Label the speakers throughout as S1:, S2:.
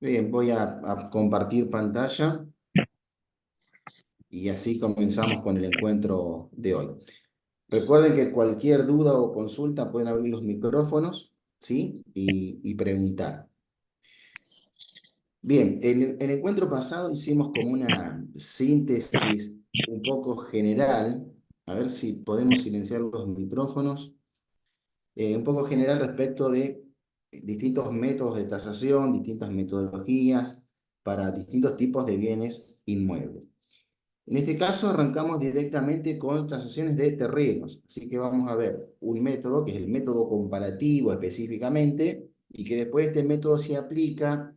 S1: Bien, voy a compartir pantalla y así comenzamos con el encuentro de hoy. Recuerden que cualquier duda o consulta pueden abrir los micrófonos, ¿sí? Y preguntar. Bien, en el encuentro pasado hicimos como una síntesis un poco general. A ver si podemos silenciar los micrófonos. Un poco general respecto de distintos métodos de tasación, distintas metodologías para distintos tipos de bienes inmuebles. En este caso arrancamos directamente con tasaciones de terrenos, así que vamos a ver un método que es el método comparativo específicamente y que después este método se aplica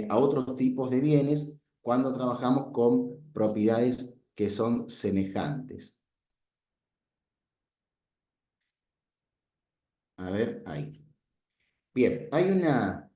S1: a otros tipos de bienes cuando trabajamos con propiedades que son semejantes. A ver, ahí. Bien, hay una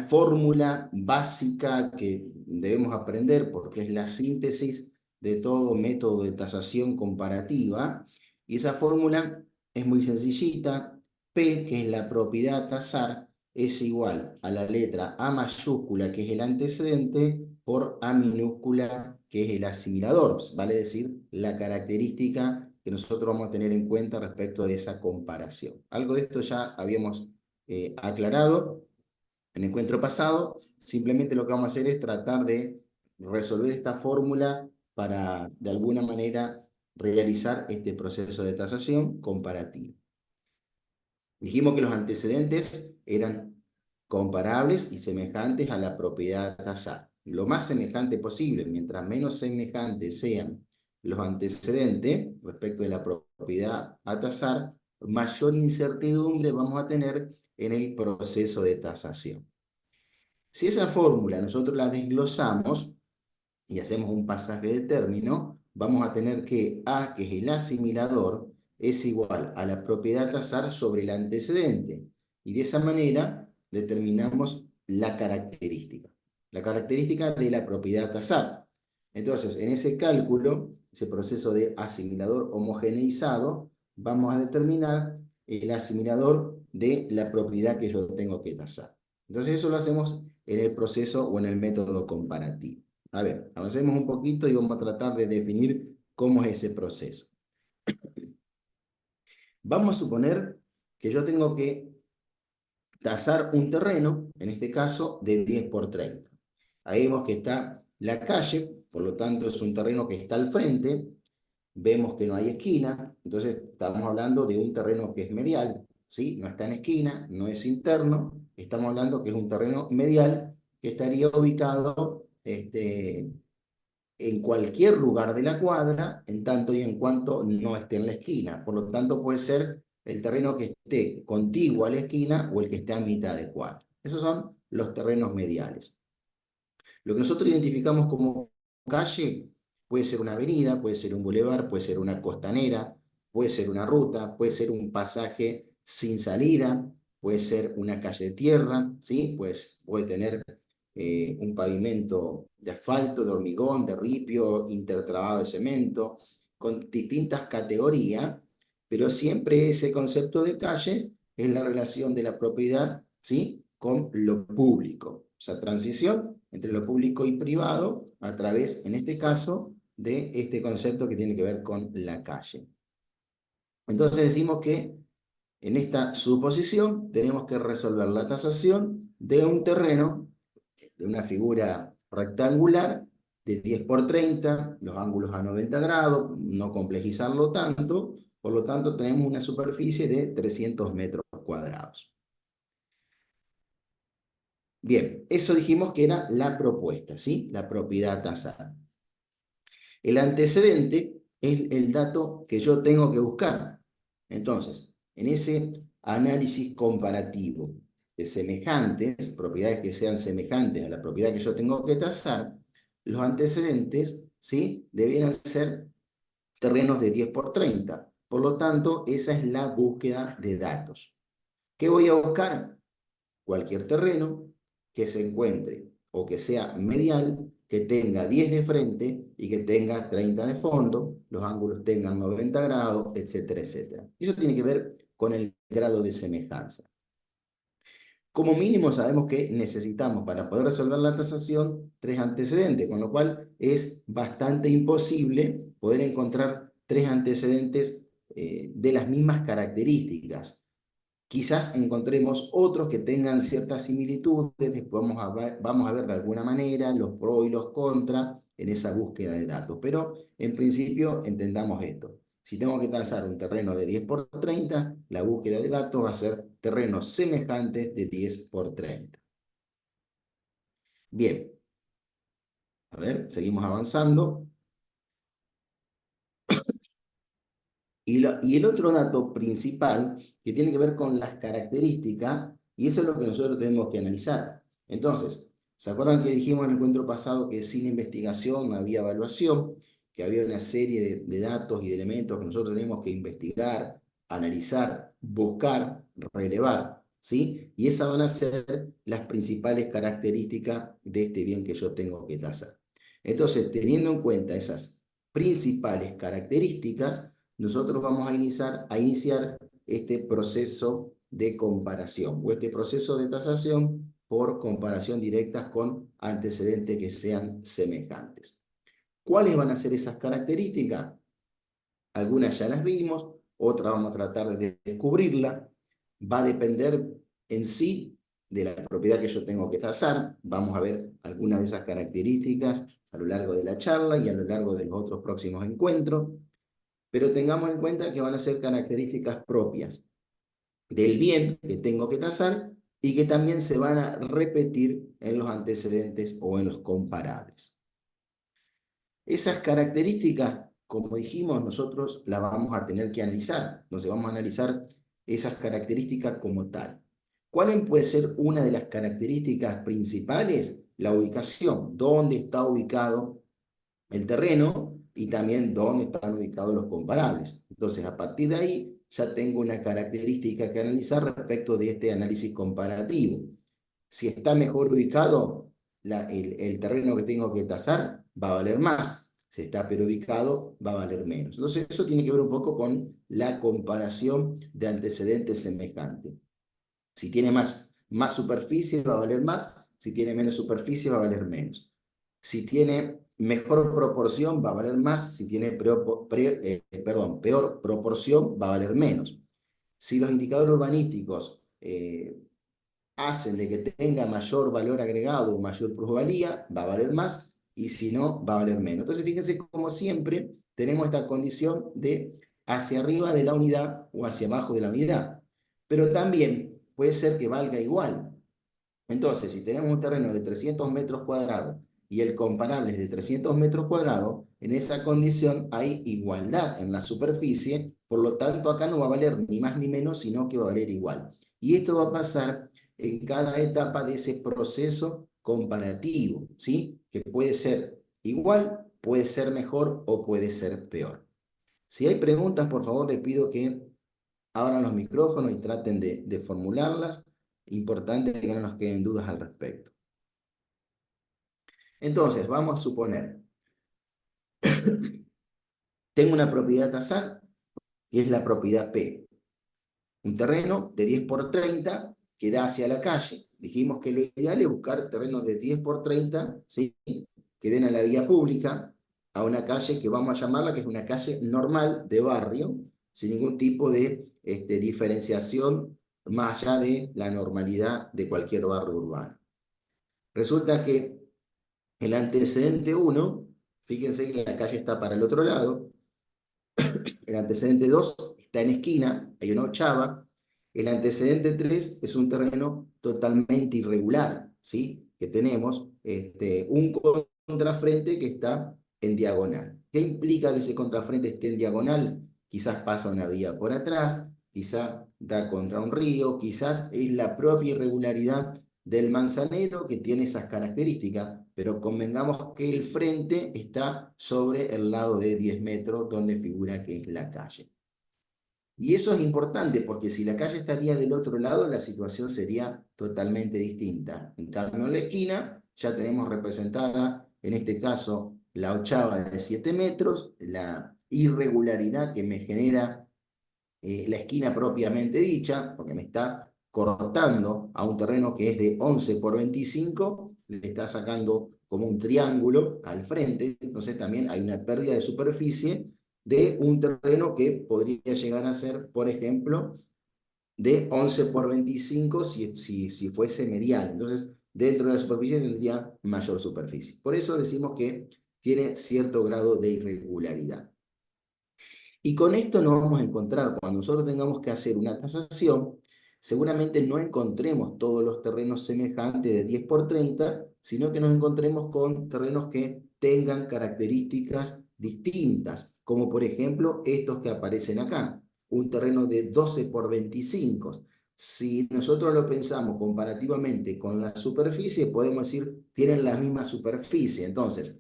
S1: fórmula básica que debemos aprender porque es la síntesis de todo método de tasación comparativa. Y esa fórmula es muy sencillita. P, que es la propiedad a tasar, es igual a la letra A mayúscula, que es el antecedente, por A minúscula, que es el asimilador. Vale decir, la característica que nosotros vamos a tener en cuenta respecto de esa comparación. Algo de esto ya habíamos aclarado en el encuentro pasado. Simplemente lo que vamos a hacer es tratar de resolver esta fórmula para, de alguna manera, realizar este proceso de tasación comparativa. Dijimos que los antecedentes eran comparables y semejantes a la propiedad a tasar. Lo más semejante posible, mientras menos semejantes sean los antecedentes respecto de la propiedad a tasar, mayor incertidumbre vamos a tener en el proceso de tasación. Si esa fórmula nosotros la desglosamos y hacemos un pasaje de término, vamos a tener que A, que es el asimilador, es igual a la propiedad tasar sobre el antecedente. Y de esa manera determinamos la característica de la propiedad tasar. Entonces, en ese cálculo, ese proceso de asimilador homogeneizado, vamos a determinar el asimilador de la propiedad que yo tengo que tasar. Entonces, eso lo hacemos en el proceso o en el método comparativo. A ver, avancemos un poquito y vamos a tratar de definir cómo es ese proceso. Vamos a suponer que yo tengo que tasar un terreno, en este caso de 10 por 30. Ahí vemos que está la calle, por lo tanto es un terreno que está al frente, vemos que no hay esquina, entonces estamos hablando de un terreno que es medial, ¿sí? No está en esquina, no es interno, estamos hablando que es un terreno medial que estaría ubicado en cualquier lugar de la cuadra, en tanto y en cuanto no esté en la esquina. Por lo tanto, puede ser el terreno que esté contiguo a la esquina o el que esté a mitad de cuadra. Esos son los terrenos mediales. Lo que nosotros identificamos como calle puede ser una avenida, puede ser un bulevar, puede ser una costanera, puede ser una ruta, puede ser un pasaje sin salida, puede ser una calle de tierra, ¿sí? Pues puede tener un pavimento de asfalto, de hormigón, de ripio, intertrabado de cemento, con distintas categorías, pero siempre ese concepto de calle es la relación de la propiedad, ¿sí? Con lo público. O sea, transición entre lo público y privado a través, en este caso, de este concepto que tiene que ver con la calle. Entonces decimos que en esta suposición tenemos que resolver la tasación de un terreno, de una figura rectangular de 10 por 30, los ángulos a 90 grados, no complejizarlo tanto, por lo tanto tenemos una superficie de 300 metros cuadrados. Bien, eso dijimos que era la propuesta, ¿sí? La propiedad tasada. El antecedente es el dato que yo tengo que buscar. Entonces, en ese análisis comparativo de semejantes, propiedades que sean semejantes a la propiedad que yo tengo que tasar, los antecedentes, ¿sí? Debieran ser terrenos de 10 por 30. Por lo tanto, esa es la búsqueda de datos. ¿Qué voy a buscar? Cualquier terreno que se encuentre o que sea medial, que tenga 10 de frente y que tenga 30 de fondo, los ángulos tengan 90 grados, etcétera, etcétera. Eso tiene que ver con el grado de semejanza. como mínimo sabemos que necesitamos para poder resolver la tasación 3 antecedentes, con lo cual es bastante imposible poder encontrar 3 antecedentes de las mismas características. Quizás encontremos otros que tengan ciertas similitudes, después vamos a ver de alguna manera los pros y los contras en esa búsqueda de datos, pero en principio entendamos esto. Si tengo que tasar un terreno de 10 por 30, la búsqueda de datos va a ser terrenos semejantes de 10 por 30. Bien, a ver, seguimos avanzando. Y el otro dato principal que tiene que ver con las características, y eso es lo que nosotros tenemos que analizar. Entonces, ¿se acuerdan que dijimos en el encuentro pasado que sin investigación no había evaluación? Que había una serie de datos y de elementos que nosotros tenemos que investigar, analizar, buscar, relevar, ¿sí? Y esas van a ser las principales características de este bien que yo tengo que tasar. Entonces, teniendo en cuenta esas principales características, nosotros vamos a iniciar este proceso de comparación o este proceso de tasación por comparación directa con antecedentes que sean semejantes. ¿Cuáles van a ser esas características? Algunas ya las vimos, otras vamos a tratar de descubrirla. Va a depender en sí de la propiedad que yo tengo que tasar. Vamos a ver algunas de esas características a lo largo de la charla y a lo largo de los otros próximos encuentros. Pero tengamos en cuenta que van a ser características propias del bien que tengo que tasar y que también se van a repetir en los antecedentes o en los comparables. Esas características, como dijimos, nosotros las vamos a tener que analizar. Entonces vamos a analizar esas características como tal. ¿Cuál puede ser una de las características principales? La ubicación. ¿Dónde está ubicado el terreno y también dónde están ubicados los comparables? Entonces, a partir de ahí, ya tengo una característica que analizar respecto de este análisis comparativo. Si está mejor ubicado, el terreno que tengo que tasar va a valer más. Si está peor ubicado, va a valer menos. Entonces, eso tiene que ver un poco con la comparación de antecedentes semejantes. Si tiene más superficie, va a valer más. Si tiene menos superficie, va a valer menos. Si tiene mejor proporción, va a valer más. Si tiene peor proporción, va a valer menos. Si los indicadores urbanísticos hacen de que tenga mayor valor agregado o mayor plusvalía, va a valer más, y si no, va a valer menos. Entonces, fíjense como siempre tenemos esta condición de hacia arriba de la unidad o hacia abajo de la unidad. Pero también puede ser que valga igual. Entonces, si tenemos un terreno de 300 metros cuadrados y el comparable es de 300 metros cuadrados, en esa condición hay igualdad en la superficie, por lo tanto acá no va a valer ni más ni menos, sino que va a valer igual. Y esto va a pasar en cada etapa de ese proceso comparativo, ¿sí? Que puede ser igual, puede ser mejor o puede ser peor. Si hay preguntas, por favor, les pido que abran los micrófonos y traten de formularlas. Importante que no nos queden dudas al respecto. Entonces, vamos a suponer, tengo una propiedad tasar y es la propiedad P. Un terreno de 10 por 30 que da hacia la calle. Dijimos que lo ideal es buscar terrenos de 10 por 30, ¿sí? Que den a la vía pública, a una calle que vamos a llamarla, que es una calle normal de barrio, sin ningún tipo de diferenciación más allá de la normalidad de cualquier barrio urbano. Resulta que el antecedente 1, fíjense que la calle está para el otro lado. El antecedente 2 está en esquina, hay una ochava. El antecedente 3 es un terreno totalmente irregular, ¿sí? Que tenemos un contrafrente que está en diagonal. ¿Qué implica que ese contrafrente esté en diagonal? Quizás pasa una vía por atrás, quizás da contra un río, quizás es la propia irregularidad del manzanero que tiene esas características, pero convengamos que el frente está sobre el lado de 10 metros donde figura que es la calle. Y eso es importante porque si la calle estaría del otro lado, la situación sería totalmente distinta. En cambio, en la esquina ya tenemos representada, en este caso, la ochava de 7 metros, la irregularidad que me genera la esquina propiamente dicha, porque me está cortando a un terreno que es de 11 por 25, le está sacando como un triángulo al frente, entonces también hay una pérdida de superficie de un terreno que podría llegar a ser, por ejemplo, de 11 por 25 si fuese medial. Entonces, dentro de la superficie tendría mayor superficie. Por eso decimos que tiene cierto grado de irregularidad. Y con esto nos vamos a encontrar, cuando nosotros tengamos que hacer una tasación, seguramente no encontremos todos los terrenos semejantes de 10 por 30, sino que nos encontremos con terrenos que tengan características distintas, como por ejemplo estos que aparecen acá, un terreno de 12 por 25. Si nosotros lo pensamos comparativamente con la superficie, podemos decir, tienen la misma superficie. Entonces,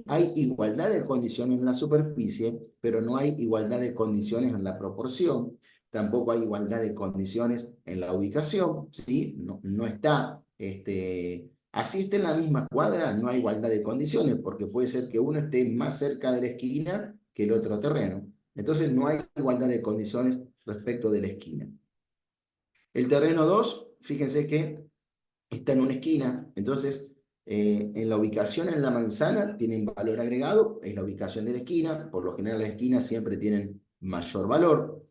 S1: hay igualdad de condiciones en la superficie, pero no hay igualdad de condiciones en la proporción, tampoco hay igualdad de condiciones en la ubicación, ¿sí? No está, así esté en la misma cuadra, no hay igualdad de condiciones, porque puede ser que uno esté más cerca de la esquina que el otro terreno. Entonces no hay igualdad de condiciones respecto de la esquina. El terreno 2, fíjense que está en una esquina, entonces en la ubicación en la manzana tienen valor agregado, es la ubicación de la esquina, por lo general las esquinas siempre tienen mayor valor.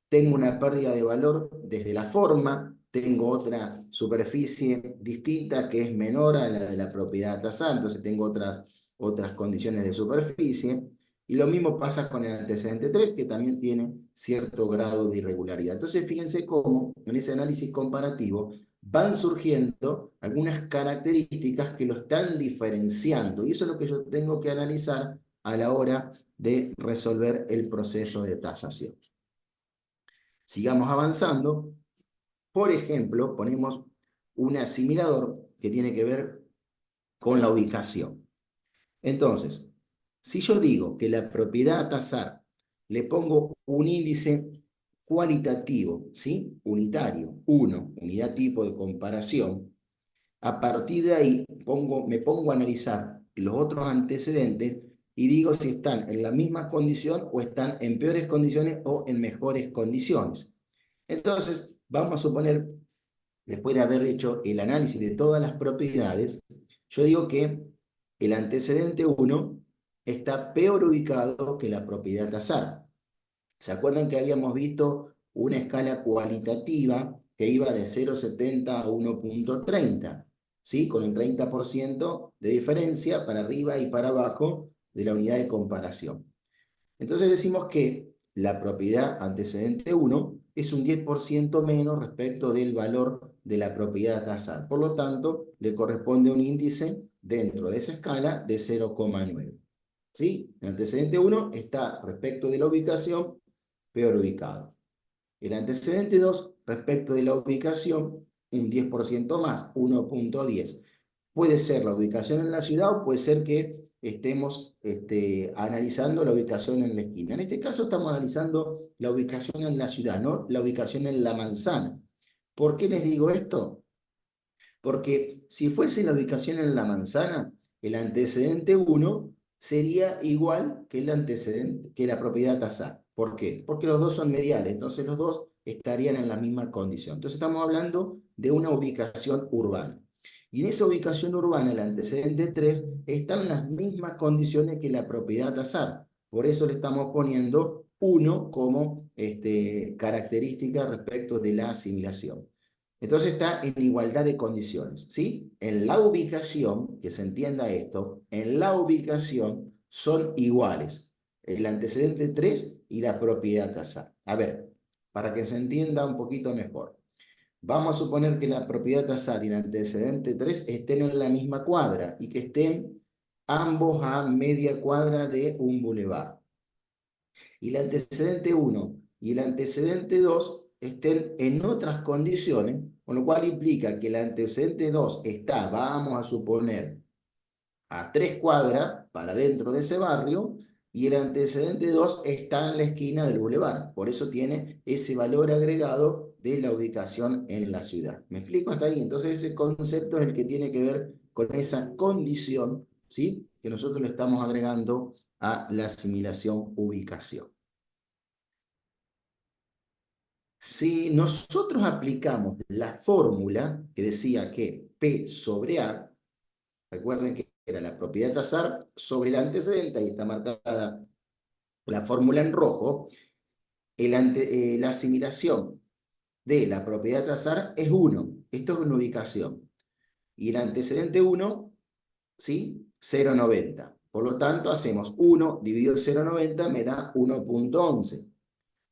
S1: Tengo una pérdida de valor desde la forma, tengo otra superficie distinta que es menor a la de la propiedad tasal, entonces tengo otras condiciones de superficie. Y lo mismo pasa con el antecedente 3, que también tiene cierto grado de irregularidad. Entonces, fíjense cómo en ese análisis comparativo van surgiendo algunas características que lo están diferenciando. Y eso es lo que yo tengo que analizar a la hora de resolver el proceso de tasación. Sigamos avanzando. Por ejemplo, ponemos un asimilador que tiene que ver con la ubicación. Entonces, si yo digo que la propiedad a tasar le pongo un índice cualitativo, ¿sí? Unitario, 1, unidad tipo de comparación, a partir de ahí me pongo a analizar los otros antecedentes y digo si están en la misma condición o están en peores condiciones o en mejores condiciones. Entonces, vamos a suponer, después de haber hecho el análisis de todas las propiedades, yo digo que el antecedente 1 está peor ubicado que la propiedad tasar. ¿Se acuerdan que habíamos visto una escala cualitativa que iba de 0,70 a 1,30? ¿Sí? Con un 30% de diferencia para arriba y para abajo de la unidad de comparación. Entonces decimos que la propiedad antecedente 1 es un 10% menos respecto del valor de la propiedad tasal. Por lo tanto, le corresponde un índice dentro de esa escala de 0,9. ¿Sí? El antecedente 1 está respecto de la ubicación peor ubicado. El antecedente 2 respecto de la ubicación, un 10% más, 1,10. Puede ser la ubicación en la ciudad o puede ser que estemos analizando la ubicación en la esquina. En este caso estamos analizando la ubicación en la ciudad, no la ubicación en la manzana. ¿Por qué les digo esto? Porque si fuese la ubicación en la manzana, el antecedente 1 sería igual que el antecedente, que la propiedad tasal. ¿Por qué? Porque los dos son mediales, entonces los dos estarían en la misma condición. Entonces estamos hablando de una ubicación urbana. Y en esa ubicación urbana, el antecedente 3 está en las mismas condiciones que la propiedad tasal. Por eso le estamos poniendo 1 como característica respecto de la asimilación. Entonces está en igualdad de condiciones, ¿sí? En la ubicación, que se entienda esto, en la ubicación son iguales el antecedente 3 y la propiedad tasal. A ver, para que se entienda un poquito mejor. Vamos a suponer que la propiedad tasal y el antecedente 3 estén en la misma cuadra y que estén ambos a media cuadra de un bulevar. Y el antecedente 1 y el antecedente 2 estén en otras condiciones, con lo cual implica que el antecedente 2 está, vamos a suponer, a 3 cuadras para dentro de ese barrio, y el antecedente 2 está en la esquina del bulevar. Por eso tiene ese valor agregado de la ubicación en la ciudad. ¿Me explico hasta ahí? Entonces ese concepto es el que tiene que ver con esa condición, ¿sí? Que nosotros le estamos agregando a la asimilación ubicación. si nosotros aplicamos la fórmula que decía que P sobre A, recuerden que era la propiedad de tasar sobre el antecedente, ahí está marcada la fórmula en rojo, la asimilación de la propiedad de tasar es 1. Esto es una ubicación. Y el antecedente 1, ¿sí? 0,90. Por lo tanto, hacemos 1 dividido 0,90 me da 1,11.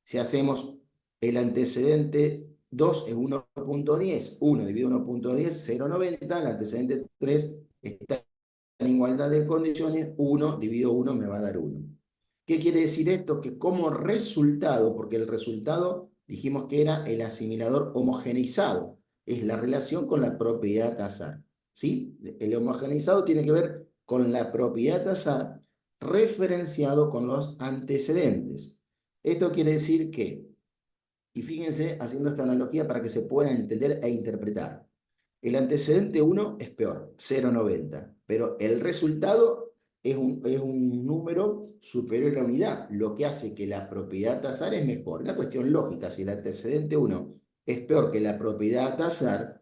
S1: Si hacemos el antecedente 2 es 1,10. 1 dividido 1,10, 0,90. El antecedente 3 está en igualdad de condiciones. 1 dividido 1 me va a dar 1. ¿Qué quiere decir esto? Que como resultado, porque el resultado dijimos que era el asimilador homogeneizado, es la relación con la propiedad tasar, ¿sí? El homogeneizado tiene que ver con la propiedad tasar referenciado con los antecedentes. Esto quiere decir que, y fíjense haciendo esta analogía para que se pueda entender e interpretar, el antecedente 1 es peor, 0,90, pero el resultado es un número superior a la unidad, lo que hace que la propiedad tasar es mejor. Una cuestión lógica, si el antecedente 1 es peor que la propiedad tasar,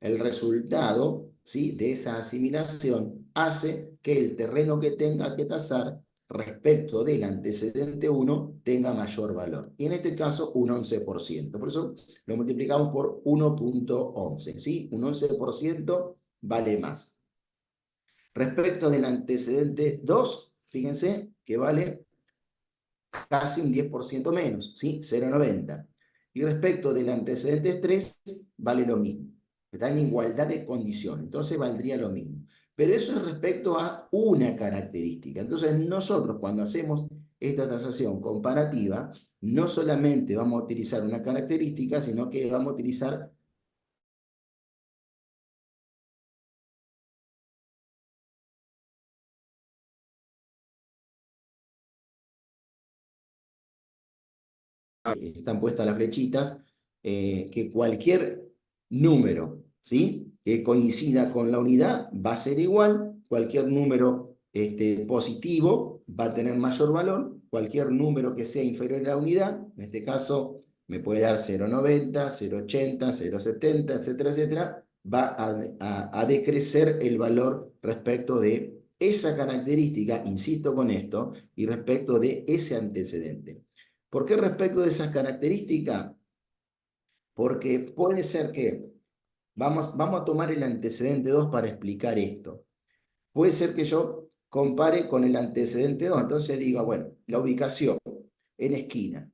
S1: el resultado, ¿sí?, de esa asimilación hace que el terreno que tenga que tasar respecto del antecedente 1 tenga mayor valor. Y en este caso, un 11%. Por eso lo multiplicamos por 1,11, ¿sí? Un 11% vale más. Respecto del antecedente 2, fíjense que vale casi un 10% menos, ¿sí? 0,90. Y respecto del antecedente 3, vale lo mismo. Está en igualdad de condiciones, entonces valdría lo mismo. Pero eso es respecto a una característica. Entonces nosotros cuando hacemos esta tasación comparativa, no solamente vamos a utilizar una característica, sino que vamos a utilizar están puestas las flechitas, que cualquier número, ¿sí?, que coincida con la unidad va a ser igual, cualquier número positivo va a tener mayor valor, cualquier número que sea inferior a la unidad, en este caso me puede dar 0,90, 0,80, 0,70, etcétera, etcétera, va a decrecer el valor respecto de esa característica, insisto con esto, y respecto de ese antecedente. ¿Por qué respecto de esas características? Porque puede ser que, vamos a tomar el antecedente 2 para explicar esto. Puede ser que yo compare con el antecedente 2, entonces diga, bueno, la ubicación en esquina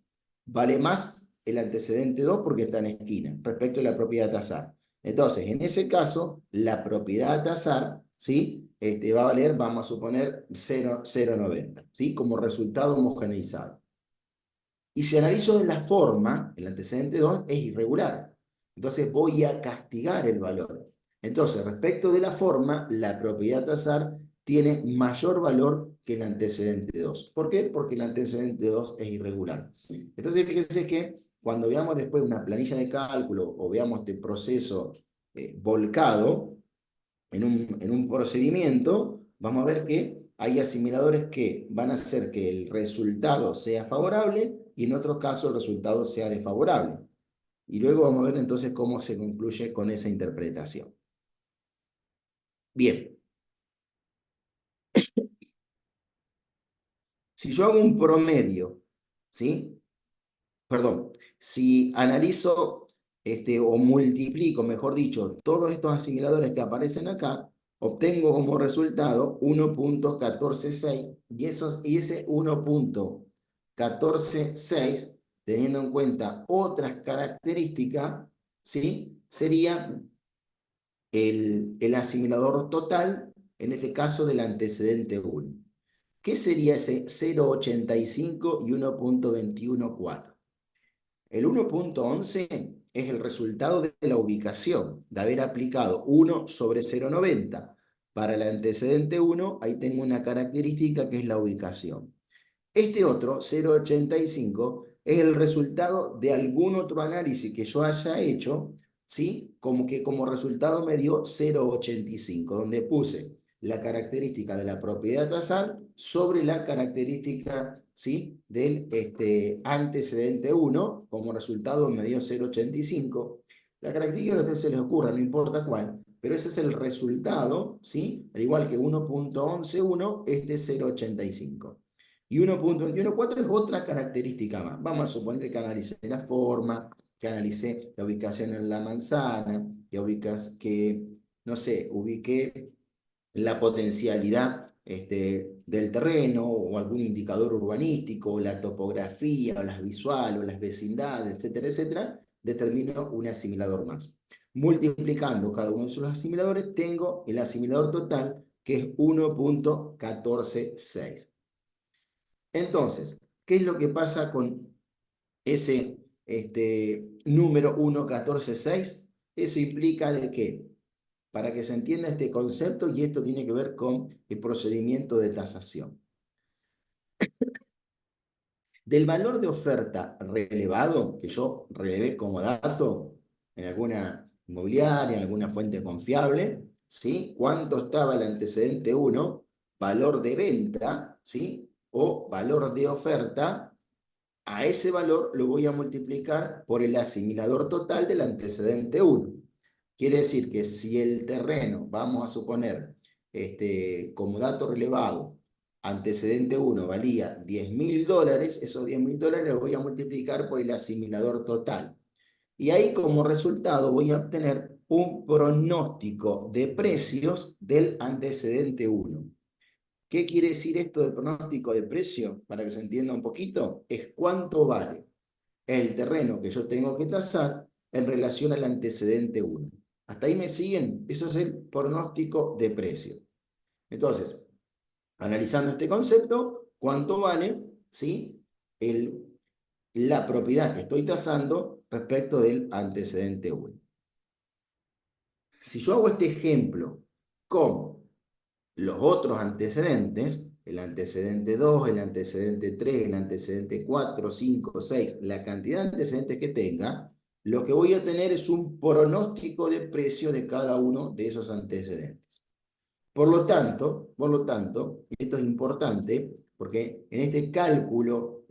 S1: vale más el antecedente 2 porque está en esquina respecto a la propiedad tasar. Entonces, en ese caso, la propiedad tasar, ¿sí?, va a valer, vamos a suponer, 0,90, ¿sí?, como resultado homogeneizado. Y si analizo de la forma, el antecedente 2 es irregular. Entonces voy a castigar el valor. Entonces, respecto de la forma, la propiedad tasar tiene mayor valor que el antecedente 2. ¿Por qué? Porque el antecedente 2 es irregular. Entonces, fíjense que cuando veamos después una planilla de cálculo o veamos este proceso volcado, en un procedimiento, vamos a ver que hay asimiladores que van a hacer que el resultado sea favorable y en otros casos el resultado sea desfavorable. Y luego vamos a ver entonces cómo se concluye con esa interpretación. Bien, si yo hago un promedio, ¿sí? Perdón, si analizo o multiplico, mejor dicho, todos estos asimiladores que aparecen acá, obtengo como resultado 1,146 y ese 1,146, teniendo en cuenta otras características, ¿sí?, sería el asimilador total, en este caso del antecedente 1. ¿Qué sería ese 0,85 y 1,214? El 1,11 es el resultado de la ubicación, de haber aplicado 1 sobre 0,90. Para el antecedente 1, ahí tengo una característica que es la ubicación. Este otro, 0,85, es el resultado de algún otro análisis que yo haya hecho, ¿sí? Como que como resultado me dio 0,85, donde puse la característica de la propiedad tasal sobre la característica ¿sí? Del antecedente 1, como resultado me dio 0,85. La característica que a ustedes se les ocurra, no importa cuál, pero ese es el resultado, ¿sí? Al igual que 1,111, este es 0,85. Y 1,214 es otra característica más. Vamos a suponer que analicé la forma, que analicé la ubicación en la manzana, que no sé, ubiqué la potencialidad del terreno o algún indicador urbanístico, o la topografía, o las visuales, o las vecindades, etcétera, etcétera, determino un asimilador más. Multiplicando cada uno de esos asimiladores, tengo el asimilador total, que es 1,146. Entonces, ¿qué es lo que pasa con ese número 1,146? Eso implica de que, para que se entienda este concepto, y esto tiene que ver con el procedimiento de tasación. Del valor de oferta relevado, que yo relevé como dato en alguna inmobiliaria, en alguna fuente confiable, ¿sí? ¿Cuánto estaba el antecedente 1? Valor de venta, ¿sí? O valor de oferta. A ese valor lo voy a multiplicar por el asimilador total del antecedente 1. Quiere decir que si el terreno, vamos a suponer, como dato relevado, antecedente 1 valía $10.000, esos $10.000 los voy a multiplicar por el asimilador total. Y ahí como resultado voy a obtener un pronóstico de precios del antecedente 1. ¿Qué quiere decir esto de pronóstico de precio? Para que se entienda un poquito, es cuánto vale el terreno que yo tengo que tasar en relación al antecedente 1. ¿Hasta ahí me siguen? Eso es el pronóstico de precio. Entonces, analizando este concepto, ¿cuánto vale, ¿sí? La propiedad que estoy tasando respecto del antecedente 1? Si yo hago este ejemplo con los otros antecedentes, el antecedente 2, el antecedente 3, el antecedente 4, 5, 6, la cantidad de antecedentes que tenga, lo que voy a tener es un pronóstico de precio de cada uno de esos antecedentes. Por lo tanto, esto es importante porque en este cálculo,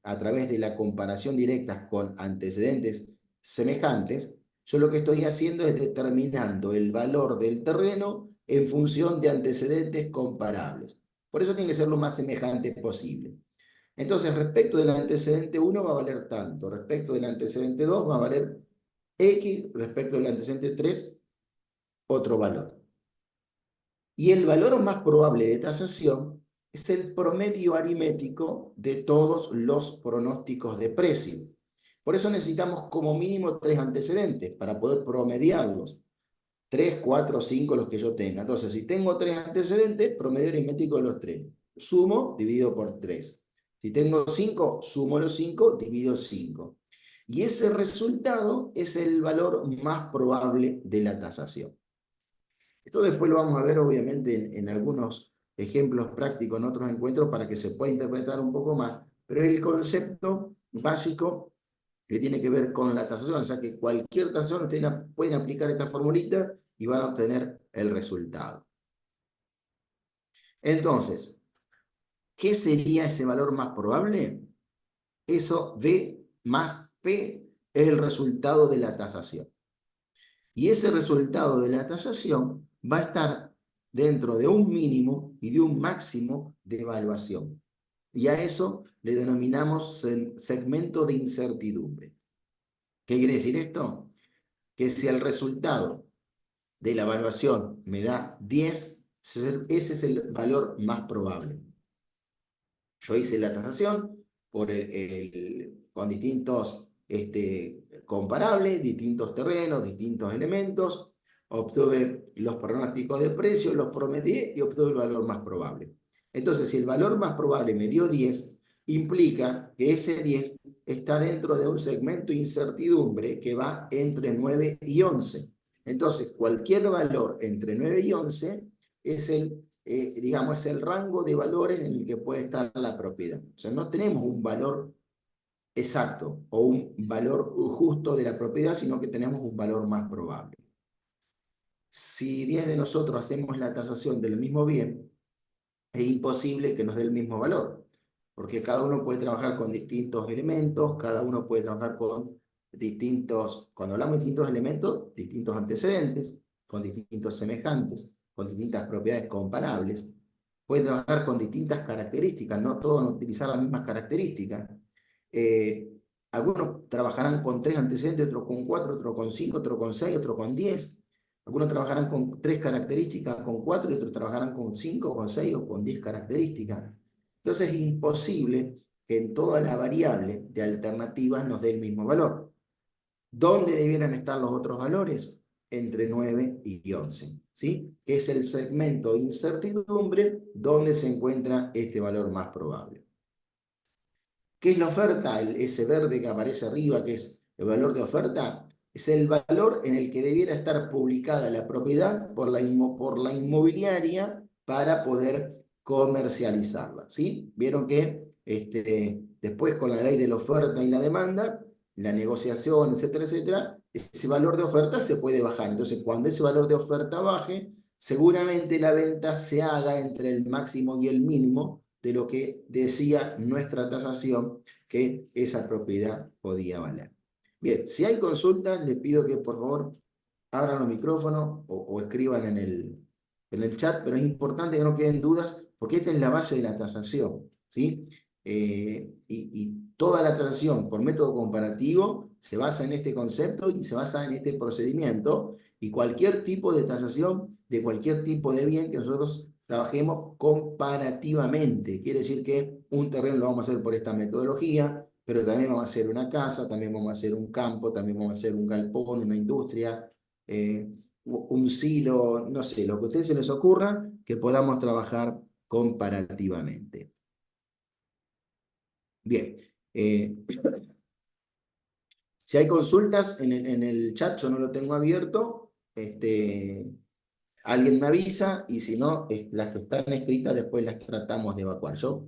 S1: a través de la comparación directa con antecedentes semejantes, yo lo que estoy haciendo es determinando el valor del terreno en función de antecedentes comparables. Por eso tiene que ser lo más semejante posible. Entonces, respecto del antecedente 1 va a valer tanto, respecto del antecedente 2 va a valer X, respecto del antecedente 3 otro valor. Y el valor más probable de tasación es el promedio aritmético de todos los pronósticos de precio. Por eso necesitamos como mínimo 3 antecedentes para poder promediarlos. 3, 4, 5 los que yo tenga. Entonces, si tengo 3 antecedentes, promedio aritmético de los 3. Sumo, divido por 3. Si tengo 5, sumo los 5, divido 5. Y ese resultado es el valor más probable de la tasación. Esto después lo vamos a ver obviamente en algunos ejemplos prácticos en otros encuentros para que se pueda interpretar un poco más, pero es el concepto básico que tiene que ver con la tasación, o sea que cualquier tasación ustedes pueden aplicar esta formulita y van a obtener el resultado. Entonces, ¿qué sería ese valor más probable? Eso V más P es el resultado de la tasación. Y ese resultado de la tasación va a estar dentro de un mínimo y de un máximo de evaluación. Y a eso le denominamos segmento de incertidumbre. ¿Qué quiere decir esto? Que si el resultado de la evaluación me da 10, ese es el valor más probable. Yo hice la tasación con distintos comparables, distintos terrenos, distintos elementos, obtuve los pronósticos de precio, los promedié y obtuve el valor más probable. Entonces, si el valor más probable me dio 10, implica que ese 10 está dentro de un segmento de incertidumbre que va entre 9 y 11. Entonces, cualquier valor entre 9 y 11 es digamos, es el rango de valores en el que puede estar la propiedad. O sea, no tenemos un valor exacto o un valor justo de la propiedad, sino que tenemos un valor más probable. Si 10 de nosotros hacemos la tasación del mismo bien, es imposible que nos dé el mismo valor. porque cada uno puede trabajar con distintos elementos, cada uno puede trabajar con distintos, cuando hablamos de distintos elementos, distintos antecedentes, con distintos semejantes, con distintas propiedades comparables. Puede trabajar con distintas características, no todos van a utilizar las mismas características. Eh, Algunos trabajarán con 3 antecedentes, otros con 4, otros con 5, otros con 6, otros con 10. Algunos trabajarán con 3 características, con 4, y otros trabajarán con 5, con 6 o con 10 características. Entonces es imposible que en toda la variable de alternativas nos dé el mismo valor. ¿Dónde debieran estar los otros valores? Entre 9 y 11, ¿sí? Es el segmento de incertidumbre donde se encuentra este valor más probable. ¿Qué es la oferta? Ese verde que aparece arriba, que es el valor de oferta, es el valor en el que debiera estar publicada la propiedad por la inmobiliaria para poder comercializarla, ¿sí? Vieron que después con la ley de la oferta y la demanda, la negociación, etcétera, etcétera, ese valor de oferta se puede bajar. Entonces, cuando ese valor de oferta baje, seguramente la venta se haga entre el máximo y el mínimo de lo que decía nuestra tasación que esa propiedad podía valer. Bien, si hay consultas, les pido que por favor abran los micrófonos o escriban en el chat, pero es importante que no queden dudas porque esta es la base de la tasación, ¿sí? Y toda la tasación por método comparativo se basa en este concepto y se basa en este procedimiento, y cualquier tipo de tasación de cualquier tipo de bien que nosotros trabajemos comparativamente. Quiere decir que un terreno lo vamos a hacer por esta metodología, pero también vamos a hacer una casa, también vamos a hacer un campo, también vamos a hacer un galpón, una industria, eh, un silo, no sé, lo que a ustedes se les ocurra, que podamos trabajar comparativamente. Bien, si hay consultas en el chat, yo no lo tengo abierto, alguien me avisa, y si no, las que están escritas después las tratamos de evacuar. Yo,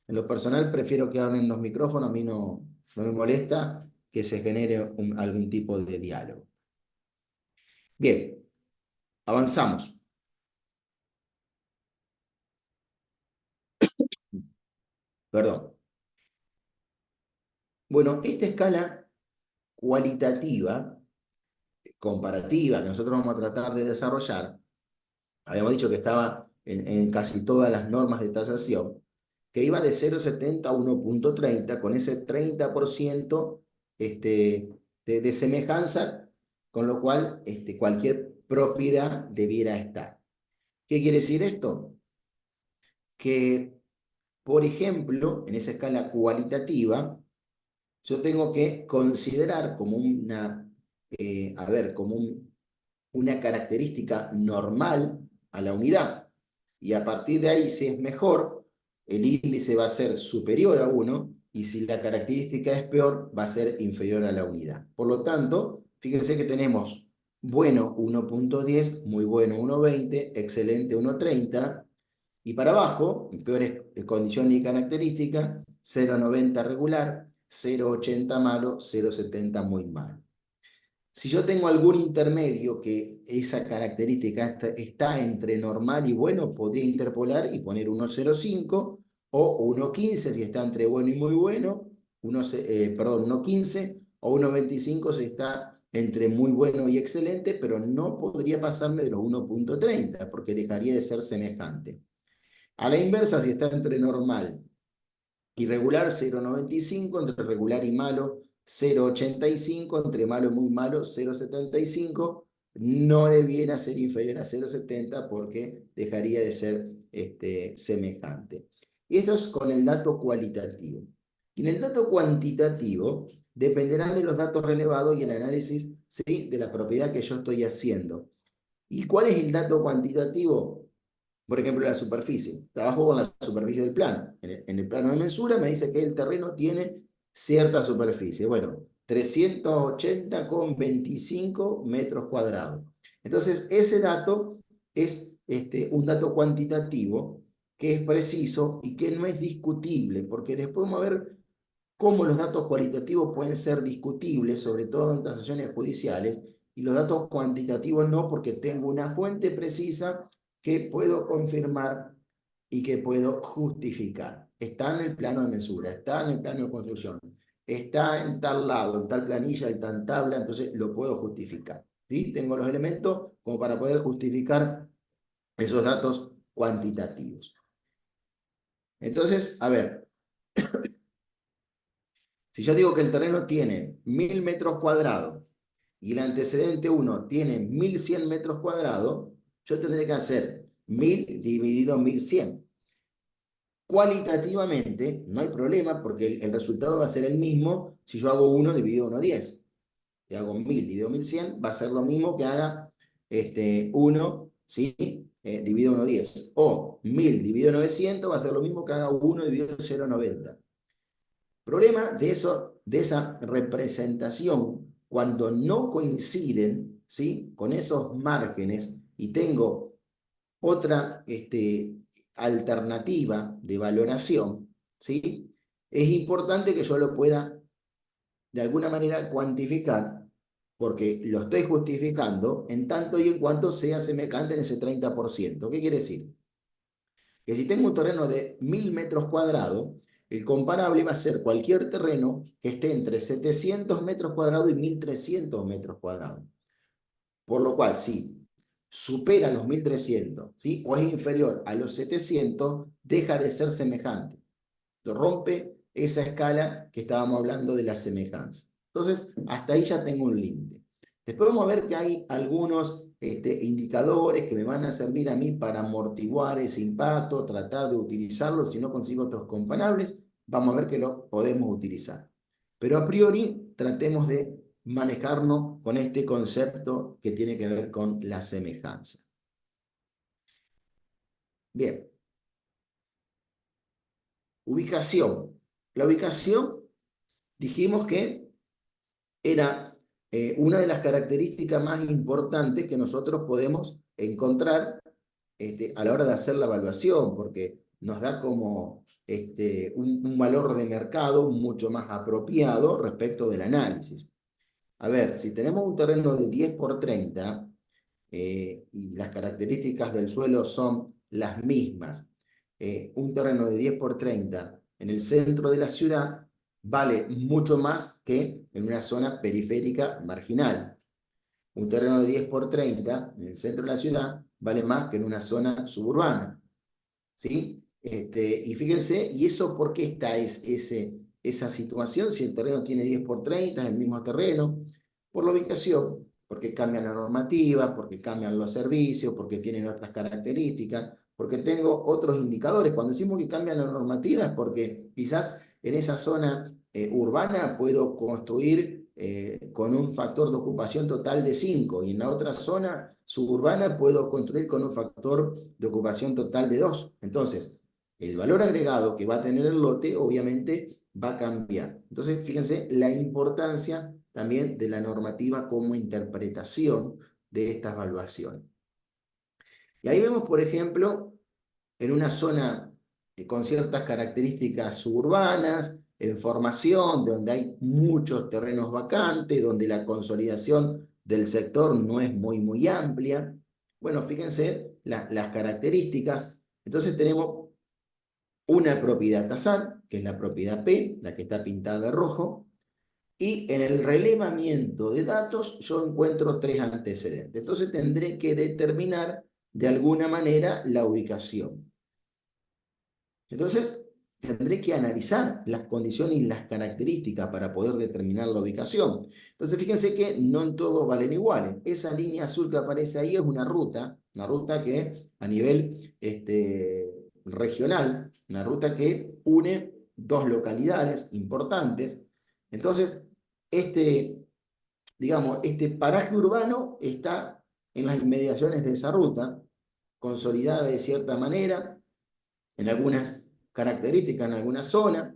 S1: en lo personal, prefiero que hablen los micrófonos, a mí no me molesta que se genere algún tipo de diálogo. Bien, avanzamos. Perdón. Bueno, esta escala cualitativa, comparativa, que nosotros vamos a tratar de desarrollar, habíamos dicho que estaba en casi todas las normas de tasación, que iba de 0,70 a 1,30, con ese 30% de semejanza, con lo cual cualquier propiedad debiera estar. ¿Qué quiere decir esto? Que, por ejemplo, en esa escala cualitativa, yo tengo que considerar como una característica normal a la unidad. Y a partir de ahí, si es mejor, el índice va a ser superior a 1, y si la característica es peor, va a ser inferior a la unidad. Por lo tanto, fíjense que tenemos bueno 1,10, muy bueno 1,20, excelente 1,30, y para abajo, en peores condiciones y características, 0,90 regular, 0,80 malo, 0,70 muy malo. Si yo tengo algún intermedio que esa característica está entre normal y bueno, podría interpolar y poner 1,05 o 1,15 si está entre bueno y muy bueno, 1,15 o 1,25 si está entre muy bueno y excelente, pero no podría pasarme de los 1,30 porque dejaría de ser semejante. A la inversa, si está entre normal y regular, 0,95, entre regular y malo, 0,85, entre malo y muy malo, 0,75, no debiera ser inferior a 0,70 porque dejaría de ser semejante. Y esto es con el dato cualitativo. Y en el dato cuantitativo dependerán de los datos relevados y el análisis, ¿sí?, de la propiedad que yo estoy haciendo. ¿Y cuál es el dato cuantitativo? Por ejemplo, la superficie. Trabajo con la superficie del plano. En el plano de mensura me dice que el terreno tiene cierta superficie. Bueno, 380,25 metros cuadrados. Entonces, ese dato es un dato cuantitativo que es preciso y que no es discutible, porque después vamos a ver cómo los datos cualitativos pueden ser discutibles, sobre todo en transacciones judiciales, y los datos cuantitativos no, porque tengo una fuente precisa que puedo confirmar y que puedo justificar. está en el plano de mesura, está en el plano de construcción, está en tal lado, en tal planilla, en tal tabla, entonces lo puedo justificar. ¿Sí? Tengo los elementos como para poder justificar esos datos cuantitativos. Entonces, a ver, si yo digo que el terreno tiene 1000 metros cuadrados y el antecedente 1 tiene 1100 metros cuadrados, yo tendré que hacer 1000 dividido 1100. Cualitativamente no hay problema porque el resultado va a ser el mismo si yo hago 1 dividido 1,10. Si hago 1000 dividido 1100 va a ser lo mismo que haga 1, ¿sí? Dividido 1,10. O 1000 dividido 900 va a ser lo mismo que haga 1 dividido 0,90. Problema de eso, de esa representación, cuando no coinciden, ¿sí? Con esos márgenes y tengo otra alternativa de valoración, ¿sí? Es importante que yo lo pueda de alguna manera cuantificar, porque lo estoy justificando en tanto y en cuanto sea semejante en ese 30%. ¿Qué quiere decir? Que si tengo un terreno de 1000 metros cuadrados, el comparable va a ser cualquier terreno que esté entre 700 metros cuadrados y 1300 metros cuadrados. Por lo cual, si supera los 1300, ¿sí? O es inferior a los 700, deja de ser semejante. Rompe esa escala que estábamos hablando de la semejanza. Entonces, hasta ahí ya tengo un límite. Después vamos a ver que hay algunos indicadores que me van a servir a mí para amortiguar ese impacto, tratar de utilizarlos si no consigo otros comparables. Vamos a ver que lo podemos utilizar. Pero a priori, tratemos de manejarnos con este concepto que tiene que ver con la semejanza. Bien. Ubicación. La ubicación, dijimos que era una de las características más importantes que nosotros podemos encontrar a la hora de hacer la evaluación, porque nos da como un valor de mercado mucho más apropiado respecto del análisis. A ver, si tenemos un terreno de 10 por 30 y las características del suelo son las mismas, un terreno de 10 por 30 en el centro de la ciudad vale mucho más que en una zona periférica marginal. Un terreno de 10 por 30 en el centro de la ciudad vale más que en una zona suburbana. ¿Sí? Y fíjense, ¿y eso por qué está esa situación? Si el terreno tiene 10 por 30, es el mismo terreno, por la ubicación, porque cambian la normativa, porque cambian los servicios, porque tienen otras características, porque tengo otros indicadores. Cuando decimos que cambian la normativa es porque quizás en esa zona urbana puedo construir con un factor de ocupación total de 5 y en la otra zona suburbana puedo construir con un factor de ocupación total de 2. Entonces, el valor agregado que va a tener el lote obviamente va a cambiar. Entonces, fíjense la importancia también de la normativa como interpretación de estas evaluaciones. Y ahí vemos, por ejemplo, en una zona con ciertas características suburbanas, en formación, donde hay muchos terrenos vacantes, donde la consolidación del sector no es muy amplia. Bueno, fíjense las características. Entonces tenemos una propiedad tasal, que es la propiedad P, la que está pintada de rojo, y en el relevamiento de datos yo encuentro 3 antecedentes. Entonces tendré que determinar de alguna manera la ubicación. Entonces, tendré que analizar las condiciones y las características para poder determinar la ubicación. Entonces, fíjense que no en todos valen iguales. Esa línea azul que aparece ahí es una ruta que a nivel regional, una ruta que une dos localidades importantes. Entonces, digamos, este paraje urbano está en las inmediaciones de esa ruta, consolidada de cierta manera, en algunas características, en alguna zona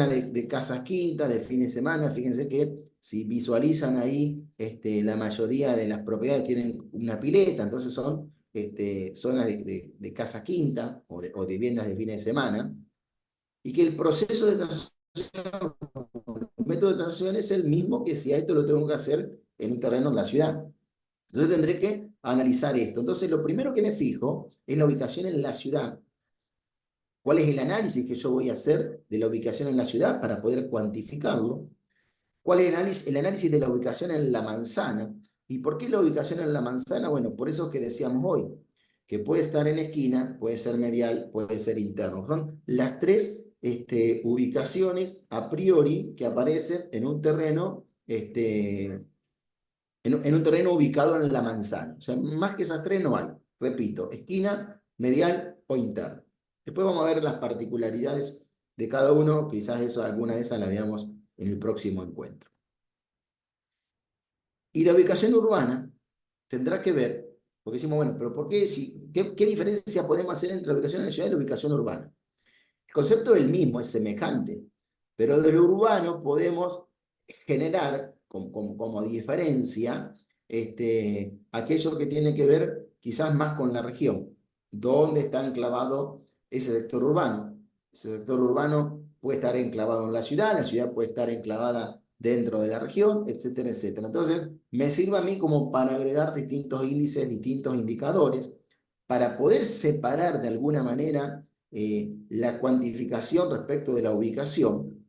S1: de casas quintas, de fin de semana. Fíjense que si visualizan ahí, la mayoría de las propiedades tienen una pileta, entonces son zonas de casa quinta o de viviendas de fines de semana, y que el proceso de transacción, el método de transacción es el mismo que si a esto lo tengo que hacer en un terreno en la ciudad. Entonces tendré que analizar esto. Entonces lo primero que me fijo es la ubicación en la ciudad. ¿Cuál es el análisis que yo voy a hacer de la ubicación en la ciudad para poder cuantificarlo? ¿Cuál es el análisis de la ubicación en la manzana? ¿Y por qué la ubicación en la manzana? Bueno, por eso que decíamos hoy, que puede estar en esquina, puede ser medial, puede ser interno. Son las tres ubicaciones a priori que aparecen en un terreno, en un terreno ubicado en la manzana. O sea, más que esas tres no hay. Repito, esquina, medial o interno. Después vamos a ver las particularidades de cada uno, quizás eso, alguna de esas la veamos en el próximo encuentro. Y la ubicación urbana tendrá que ver, porque decimos, bueno, pero ¿por qué? ¿Qué diferencia podemos hacer entre la ubicación en la ciudad y la ubicación urbana? El concepto es el mismo, es semejante, pero de lo urbano podemos generar como diferencia aquello que tiene que ver quizás más con la región. ¿Dónde está enclavado ese sector urbano? Ese sector urbano puede estar enclavado en la ciudad puede estar enclavada dentro de la región, etcétera, etcétera. Entonces, me sirve a mí como para agregar distintos índices, distintos indicadores, para poder separar de alguna manera la cuantificación respecto de la ubicación,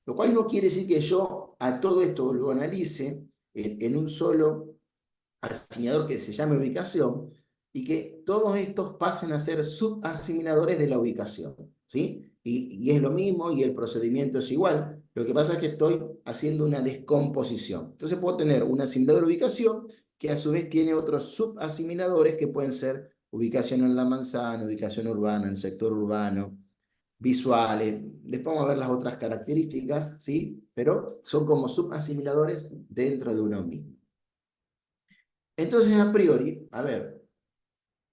S1: lo cual no quiere decir que yo a todo esto lo analice en un solo asignador que se llame ubicación y que todos estos pasen a ser subasimiladores de la ubicación, ¿sí? Y es lo mismo y el procedimiento es igual. Lo que pasa es que estoy haciendo una descomposición. Entonces puedo tener un asimilador de ubicación que a su vez tiene otros subasimiladores que pueden ser ubicación en la manzana, ubicación urbana, en el sector urbano, visuales. Después vamos a ver las otras características, ¿sí? Pero son como subasimiladores dentro de uno mismo. Entonces, a priori, a ver,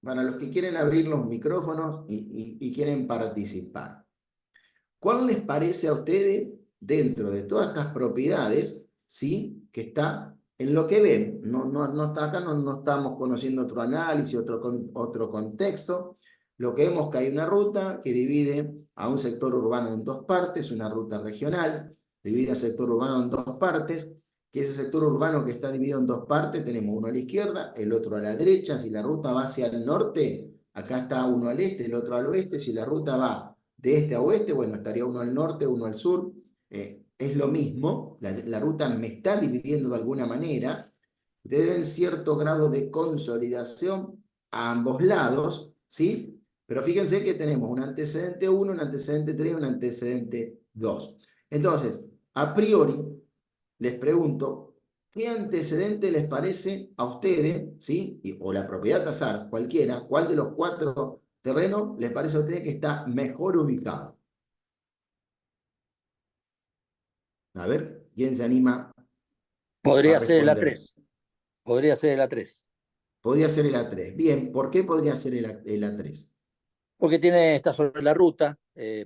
S1: para los que quieren abrir los micrófonos y quieren participar, ¿cuál les parece a ustedes dentro de todas estas propiedades, ¿sí? Que está en lo que ven? No está acá, no estamos conociendo otro análisis, otro contexto. Lo que vemos que hay una ruta que divide a un sector urbano en dos partes, una ruta regional, divide al sector urbano en dos partes, que ese sector urbano que está dividido en dos partes, tenemos uno a la izquierda, el otro a la derecha. Si la ruta va hacia el norte, acá está uno al este, el otro al oeste. Si la ruta va de este a oeste, bueno, estaría uno al norte, uno al sur. Es lo mismo, la ruta me está dividiendo de alguna manera. Ustedes ven cierto grado de consolidación a ambos lados, ¿sí? Pero fíjense que tenemos un antecedente 1, un antecedente 3 y un antecedente 2. Entonces, a priori, les pregunto, ¿qué antecedente les parece a ustedes, ¿sí? O la propiedad tasar, cualquiera, cuál de los cuatro terrenos les parece a ustedes que está mejor ubicado? A ver, ¿quién se anima a
S2: Podría ser el
S1: responder?
S2: A3. Podría ser el A3.
S1: Podría ser el A3. Bien, ¿por qué podría ser el A3?
S2: Porque está sobre la ruta,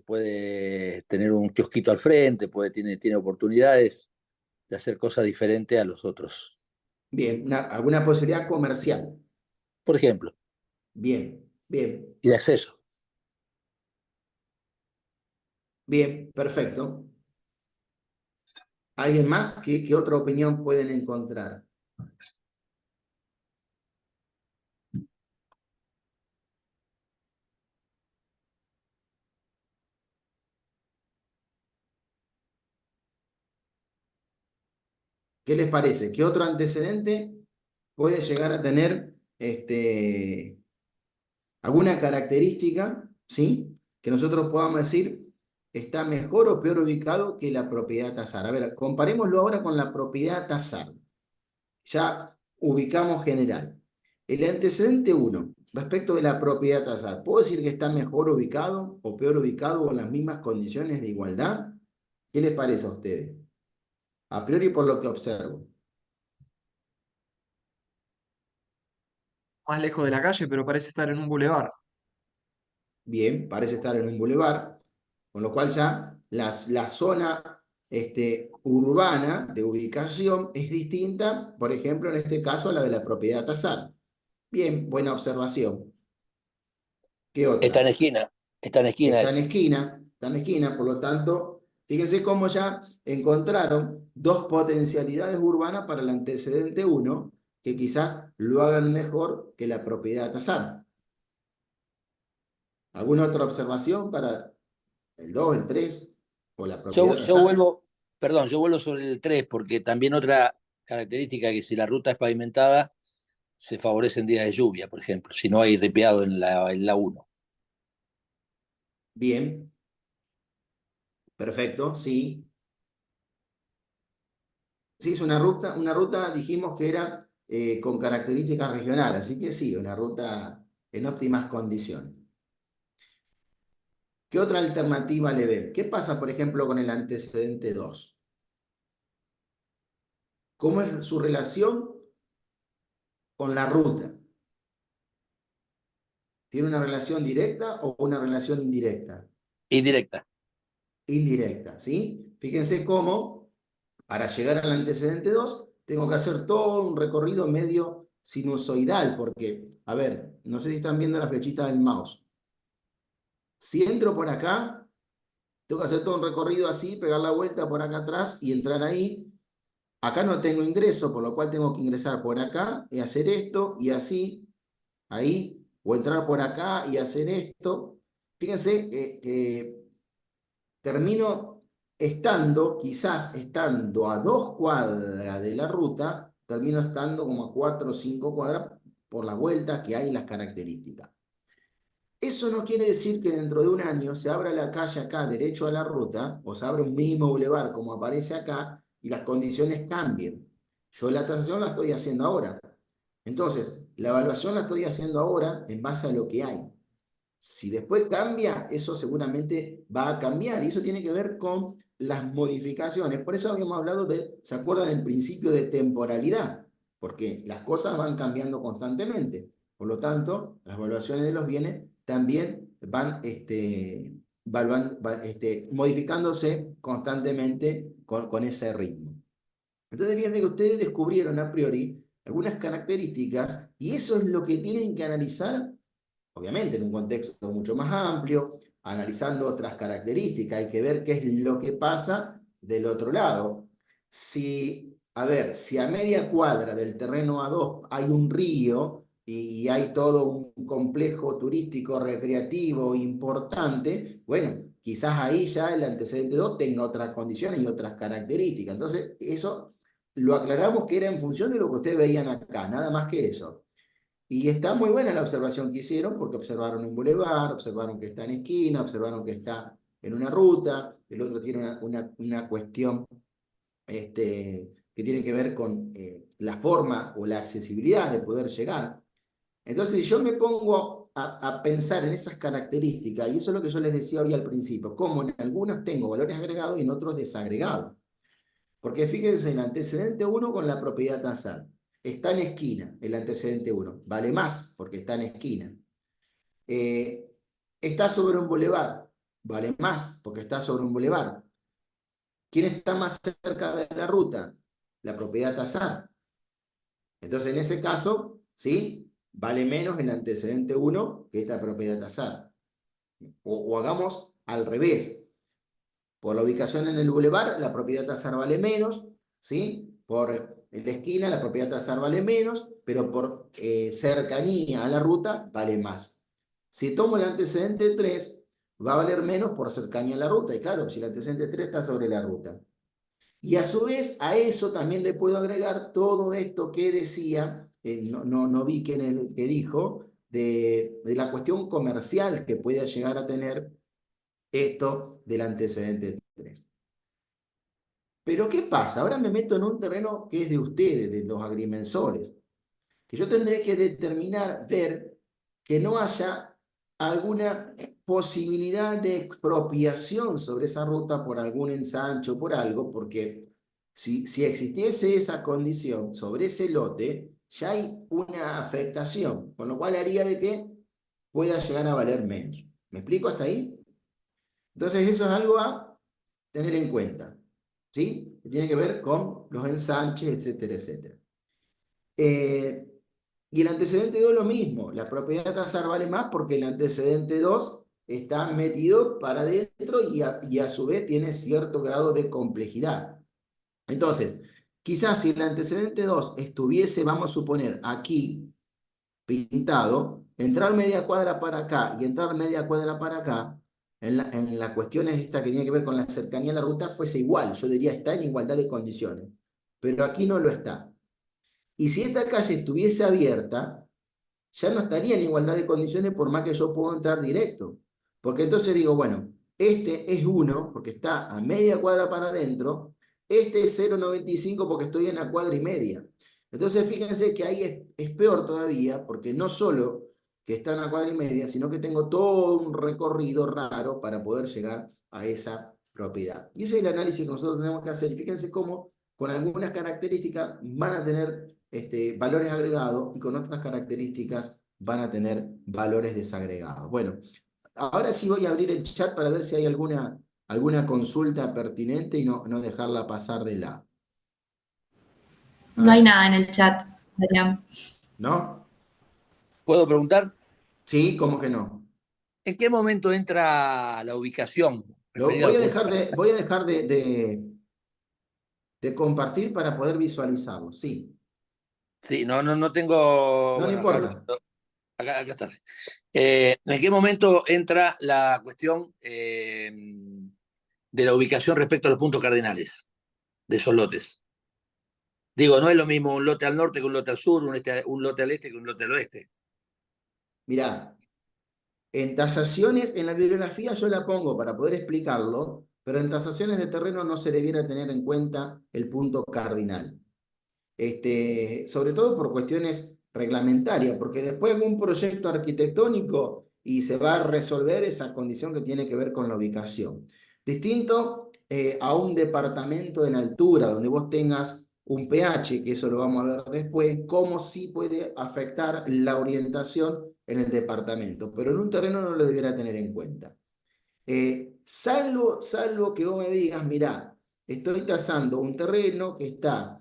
S2: puede tener un kiosquito al frente, tiene oportunidades de hacer cosas diferentes a los otros.
S1: Bien, alguna posibilidad comercial.
S2: Por ejemplo,
S1: Bien, bien,
S2: y de acceso.
S1: bien, perfecto. ¿Alguien más? ¿Qué otra opinión pueden encontrar? ¿Qué les parece? ¿Qué otro antecedente puede llegar a tener alguna característica, ¿sí? Que nosotros podamos decir está mejor o peor ubicado que la propiedad tasar? A ver, comparémoslo ahora con la propiedad tasar. Ya ubicamos general. El antecedente 1, respecto de la propiedad tasar, ¿puedo decir que está mejor ubicado o peor ubicado o en las mismas condiciones de igualdad? ¿Qué les parece a ustedes? A priori por lo que observo.
S3: Más lejos de la calle, pero parece estar en un bulevar.
S1: Bien, parece estar en un bulevar, con lo cual ya la zona urbana de ubicación es distinta, por ejemplo, en este caso, a la de la propiedad tasar. Bien, buena observación. ¿Qué
S2: Está en
S1: otra?
S2: esquina, está en esquina eso.
S1: Está en esquina, por lo tanto, fíjense cómo ya encontraron dos potencialidades urbanas para el antecedente 1 que quizás lo hagan mejor que la propiedad tasar. ¿Alguna otra observación para el 2, el 3 o la
S2: Yo,
S1: propiedad
S2: yo
S1: tasal?
S2: vuelvo, perdón, yo vuelvo sobre el 3 porque también otra característica es que si la ruta es pavimentada, se favorecen días de lluvia, por ejemplo, si no hay ripiado en la 1.
S1: Bien, perfecto, sí. Sí, es una ruta dijimos que era con características regionales, así que sí, una ruta en óptimas condiciones. ¿Qué otra alternativa le ven? ¿Qué pasa, por ejemplo, con el antecedente 2? ¿Cómo es su relación con la ruta? ¿Tiene una relación directa o una relación indirecta?
S2: Indirecta.
S1: Indirecta, ¿sí? Fíjense cómo para llegar al antecedente 2 tengo que hacer todo un recorrido medio sinusoidal, porque, a ver, no sé si están viendo la flechita del mouse. Si entro por acá, tengo que hacer todo un recorrido así, pegar la vuelta por acá atrás y entrar ahí. Acá no tengo ingreso, por lo cual tengo que ingresar por acá y hacer esto y así, ahí, o entrar por acá y hacer esto. Fíjense que termino estando, quizás estando a 2 cuadras de la ruta, termino estando como a 4 o 5 cuadras por la vuelta que hay en las características. Eso no quiere decir que dentro de un año se abra la calle acá derecho a la ruta o se abra un mismo bulevar como aparece acá y las condiciones cambien. Yo la tasación la estoy haciendo ahora. Entonces, la evaluación la estoy haciendo ahora en base a lo que hay. Si después cambia, eso seguramente va a cambiar y eso tiene que ver con las modificaciones. Por eso habíamos hablado de, ¿se acuerdan del principio de temporalidad? Porque las cosas van cambiando constantemente. Por lo tanto, las evaluaciones de los bienes también van modificándose constantemente con ese ritmo. Entonces, fíjense que ustedes descubrieron a priori algunas características y eso es lo que tienen que analizar obviamente en un contexto mucho más amplio, analizando otras características, hay que ver qué es lo que pasa del otro lado. Si, a ver, si a media cuadra del terreno A2 hay un río y hay todo un complejo turístico recreativo importante, bueno, quizás ahí ya el antecedente 2 tenga otras condiciones y otras características. Entonces, eso lo aclaramos que era en función de lo que ustedes veían acá, nada más que eso. Y está muy buena la observación que hicieron porque observaron un bulevar, observaron que está en esquina, observaron que está en una ruta, el otro tiene una cuestión que tiene que ver con la forma o la accesibilidad de poder llegar. Entonces, si yo me pongo a pensar en esas características, y eso es lo que yo les decía hoy al principio, como en algunos tengo valores agregados y en otros desagregados. Porque fíjense, el antecedente 1 con la propiedad tasal. Está en esquina el antecedente 1. Vale más porque está en esquina. Eh, está sobre un bulevar. Vale más porque está sobre un bulevar. ¿Quién está más cerca de la ruta? La propiedad tasal. Entonces, en ese caso, ¿sí? Vale menos el antecedente 1 que esta propiedad tasal. O hagamos al revés. Por la ubicación en el bulevar, la propiedad tasar vale menos, ¿sí? Por la esquina, la propiedad tasar vale menos, pero por cercanía a la ruta, vale más. Si tomo el antecedente 3, va a valer menos por cercanía a la ruta. Y claro, si el antecedente 3 está sobre la ruta. Y a su vez, a eso también le puedo agregar todo esto que decía, no vi que dijo, de la cuestión comercial que puede llegar a tener esto del antecedente 3. Pero ¿qué pasa? Ahora me meto en un terreno que es de ustedes, de los agrimensores, que yo tendré que determinar, ver que no haya alguna posibilidad de expropiación sobre esa ruta por algún ensancho, por algo, porque si existiese esa condición sobre ese lote, ya hay una afectación, con lo cual haría de que pueda llegar a valer menos. ¿Me explico hasta ahí? Entonces eso es algo a tener en cuenta, ¿sí? Que tiene que ver con los ensanches, etcétera, etcétera. Eh, y el antecedente 2 lo mismo, la propiedad tasar vale más porque el antecedente 2 está metido para adentro y a su vez tiene cierto grado de complejidad. Entonces, quizás si el antecedente 2 estuviese, vamos a suponer, aquí, pintado, entrar media cuadra para acá y entrar media cuadra para acá, en la cuestión esta que tiene que ver con la cercanía a la ruta, fuese igual. Yo diría, está en igualdad de condiciones. Pero aquí no lo está. Y si esta calle estuviese abierta, ya no estaría en igualdad de condiciones por más que yo puedo entrar directo. Porque entonces digo, bueno, este es 1 porque está a media cuadra para adentro, este es 0,95 porque estoy en la cuadra y media. Entonces fíjense que ahí es peor todavía porque no solo que está en la cuadra y media, sino que tengo todo un recorrido raro para poder llegar a esa propiedad. Y ese es el análisis que nosotros tenemos que hacer. Y fíjense cómo con algunas características van a tener valores agregados y con otras características van a tener valores desagregados. Bueno, ahora sí voy a abrir el chat para ver si hay alguna consulta pertinente y no dejarla pasar de lado. A
S4: No hay
S1: ver,
S4: nada en el chat, Adrián.
S1: ¿no?
S2: ¿Puedo preguntar?
S1: Sí, ¿cómo que no?
S2: ¿En qué momento entra la ubicación referida
S1: Voy
S2: al
S1: a
S2: punto?
S1: dejar de compartir para poder visualizarlo, sí.
S2: Sí, no tengo.
S1: No, no
S2: Bueno, acá lo.
S1: importa.
S2: Acá está. Sí. ¿En qué momento entra la cuestión de la ubicación respecto a los puntos cardinales de esos lotes? Digo, no es lo mismo un lote al norte que un lote al sur, un lote al este que un lote al oeste.
S1: Mirá, en tasaciones, en la bibliografía yo la pongo para poder explicarlo, pero en tasaciones de terreno no se debiera tener en cuenta el punto cardinal. Sobre todo por cuestiones reglamentarias, porque después hago un proyecto arquitectónico y se va a resolver esa condición que tiene que ver con la ubicación. Distinto a un departamento en altura, donde vos tengas un pH, que eso lo vamos a ver después, cómo sí puede afectar la orientación en el departamento, pero en un terreno no lo debiera tener en cuenta. Salvo que vos me digas, mirá, estoy tasando un terreno que está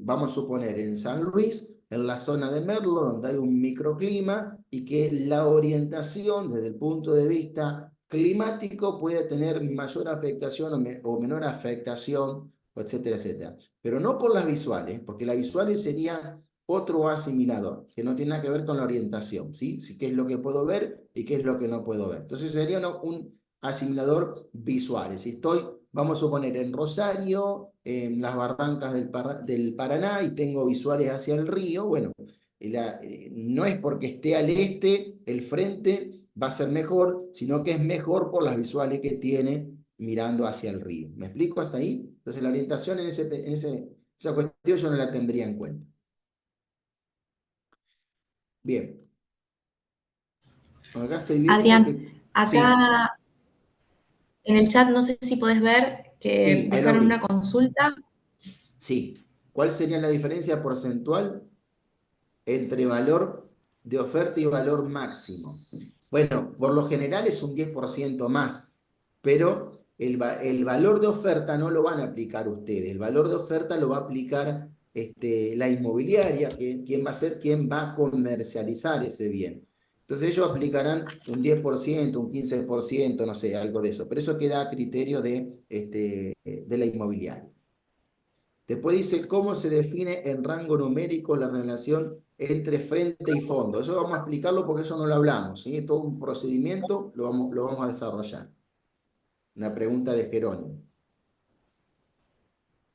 S1: vamos a suponer, en San Luis, en la zona de Merlo, donde hay un microclima y que la orientación desde el punto de vista climático puede tener mayor afectación o menor afectación, etcétera, etcétera. Pero no por las visuales, porque las visuales sería otro asimilador, que no tiene nada que ver con la orientación, ¿sí? Sí, qué es lo que puedo ver y qué es lo que no puedo ver. Entonces sería un asimilador visual. Si estoy, vamos a suponer, en Rosario, en las barrancas del Paraná y tengo visuales hacia el río, bueno, no es porque esté al este, el frente va a ser mejor, sino que es mejor por las visuales que tiene mirando hacia el río. ¿Me explico hasta ahí? Entonces la orientación en esa cuestión yo no la tendría en cuenta. Bien. Acá estoy viendo que...
S4: Adrián,
S1: Sí,
S4: acá en el chat no sé si podés ver que
S1: sí, ahí lo
S4: dejaron una
S1: abrí.
S4: consulta.
S1: Sí. ¿Cuál sería la diferencia porcentual entre valor de oferta y valor máximo? Bueno, por lo general es un 10% más, pero el valor de oferta no lo van a aplicar ustedes. El valor de oferta lo va a aplicar la inmobiliaria, quien va a ser quien va a comercializar ese bien. Entonces ellos aplicarán un 10%, un 15%, no sé, algo de eso. Pero eso queda a criterio de la inmobiliaria. Después dice cómo se define en rango numérico la relación entre frente y fondo. Eso vamos a explicarlo porque eso no lo hablamos, ¿sí? Es todo un procedimiento, lo vamos a desarrollar. Una pregunta de Jerónimo.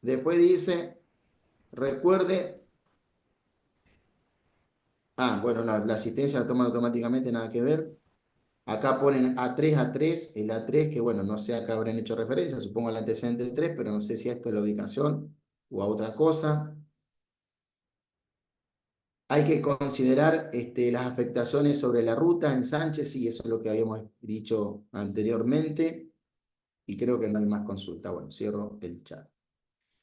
S1: Después dice, recuerde... Ah, bueno, la asistencia la toman automáticamente, nada que ver. Acá ponen A3, el A3, que bueno, no sé, acá habrán hecho referencia, supongo al antecedente del 3, pero no sé si a esto es la ubicación o a otra cosa. Hay que considerar las afectaciones sobre la ruta, ensanche, sí, eso es lo que habíamos dicho anteriormente, y creo que no hay más consulta. Bueno, cierro el chat.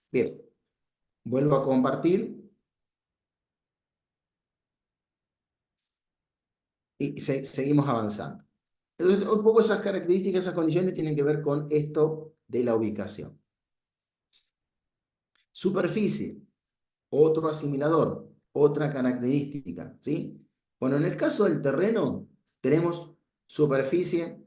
S1: Bien, vuelvo a compartir y seguimos avanzando. Entonces, un poco esas características, esas condiciones tienen que ver con esto de la ubicación. Superficie, otro asimilador, otra característica, ¿sí? Bueno, en el caso del terreno, tenemos superficie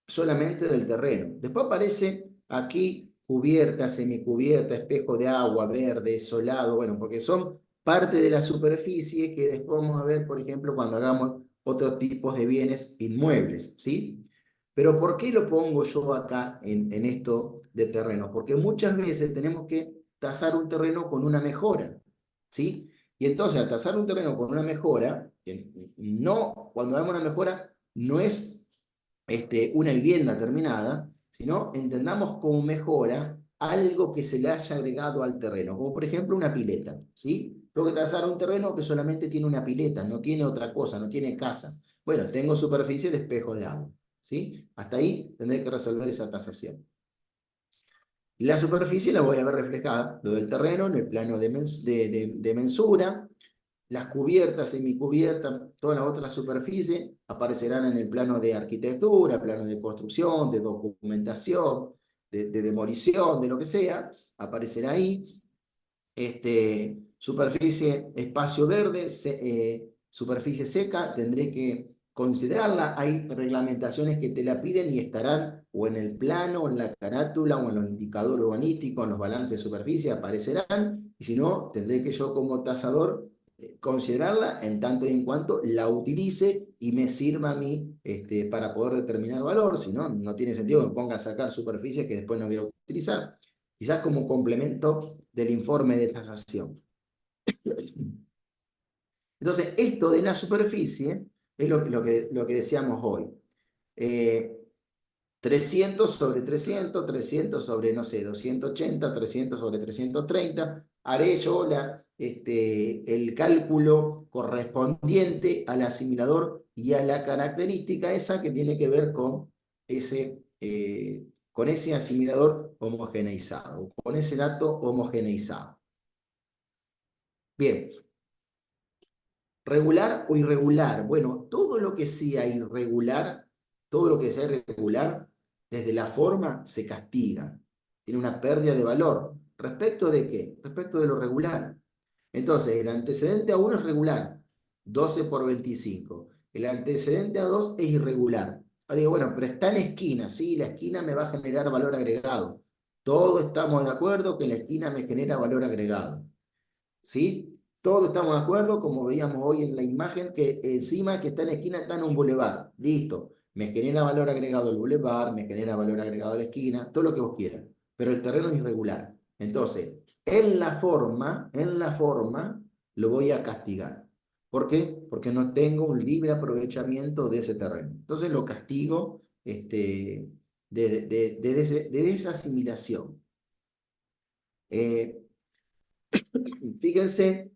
S1: solamente del terreno. Después aparece aquí cubierta, semicubierta, espejo de agua, verde, solado, bueno, porque son parte de la superficie que después vamos a ver, por ejemplo, cuando hagamos otros tipos de bienes inmuebles, ¿sí? Pero ¿por qué lo pongo yo acá en esto de terrenos? Porque muchas veces tenemos que tasar un terreno con una mejora, ¿sí? Y entonces, al tasar un terreno con una mejora, que no, cuando damos una mejora, no es una vivienda terminada, sino entendamos como mejora algo que se le haya agregado al terreno, como por ejemplo una pileta, ¿sí? Tengo que tasar un terreno que solamente tiene una pileta, no tiene otra cosa, no tiene casa. Bueno, tengo superficie de espejo de agua, ¿sí? Hasta ahí tendré que resolver esa tasación. La superficie la voy a ver reflejada, lo del terreno, en el plano de mensura. Las cubiertas, semicubiertas, todas las otras superficies aparecerán en el plano de arquitectura, plano de construcción, de documentación, de demolición, de lo que sea, aparecerá ahí. Superficie, espacio verde, superficie seca, tendré que considerarla. Hay reglamentaciones que te la piden y estarán o en el plano, o en la carátula, o en los indicadores urbanísticos, en los balances de superficie, aparecerán. Y si no, tendré que yo como tasador considerarla en tanto y en cuanto la utilice y me sirva a mí para poder determinar valor. Si no, no tiene sentido que me ponga a sacar superficie que después no voy a utilizar. Quizás como complemento del informe de tasación. Entonces, esto de la superficie es lo que decíamos hoy. 300 sobre 300, 300 sobre, no sé, 280, 300 sobre 330. Haré yo el cálculo correspondiente al asimilador y a la característica esa que tiene que ver con ese asimilador homogeneizado, con ese dato homogeneizado. Bien. ¿Regular o irregular? Bueno, todo lo que sea irregular, todo lo que sea irregular, desde la forma se castiga. Tiene una pérdida de valor. ¿Respecto de qué? Respecto de lo regular. Entonces, el antecedente a 1 es regular, 12 por 25. El antecedente a 2 es irregular. Ahora digo, bueno, pero está en esquina, sí, la esquina me va a generar valor agregado. Todos estamos de acuerdo que la esquina me genera valor agregado. ¿Sí? Todos estamos de acuerdo, como veíamos hoy en la imagen, que encima que está en la esquina está en un bulevar. Listo. Me genera valor agregado el bulevar, me genera valor agregado la esquina, todo lo que vos quieras. Pero el terreno es irregular. Entonces, en la forma, lo voy a castigar. ¿Por qué? Porque no tengo un libre aprovechamiento de ese terreno. Entonces lo castigo de esa asimilación. Fíjense.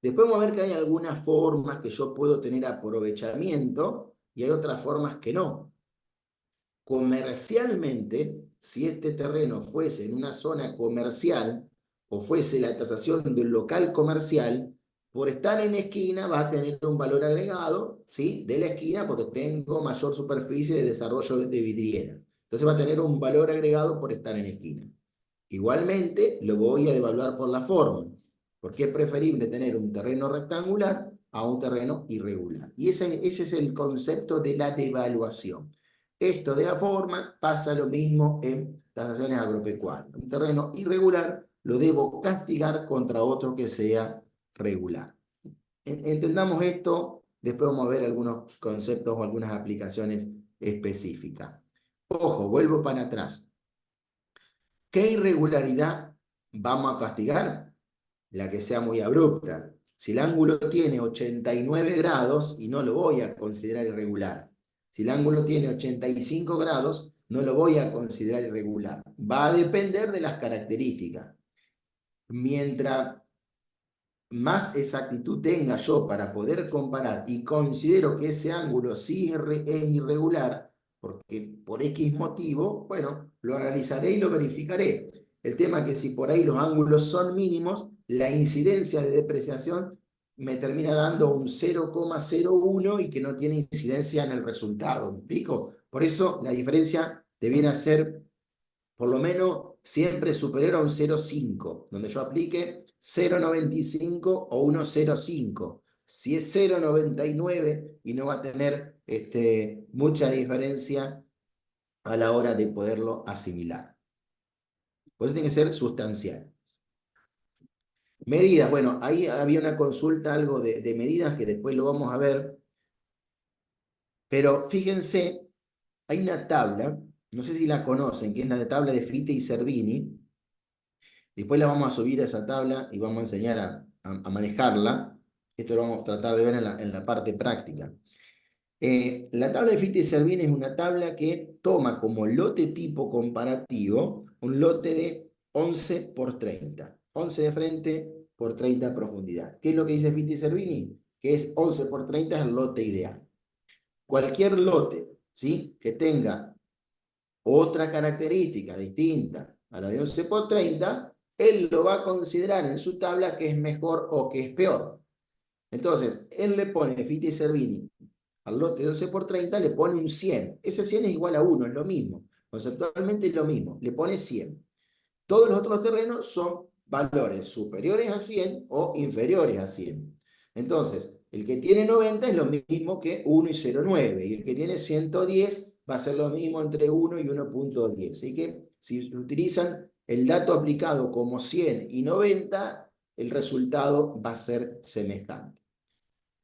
S1: Después vamos a ver que hay algunas formas que yo puedo tener aprovechamiento y hay otras formas que no. Comercialmente, si este terreno fuese en una zona comercial o fuese la tasación de un local comercial, por estar en esquina va a tener un valor agregado, ¿sí? De la esquina porque tengo mayor superficie de desarrollo de vidriera. Entonces va a tener un valor agregado por estar en esquina. Igualmente, lo voy a devaluar por la forma, porque es preferible tener un terreno rectangular a un terreno irregular. Y ese es el concepto de la devaluación. Esto de la forma pasa lo mismo en tasaciones agropecuarias. Un terreno irregular lo debo castigar contra otro que sea regular. Entendamos esto, después vamos a ver algunos conceptos o algunas aplicaciones específicas. Ojo, vuelvo para atrás. ¿Qué irregularidad vamos a castigar? La que sea muy abrupta. Si el ángulo tiene 89 grados, y no lo voy a considerar irregular. Si el ángulo tiene 85 grados, no lo voy a considerar irregular. Va a depender de las características. Mientras más exactitud tenga yo para poder comparar y considero que ese ángulo sí es irregular, porque por X motivo, bueno, lo analizaré y lo verificaré. El tema es que si por ahí los ángulos son mínimos, la incidencia de depreciación me termina dando un 0,01 y que no tiene incidencia en el resultado. ¿Me explico? Por eso la diferencia debiera ser por lo menos siempre superior a un 0,5, donde yo aplique 0,95 o 1,05. Si es 0,99 y no va a tener mucha diferencia a la hora de poderlo asimilar. Por eso tiene que ser sustancial. Medidas, bueno, ahí había una consulta, algo de medidas que después lo vamos a ver, pero fíjense, hay una tabla, no sé si la conocen, que es la de tabla de Fitti y Cervini. Después la vamos a subir a esa tabla y vamos a enseñar a manejarla. Esto lo vamos a tratar de ver en la parte práctica. La tabla de Fitti y Cervini es una tabla que toma como lote tipo comparativo un lote de 11 por 30. 11 de frente por 30 de profundidad. ¿Qué es lo que dice Fitti y Cervini? Que es 11 por 30 es el lote ideal. Cualquier lote, ¿sí?, que tenga otra característica distinta a la de 11 por 30, él lo va a considerar en su tabla que es mejor o que es peor. Entonces, él le pone Fitti y Cervini al lote de 11 por 30, le pone un 100. Ese 100 es igual a 1, es lo mismo. Conceptualmente es lo mismo, le pone 100. Todos los otros terrenos son valores superiores a 100 o inferiores a 100. Entonces, el que tiene 90 es lo mismo que 1 y 0,9. Y el que tiene 110 va a ser lo mismo entre 1 y 1,10. Así que si utilizan el dato aplicado como 100 y 90, el resultado va a ser semejante.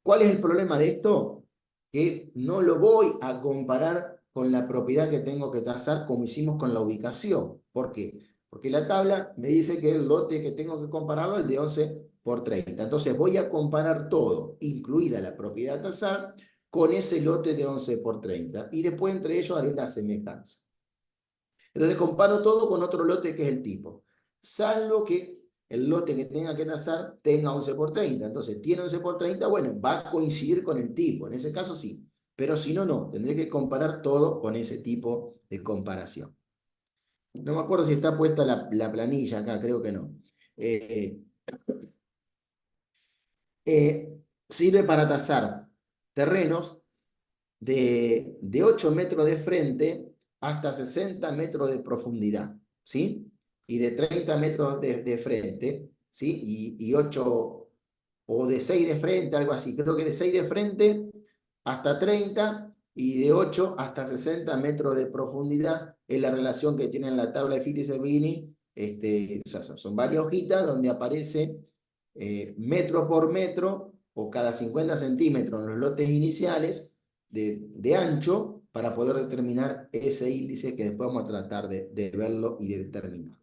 S1: ¿Cuál es el problema de esto? Que no lo voy a comparar con la propiedad que tengo que tasar como hicimos con la ubicación. ¿Por qué? Porque la tabla me dice que el lote que tengo que compararlo es el de 11 por 30. Entonces voy a comparar todo, incluida la propiedad a tasar, con ese lote de 11 por 30. Y después entre ellos haré la semejanza. Entonces comparo todo con otro lote que es el tipo. Salvo que el lote que tenga que tasar tenga 11 por 30. Entonces, tiene 11 por 30, bueno, va a coincidir con el tipo. En ese caso sí. Pero si no, no. Tendré que comparar todo con ese tipo de comparación. No me acuerdo si está puesta la planilla acá, creo que no. Sirve para tasar terrenos de 8 metros de frente hasta 60 metros de profundidad, ¿sí? Y de 30 metros de frente, ¿sí? Y 8 o de 6 de frente, algo así. Creo que de 6 de frente hasta 30 y de 8 hasta 60 metros de profundidad es la relación que tiene en la tabla de Fitti y Cervini. O sea, son varias hojitas donde aparece metro por metro o cada 50 centímetros en los lotes iniciales de ancho para poder determinar ese índice que después vamos a tratar de verlo y de determinar.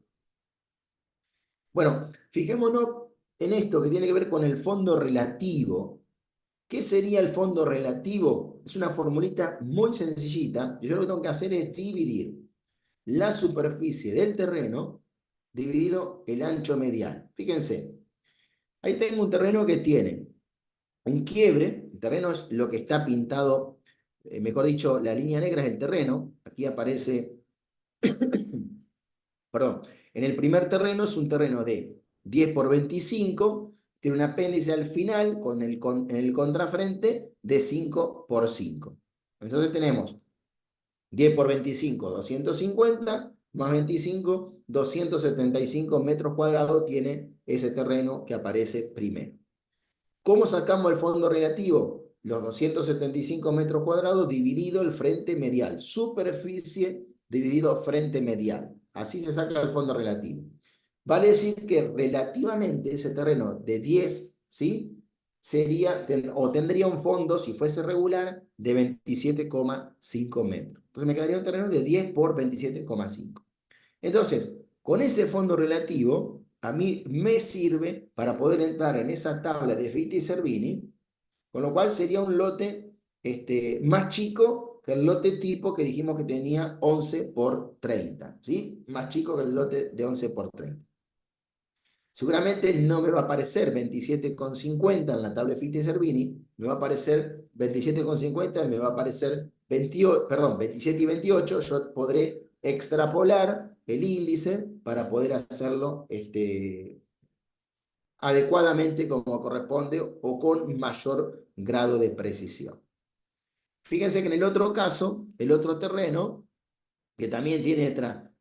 S1: Bueno, fijémonos en esto que tiene que ver con el fondo relativo. ¿Qué sería el fondo relativo? Es una formulita muy sencillita. Yo lo que tengo que hacer es dividir la superficie del terreno dividido el ancho medial. Fíjense, ahí tengo un terreno que tiene un quiebre. El terreno es lo que está pintado, mejor dicho, la línea negra es el terreno. Aquí aparece, perdón, en el primer terreno es un terreno de 10 por 25, tiene un apéndice al final en el contrafrente de 5 por 5. Entonces tenemos 10 por 25, 250, más 25, 275 metros cuadrados tiene ese terreno que aparece primero. ¿Cómo sacamos el fondo relativo? Los 275 metros cuadrados dividido el frente medial. Superficie dividido frente medial. Así se saca el fondo relativo. Vale decir que relativamente ese terreno de 10, ¿sí?, tendría un fondo, si fuese regular, de 27,5 metros. Entonces me quedaría un terreno de 10 por 27,5. Entonces, con ese fondo relativo, a mí me sirve para poder entrar en esa tabla de Fitti y Cervini, con lo cual sería un lote más chico que el lote tipo que dijimos que tenía 11 por 30, ¿sí? Más chico que el lote de 11 por 30. Seguramente no me va a aparecer 27,50 en la tabla de Fitti y Cervini, me va a aparecer 27,50, me va a aparecer 27 y 28, yo podré extrapolar el índice para poder hacerlo adecuadamente como corresponde o con mayor grado de precisión. Fíjense que en el otro caso, el otro terreno, que también tiene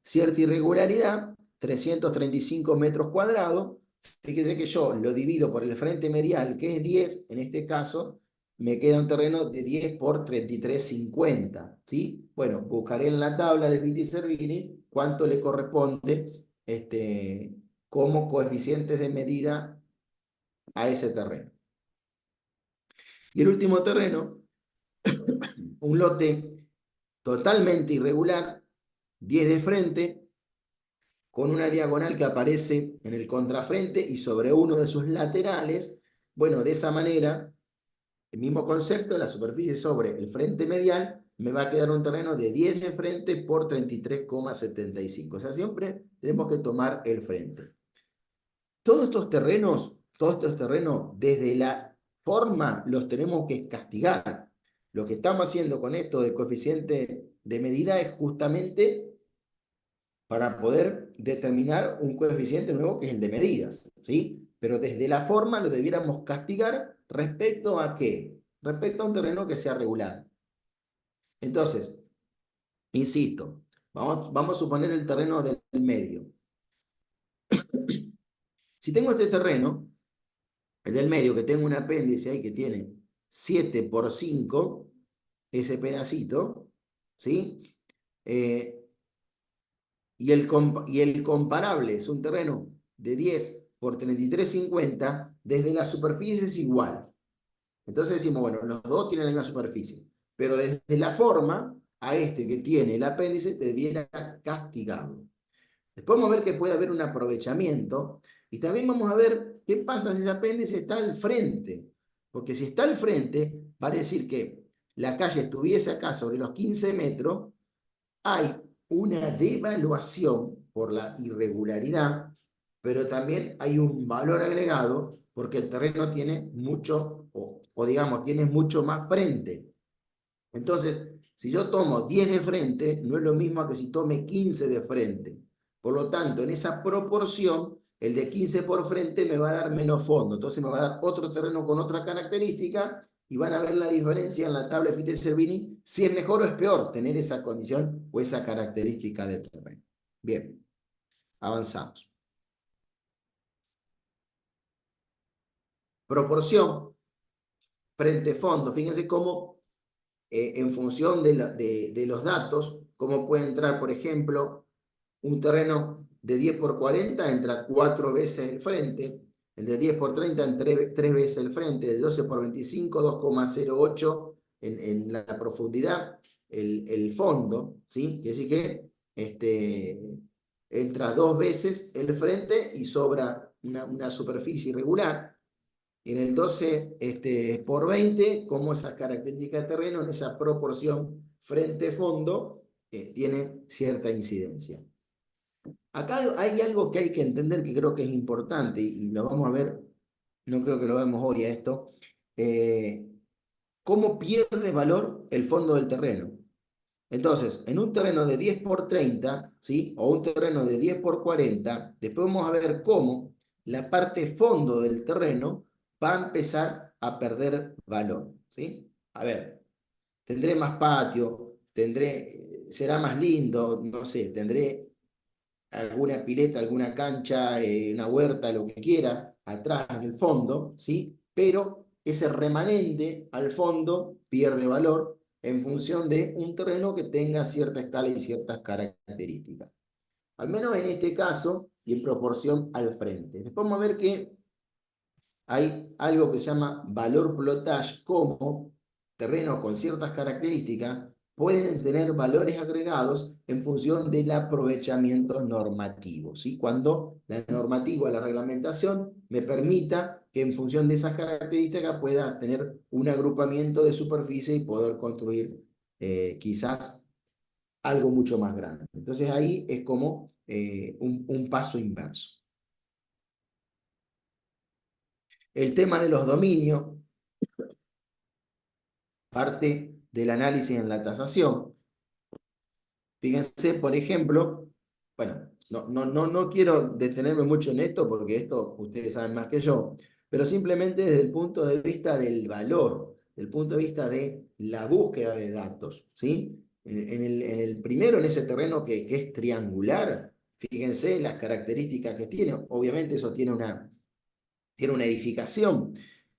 S1: cierta irregularidad, 335 metros cuadrados, fíjense que yo lo divido por el frente medial, que es 10, en este caso, me queda un terreno de 10 por 33,50, ¿sí? Bueno, buscaré en la tabla de Fitti y Cervini cuánto le corresponde como coeficientes de medida a ese terreno. Y el último terreno, un lote totalmente irregular, 10 de frente, con una diagonal que aparece en el contrafrente y sobre uno de sus laterales. Bueno, de esa manera, el mismo concepto, la superficie sobre el frente medial, me va a quedar un terreno de 10 de frente por 33,75. O sea, siempre tenemos que tomar el frente. Todos estos terrenos, desde la forma, los tenemos que castigar. Lo que estamos haciendo con esto del coeficiente de medida es justamente para poder determinar un coeficiente nuevo que es el de medidas, ¿sí? Pero desde la forma lo debiéramos castigar respecto a ¿qué? Respecto a un terreno que sea regular. Entonces, insisto, vamos a suponer el terreno del medio. Si tengo este terreno, el del medio, que tengo un apéndice ahí que tiene 7 por 5, ese pedacito, ¿sí? Y el comparable es un terreno de 10 por 33,50, desde la superficie es igual. Entonces decimos, bueno, los dos tienen la misma superficie, pero desde la forma, a este que tiene el apéndice debiera castigarlo. Después vamos a ver que puede haber un aprovechamiento y también vamos a ver qué pasa si ese apéndice está al frente. Porque si está al frente, va a decir que la calle estuviese acá sobre los 15 metros, hay una devaluación por la irregularidad, pero también hay un valor agregado porque el terreno tiene mucho, o digamos, tiene mucho más frente. Entonces, si yo tomo 10 de frente, no es lo mismo que si tome 15 de frente. Por lo tanto, en esa proporción, el de 15 por frente me va a dar menos fondo. Entonces me va a dar otro terreno con otra característica y van a ver la diferencia en la tabla de Fittel-Servini, si es mejor o es peor tener esa condición o esa característica de terreno. Bien, avanzamos. Proporción frente-fondo. Fíjense cómo en función de los datos, cómo puede entrar, por ejemplo, un terreno de 10 por 40 entra 4 veces el frente, el de 10 por 30 en 3 veces el frente, el de 12 por 25, 2,08 en la profundidad, el fondo, ¿sí? Quiere decir que entra 2 veces el frente y sobra una superficie irregular. Y en el 12 por 20, como esa característica de terreno, en esa proporción frente-fondo, tiene cierta incidencia. Acá hay algo que hay que entender que creo que es importante y lo vamos a ver, no creo que lo veamos hoy a esto, cómo pierde valor el fondo del terreno. Entonces, en un terreno de 10 por 30, ¿sí? O un terreno de 10 por 40, después vamos a ver cómo la parte fondo del terreno va a empezar a perder valor, ¿sí? A ver, tendré más patio, será más lindo, no sé, tendré alguna pileta, alguna cancha, una huerta, lo que quiera, atrás en el fondo, ¿sí? Pero ese remanente al fondo pierde valor en función de un terreno que tenga cierta escala y ciertas características. Al menos en este caso y en proporción al frente. Después vamos a ver que hay algo que se llama valor plotage, como terrenos con ciertas características pueden tener valores agregados en función del aprovechamiento normativo, ¿sí? Cuando la normativa, la reglamentación, me permita que en función de esas características pueda tener un agrupamiento de superficie y poder construir quizás algo mucho más grande. Entonces ahí es como un paso inverso. El tema de los dominios, parte del análisis en la tasación. Fíjense, por ejemplo, bueno, no quiero detenerme mucho en esto porque esto ustedes saben más que yo, pero simplemente desde el punto de vista del valor, del punto de vista de la búsqueda de datos, ¿sí? En el primero, en ese terreno que es triangular, fíjense las características que tiene. Obviamente eso tiene una edificación,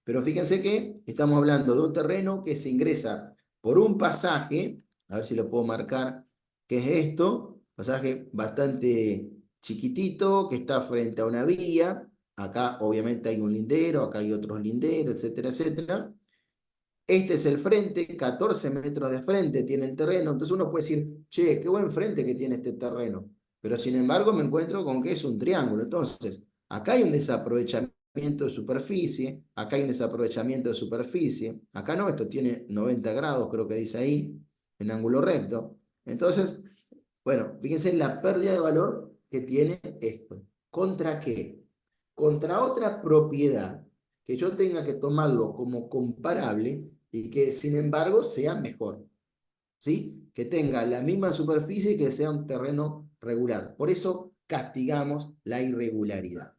S1: pero fíjense que estamos hablando de un terreno que se ingresa por un pasaje, a ver si lo puedo marcar, que es esto, pasaje bastante chiquitito, que está frente a una vía, Acá obviamente hay un lindero, acá hay otros linderos, etcétera, etcétera. Este es el frente, 14 metros de frente tiene el terreno, entonces uno puede decir, che, qué buen frente que tiene este terreno, pero sin embargo me encuentro con que es un triángulo, entonces acá hay un desaprovechamiento de superficie, acá hay un desaprovechamiento de superficie, acá no, esto tiene 90 grados, creo que dice ahí, en ángulo recto, entonces, bueno, fíjense la pérdida de valor que tiene esto. ¿Contra qué? Contra otra propiedad que yo tenga que tomarlo como comparable y que sin embargo sea mejor, ¿sí? Que tenga la misma superficie y que sea un terreno regular. Por eso castigamos la irregularidad.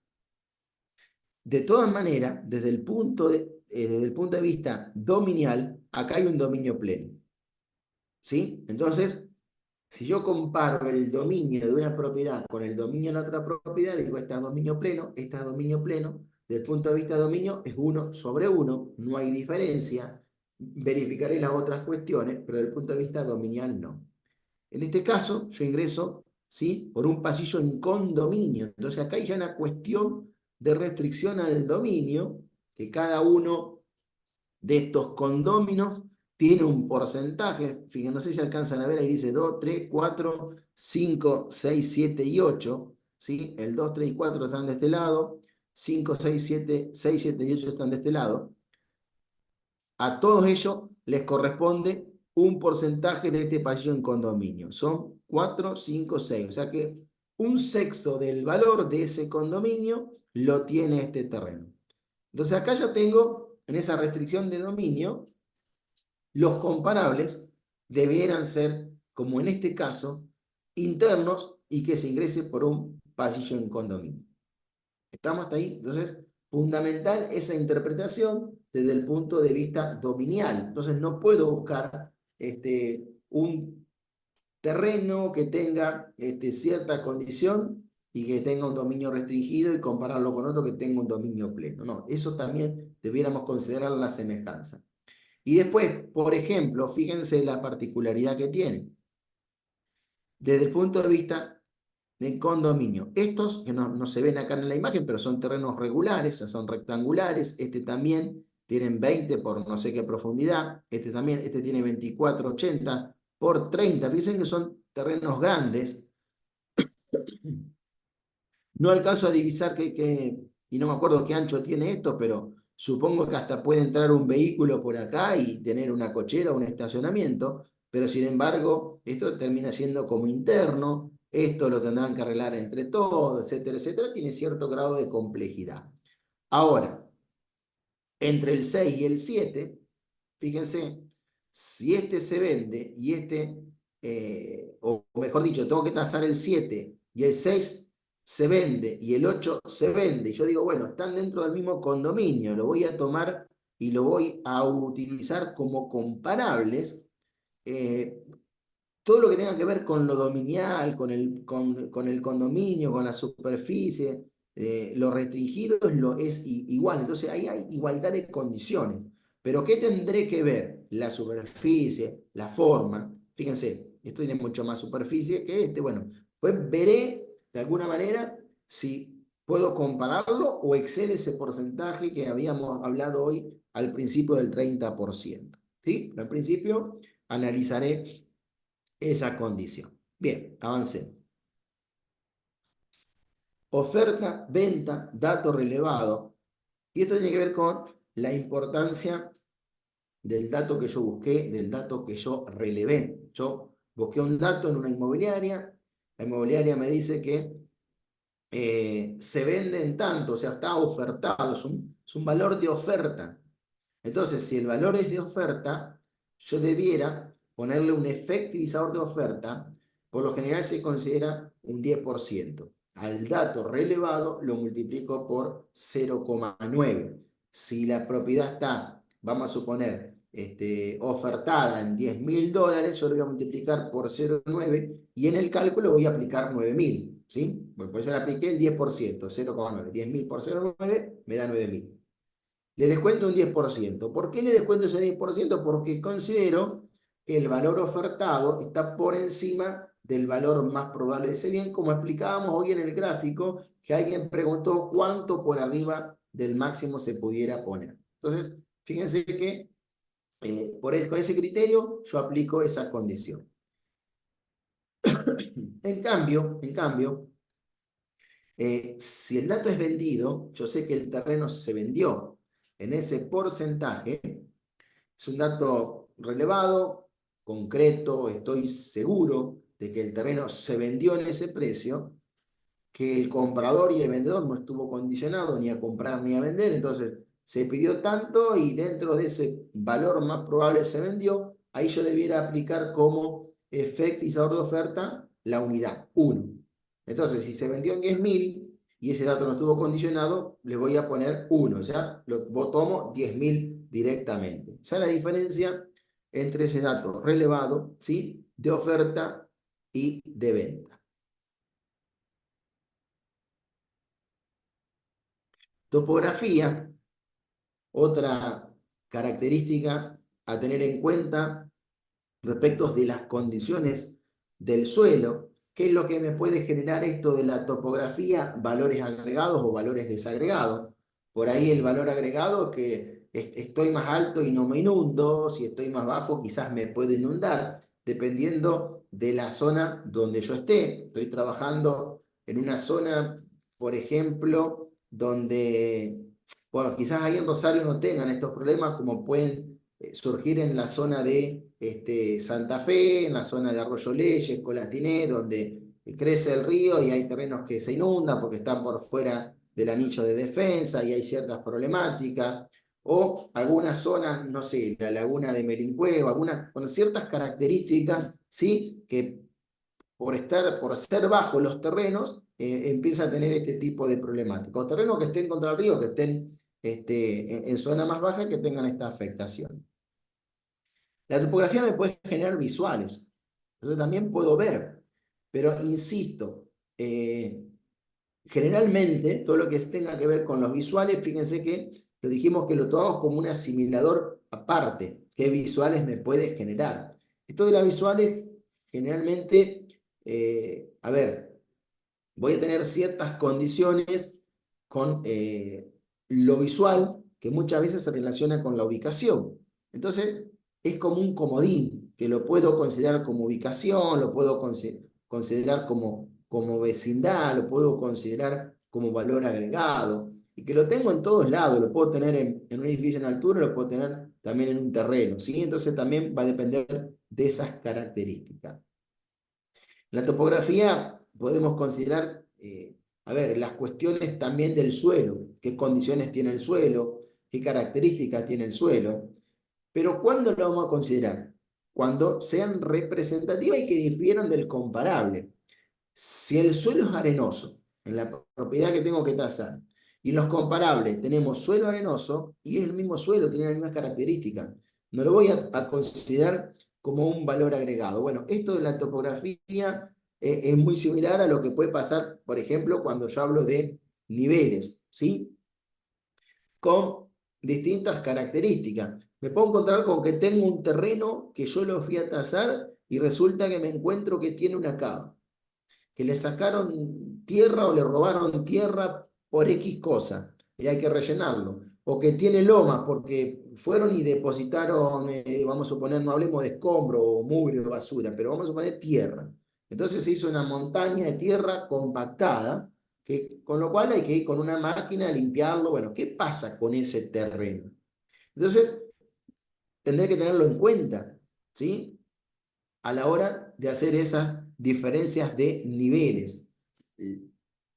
S1: De todas maneras, desde el punto de vista dominial, acá hay un dominio pleno, ¿sí? Entonces, si yo comparo el dominio de una propiedad con el dominio de la otra propiedad, digo, esta es dominio pleno, esta es dominio pleno. Desde el punto de vista de dominio es 1 sobre 1, no hay diferencia. Verificaré las otras cuestiones, pero desde el punto de vista dominial no. En este caso, yo ingreso, ¿sí?, por un pasillo en condominio. Entonces acá hay ya una cuestión de restricción al dominio, que cada uno de estos condóminos tiene un porcentaje, fíjense, no sé si alcanzan a ver, ahí dice 2, 3, 4, 5, 6, 7 y 8, ¿sí? El 2, 3 y 4 están de este lado, 5, 6, 7, 6, 7 y 8 están de este lado. A todos ellos les corresponde un porcentaje de este pasillo en condominio. Son 4, 5, 6. O sea que un sexto del valor de ese condominio lo tiene este terreno. Entonces acá yo tengo, en esa restricción de dominio, los comparables debieran ser, como en este caso, internos y que se ingrese por un pasillo en condominio. ¿Estamos hasta ahí? Entonces, fundamental esa interpretación desde el punto de vista dominial. Entonces, no puedo buscar un terreno que tenga cierta condición y que tenga un dominio restringido y compararlo con otro que tenga un dominio pleno. No, eso también debiéramos considerar la semejanza. Y después, por ejemplo, fíjense la particularidad que tiene. Desde el punto de vista de condominio, estos que no se ven acá en la imagen, pero son terrenos regulares, son rectangulares, este también tienen 20 por no sé qué profundidad, este también, este tiene 24,80 por 30, fíjense que son terrenos grandes. No alcanzo a divisar y no me acuerdo qué ancho tiene esto, pero supongo que hasta puede entrar un vehículo por acá y tener una cochera o un estacionamiento, pero sin embargo, esto termina siendo como interno, esto lo tendrán que arreglar entre todos, etcétera, etcétera, tiene cierto grado de complejidad. Ahora, entre el 6 y el 7, fíjense, si este se vende y o mejor dicho, tengo que tasar el 7 y el 6 se vende y el 8 se vende, y yo digo, bueno, están dentro del mismo condominio, lo voy a tomar y lo voy a utilizar como comparables, todo lo que tenga que ver con lo dominial, con el condominio, con la superficie, lo restringido es igual. Entonces ahí hay igualdad de condiciones. Pero ¿qué tendré que ver? La superficie, la forma. Fíjense, esto tiene mucho más superficie que este. Bueno, pues veré de alguna manera si puedo compararlo o excede ese porcentaje que habíamos hablado hoy al principio del 30%. ¿Sí? Pero en principio analizaré esa condición. Bien, avancemos. Oferta, venta, dato relevado. Y esto tiene que ver con la importancia del dato que yo busqué, del dato que yo relevé. Yo busqué un dato en una inmobiliaria, la inmobiliaria me dice que se vende en tanto, o sea, está ofertado, es un valor de oferta. Entonces, si el valor es de oferta, yo debiera ponerle un efectivizador de oferta, por lo general se considera un 10%. Al dato relevado lo multiplico por 0,9. Si la propiedad está, vamos a suponer, ofertada en $10.000, yo lo voy a multiplicar por 0,9 y en el cálculo voy a aplicar 9.000, ¿sí? Bueno, por eso le apliqué el 10%, 0,9. 10.000 por 0,9 me da 9.000. Le descuento un 10%. ¿Por qué le descuento ese 10%? Porque considero que el valor ofertado está por encima del valor más probable de ese bien, como explicábamos hoy en el gráfico, que alguien preguntó cuánto por arriba del máximo se pudiera poner. Entonces, fíjense que con ese criterio yo aplico esa condición. En cambio, si el dato es vendido, yo sé que el terreno se vendió en ese porcentaje, es un dato relevado, concreto, estoy seguro de que el terreno se vendió en ese precio, que el comprador y el vendedor no estuvo condicionado ni a comprar ni a vender, entonces se pidió tanto y dentro de ese valor más probable se vendió, ahí yo debiera aplicar como efectizador de oferta la unidad, 1. Entonces, si se vendió en 10.000 y ese dato no estuvo condicionado, le voy a poner 1, o sea, tomo 10.000 directamente. Ya la diferencia entre ese dato relevado, ¿sí?, de oferta y de venta. Topografía, otra característica a tener en cuenta respecto de las condiciones del suelo. ¿Qué es lo que me puede generar esto de la topografía? Valores agregados o valores desagregados. Por ahí el valor agregado que estoy más alto y no me inundo, si estoy más bajo quizás me puedo inundar, dependiendo de la zona donde yo esté. Estoy trabajando en una zona, por ejemplo, donde, bueno, quizás ahí en Rosario no tengan estos problemas como pueden surgir en la zona de Santa Fe, en la zona de Arroyo Leyes, Colatiné, donde crece el río y hay terrenos que se inundan porque están por fuera del anillo de defensa y hay ciertas problemáticas, o algunas zonas, no sé, la laguna de Melincue, algunas con ciertas características, ¿sí?, que por ser bajos los terrenos, empieza a tener este tipo de problemáticas. O terrenos que estén contra el río, que estén en zona más baja, que tengan esta afectación. La topografía me puede generar visuales, yo también puedo ver, pero insisto, generalmente todo lo que tenga que ver con los visuales, fíjense que lo dijimos que lo tomamos como un asimilador aparte, qué visuales me puede generar. Esto de las visuales, generalmente, a ver, voy a tener ciertas condiciones con lo visual que muchas veces se relaciona con la ubicación. Entonces, es como un comodín, que lo puedo considerar como ubicación, lo puedo considerar como vecindad, lo puedo considerar como valor agregado, y que lo tengo en todos lados, lo puedo tener en un edificio en altura, lo puedo tener también en un terreno, ¿sí? Entonces también va a depender de esas características. La topografía podemos considerar, a ver, las cuestiones también del suelo, qué condiciones tiene el suelo, qué características tiene el suelo, pero ¿cuándo lo vamos a considerar? Cuando sean representativas y que difieran del comparable. Si el suelo es arenoso, en la propiedad que tengo que tasar, y en los comparables tenemos suelo arenoso, y es el mismo suelo, tiene las mismas características, no lo voy a considerar como un valor agregado. Bueno, esto de la topografía es muy similar a lo que puede pasar, por ejemplo, cuando yo hablo de niveles, ¿sí?, con distintas características. Me puedo encontrar con que tengo un terreno que yo lo fui a tasar y resulta que me encuentro que tiene una cava, que le sacaron tierra o le robaron tierra por X cosa y hay que rellenarlo. O que tiene lomas porque fueron y depositaron, vamos a suponer, no hablemos de escombro o mugre o basura, pero vamos a suponer tierra. Entonces se hizo una montaña de tierra compactada, con lo cual hay que ir con una máquina a limpiarlo. Bueno, ¿qué pasa con ese terreno? Entonces, tendré que tenerlo en cuenta, ¿sí?, a la hora de hacer esas diferencias de niveles.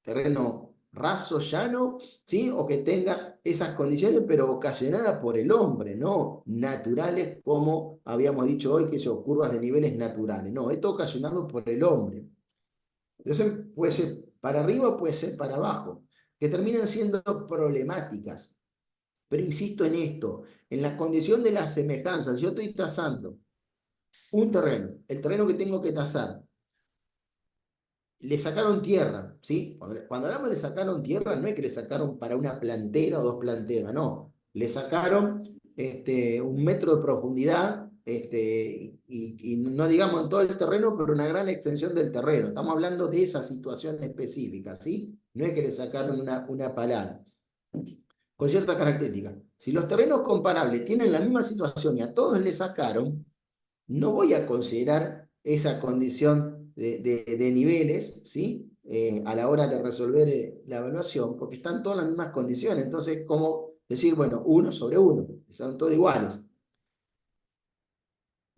S1: Terreno raso, llano, ¿sí?, o que tenga esas condiciones, pero ocasionadas por el hombre, no naturales, como habíamos dicho hoy, que son curvas de niveles naturales. No, esto ocasionado por el hombre. Entonces puede ser para arriba o puede ser para abajo, que terminan siendo problemáticas. Pero insisto en esto, en la condición de las semejanzas, yo estoy tasando un terreno, el terreno que tengo que tasar, le sacaron tierra, ¿sí? Cuando hablamos de le sacaron tierra, no es que le sacaron para una plantera o dos planteras, no. Le sacaron 1 metro de profundidad y no digamos en todo el terreno, pero una gran extensión del terreno. Estamos hablando de esa situación específica, ¿sí? No es que le sacaron una palada, con ciertas características. Si los terrenos comparables tienen la misma situación y a todos le sacaron, no voy a considerar esa condición de niveles, ¿sí? A la hora de resolver la evaluación, porque están todas las mismas condiciones. Entonces, como decir, bueno, 1 sobre 1, son todos iguales.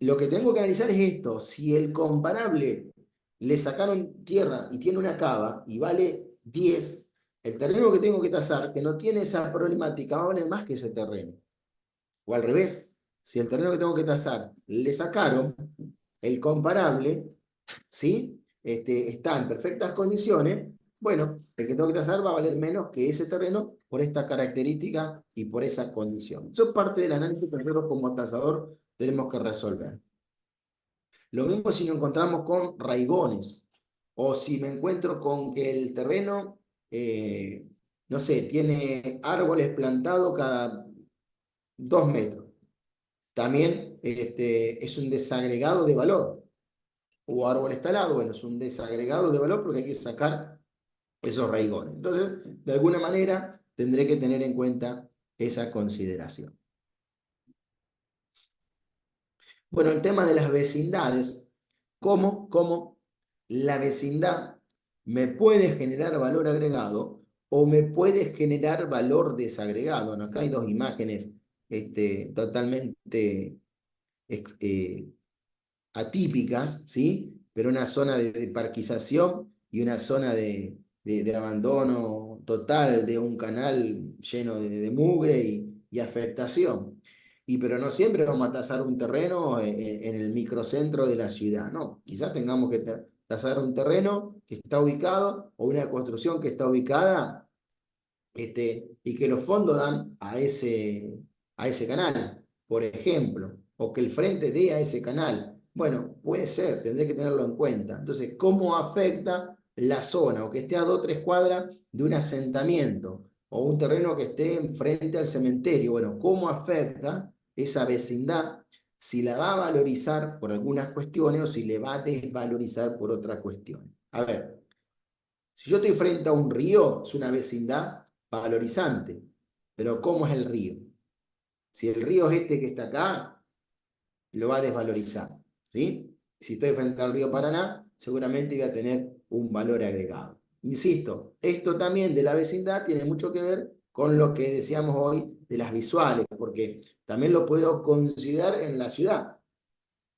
S1: Lo que tengo que analizar es esto: si el comparable le sacaron tierra y tiene una cava y vale 10, el terreno que tengo que tasar, que no tiene esa problemática, va a valer más que ese terreno. O al revés, si el terreno que tengo que tasar le sacaron, el comparable, ¿sí? Está en perfectas condiciones, bueno, el que tengo que tasar va a valer menos que ese terreno por esta característica y por esa condición. Eso es parte del análisis que nosotros como tasador tenemos que resolver. Lo mismo si nos encontramos con raigones, o si me encuentro con que el terreno, no sé, tiene árboles plantados cada 2 metros. También es un desagregado de valor. O árboles talados, bueno, es un desagregado de valor porque hay que sacar esos raigones. Entonces, de alguna manera, tendré que tener en cuenta esa consideración. Bueno, el tema de las vecindades. ¿Cómo la vecindad me puede generar valor agregado o me puede generar valor desagregado? Bueno, acá hay dos imágenes totalmente atípicas, ¿sí? Pero una zona de parquización y una zona de abandono total de un canal lleno de mugre y afectación. Pero no siempre vamos a tasar un terreno en el microcentro de la ciudad, no. Quizás tengamos que tasar un terreno que está ubicado o una construcción que está ubicada y que los fondos dan a ese canal, por ejemplo, o que el frente dé a ese canal. Bueno, puede ser, tendré que tenerlo en cuenta. Entonces, ¿cómo afecta la zona? O que esté a 2 o 3 cuadras de un asentamiento, o un terreno que esté frente al cementerio. Bueno, ¿cómo afecta esa vecindad? Si la va a valorizar por algunas cuestiones o si le va a desvalorizar por otras cuestiones. A ver, si yo estoy frente a un río, es una vecindad valorizante. Pero ¿cómo es el río? Si el río es este que está acá, lo va a desvalorizar, ¿sí? Si estoy frente al río Paraná, seguramente voy a tener un valor agregado. Insisto, esto también de la vecindad tiene mucho que ver con lo que decíamos hoy de las visuales, porque también lo puedo considerar en la ciudad,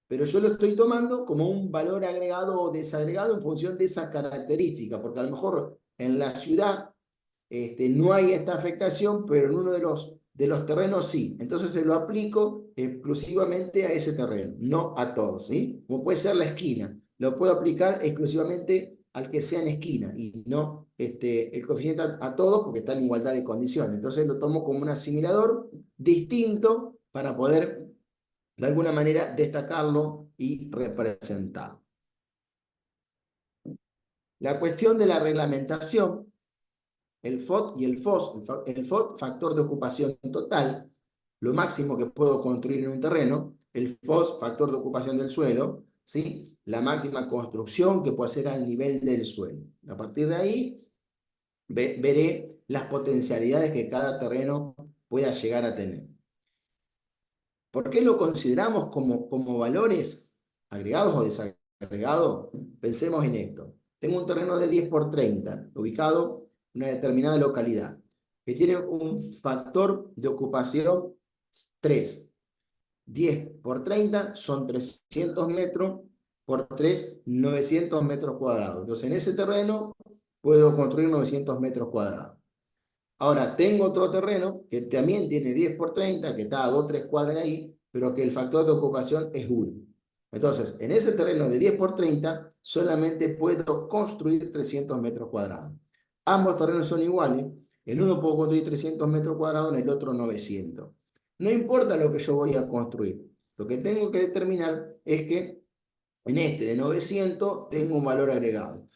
S1: pero yo lo estoy tomando como un valor agregado o desagregado en función de esa característica, porque a lo mejor en la ciudad no hay esta afectación, pero en uno de los terrenos sí. Entonces se lo aplico exclusivamente a ese terreno, no a todos, ¿sí? Como puede ser la esquina, lo puedo aplicar exclusivamente al que sea en esquina y no el coeficiente a todos porque está en igualdad de condiciones. Entonces lo tomo como un asimilador distinto para poder de alguna manera destacarlo y representarlo. La cuestión de la reglamentación, el FOT y el FOS. El FOT, factor de ocupación total, lo máximo que puedo construir en un terreno. El FOS, factor de ocupación del suelo, ¿sí? La máxima construcción que puedo hacer al nivel del suelo. A partir de ahí, veré las potencialidades que cada terreno pueda llegar a tener. ¿Por qué lo consideramos como valores agregados o desagregados? Pensemos en esto. Tengo un terreno de 10 por 30, ubicado en una determinada localidad, que tiene un factor de ocupación 3. 10 por 30 son 300 metros por 3, 900 metros cuadrados. Entonces, en ese terreno puedo construir 900 metros cuadrados. Ahora, tengo otro terreno que también tiene 10 por 30, que está a 2 o 3 cuadras de ahí, pero que el factor de ocupación es 1. Entonces, en ese terreno de 10 por 30, solamente puedo construir 300 metros cuadrados. Ambos terrenos son iguales. En uno puedo construir 300 metros cuadrados, en el otro 900. No importa lo que yo voy a construir. Lo que tengo que determinar es que en este de 900 tengo un valor agregado.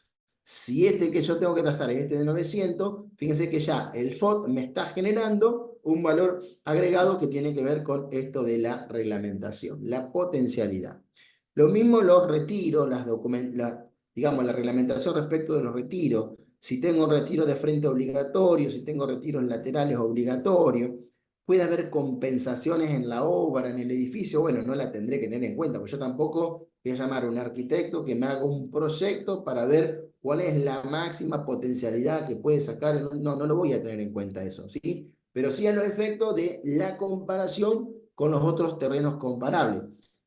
S1: Si este que yo tengo que tasar es este de 900, fíjense que ya el FOD me está generando un valor agregado que tiene que ver con esto de la reglamentación, la potencialidad. Lo mismo los retiros, digamos, la reglamentación respecto de los retiros. Si tengo un retiro de frente obligatorio, si tengo retiros laterales obligatorios, puede haber compensaciones en la obra, en el edificio, bueno, no la tendré que tener en cuenta, porque yo tampoco voy a llamar a un arquitecto que me haga un proyecto para ver cuál es la máxima potencialidad que puede sacar, no, no lo voy a tener en cuenta eso, ¿sí? Pero sí a los efectos de la comparación con los otros terrenos comparables.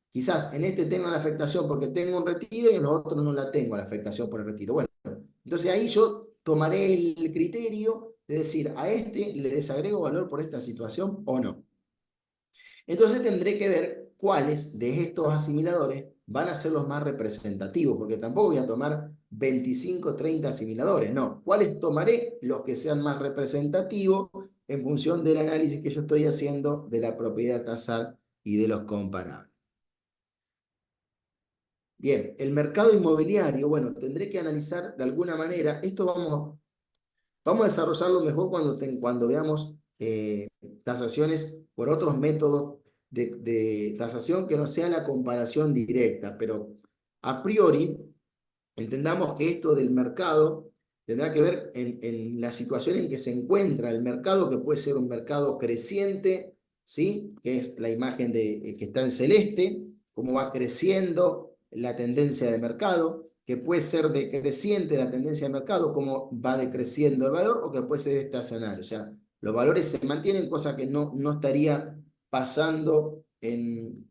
S1: Quizás en este tengo la afectación porque tengo un retiro y en los otros no la tengo la afectación por el retiro. Bueno, entonces ahí yo tomaré el criterio de decir, a este le desagrego valor por esta situación o no. Entonces tendré que ver cuáles de estos asimiladores van a ser los más representativos, porque tampoco voy a tomar 25, 30 asimiladores, no. ¿Cuáles tomaré? Los que sean más representativos en función del análisis que yo estoy haciendo de la propiedad tasal y de los comparables. Bien, el mercado inmobiliario, bueno, tendré que analizar de alguna manera, esto vamos a desarrollarlo mejor cuando veamos tasaciones por otros métodos de tasación que no sean la comparación directa, pero a priori entendamos que esto del mercado tendrá que ver en la situación en que se encuentra el mercado, que puede ser un mercado creciente, ¿sí? Que es la imagen que está en celeste, cómo va creciendo la tendencia de mercado, que puede ser decreciente la tendencia de mercado, cómo va decreciendo el valor, o que puede ser estacionario. O sea, los valores se mantienen, cosa que no estaría pasando en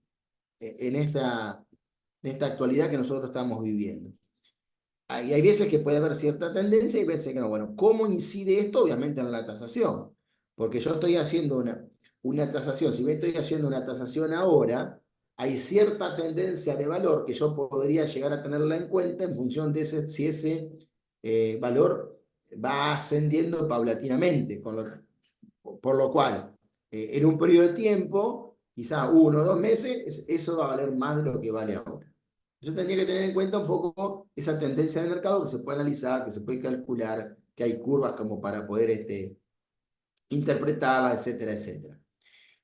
S1: esta actualidad que nosotros estamos viviendo. Hay veces que puede haber cierta tendencia y veces que no. Bueno, ¿cómo incide esto? Obviamente en la tasación. Porque yo estoy haciendo una tasación, si me estoy haciendo una tasación ahora, hay cierta tendencia de valor que yo podría llegar a tenerla en cuenta en función de si ese valor va ascendiendo paulatinamente. Por lo cual, en un periodo de tiempo, quizá 1 o 2 meses, eso va a valer más de lo que vale ahora. Yo tendría que tener en cuenta un poco esa tendencia del mercado que se puede analizar, que se puede calcular, que hay curvas como para poder interpretarla, etcétera, etcétera.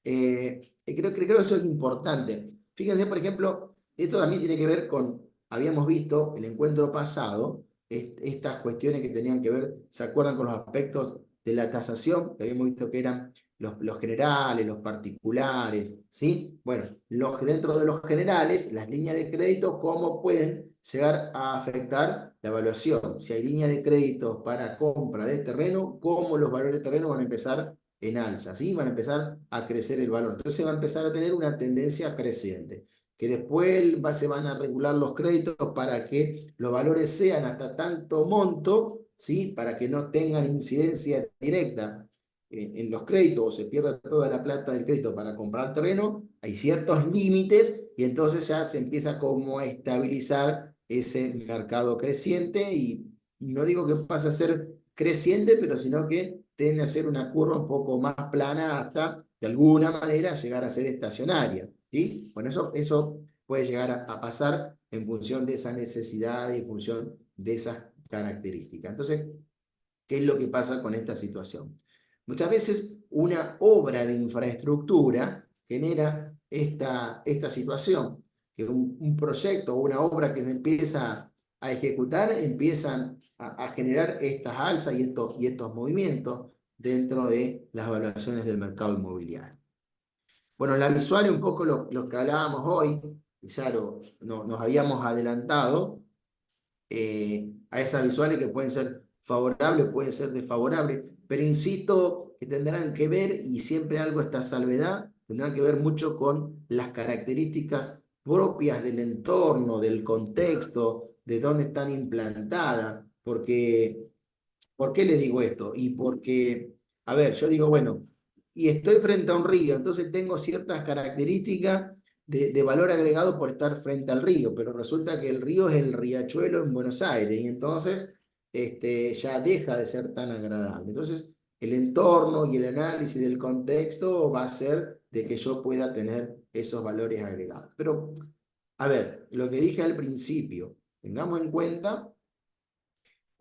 S1: Creo que eso es importante. Fíjense, por ejemplo, esto también tiene que ver con, habíamos visto el encuentro pasado, estas cuestiones que tenían que ver, ¿se acuerdan con los aspectos de la tasación? Que habíamos visto que eran los generales, los particulares, ¿sí? Bueno, dentro de los generales, las líneas de crédito, ¿cómo pueden llegar a afectar la evaluación? Si hay líneas de crédito para compra de terreno, ¿cómo los valores de terreno van a empezar en alza, ¿sí? Van a empezar a crecer el valor. Entonces va a empezar a tener una tendencia creciente, que después se van a regular los créditos para que los valores sean hasta tanto monto, ¿sí? Para que no tengan incidencia directa en los créditos o se pierda toda la plata del crédito para comprar terreno. Hay ciertos límites y entonces ya se empieza como a estabilizar ese mercado creciente y no digo que pase a ser creciente, pero sino que tiende a ser una curva un poco más plana hasta, de alguna manera, llegar a ser estacionaria. ¿Sí? Bueno, eso puede llegar a pasar en función de esa necesidad y en función de esas características. Entonces, ¿qué es lo que pasa con esta situación? Muchas veces una obra de infraestructura genera esta situación, que un proyecto o una obra que se empieza a ejecutar, empiezan a generar estas alzas y estos movimientos dentro de las evaluaciones del mercado inmobiliario. Bueno, la visual es un poco lo que hablábamos hoy, ya nos habíamos adelantado a esas visuales que pueden ser favorables, pueden ser desfavorables, pero insisto que tendrán que ver, y siempre algo esta salvedad, tendrán que ver mucho con las características propias del entorno, del contexto, de dónde están implantadas, porque, ¿por qué le digo esto? Y porque, a ver, yo digo, bueno, y estoy frente a un río, entonces tengo ciertas características de valor agregado por estar frente al río, pero resulta que el río es el riachuelo en Buenos Aires, y entonces ya deja de ser tan agradable. Entonces, el entorno y el análisis del contexto va a hacer de que yo pueda tener esos valores agregados. Pero, a ver, lo que dije al principio, tengamos en cuenta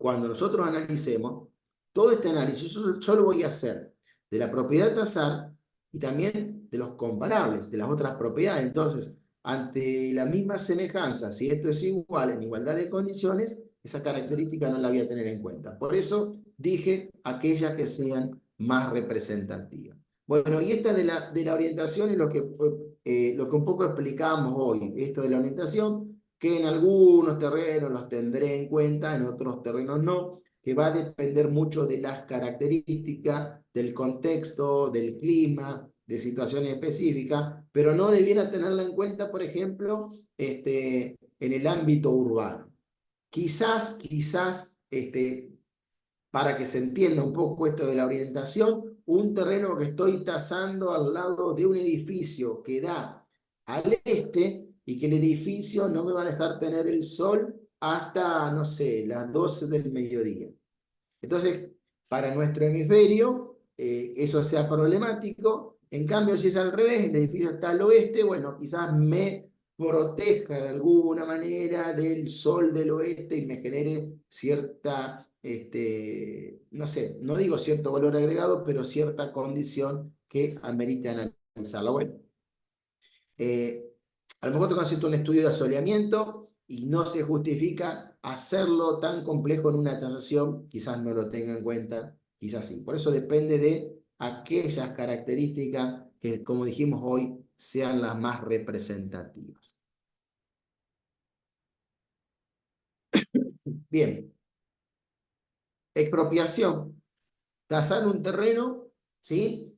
S1: cuando nosotros analicemos, todo este análisis yo lo voy a hacer de la propiedad a tasar y también de los comparables, de las otras propiedades. Entonces, ante la misma semejanza, si esto es igual, en igualdad de condiciones, esa característica no la voy a tener en cuenta. Por eso dije aquellas que sean más representativas. Bueno, y esta de la orientación es lo que un poco explicamos hoy, esto de la orientación, que en algunos terrenos los tendré en cuenta, en otros terrenos no, que va a depender mucho de las características, del contexto, del clima, de situaciones específicas, pero no debiera tenerla en cuenta, por ejemplo, en el ámbito urbano. Quizás, para que se entienda un poco esto de la orientación, un terreno que estoy tasando al lado de un edificio que da al este y que el edificio no me va a dejar tener el sol hasta, no sé, las 12 del mediodía. Entonces, para nuestro hemisferio, eso sea problemático. En cambio, si es al revés, el edificio está al oeste, bueno, quizás me proteja de alguna manera del sol del oeste y me genere cierta, no sé, no digo cierto valor agregado, pero cierta condición que amerite analizarla. Bueno, a lo mejor tengo que hacer un estudio de asoleamiento y no se justifica hacerlo tan complejo en una tasación, quizás no lo tenga en cuenta, quizás sí. Por eso depende de aquellas características que, como dijimos hoy, sean las más representativas. Bien. Expropiación. Tasar un terreno, ¿sí?,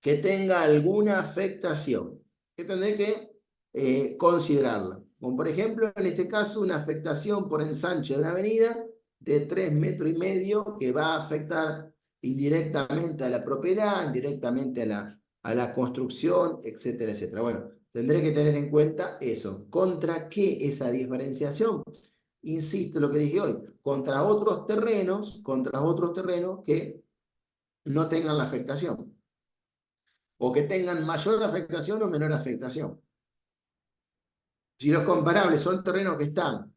S1: que tenga alguna afectación. Que tendré que considerarla. Como por ejemplo, en este caso, una afectación por ensanche de una avenida de 3,5 metros que va a afectar indirectamente a la propiedad, indirectamente a la construcción, etcétera, etcétera. Bueno, tendré que tener en cuenta eso. ¿Contra qué esa diferenciación? Insisto en lo que dije hoy, contra otros terrenos que no tengan la afectación, o que tengan mayor afectación o menor afectación. Si los comparables son terrenos que están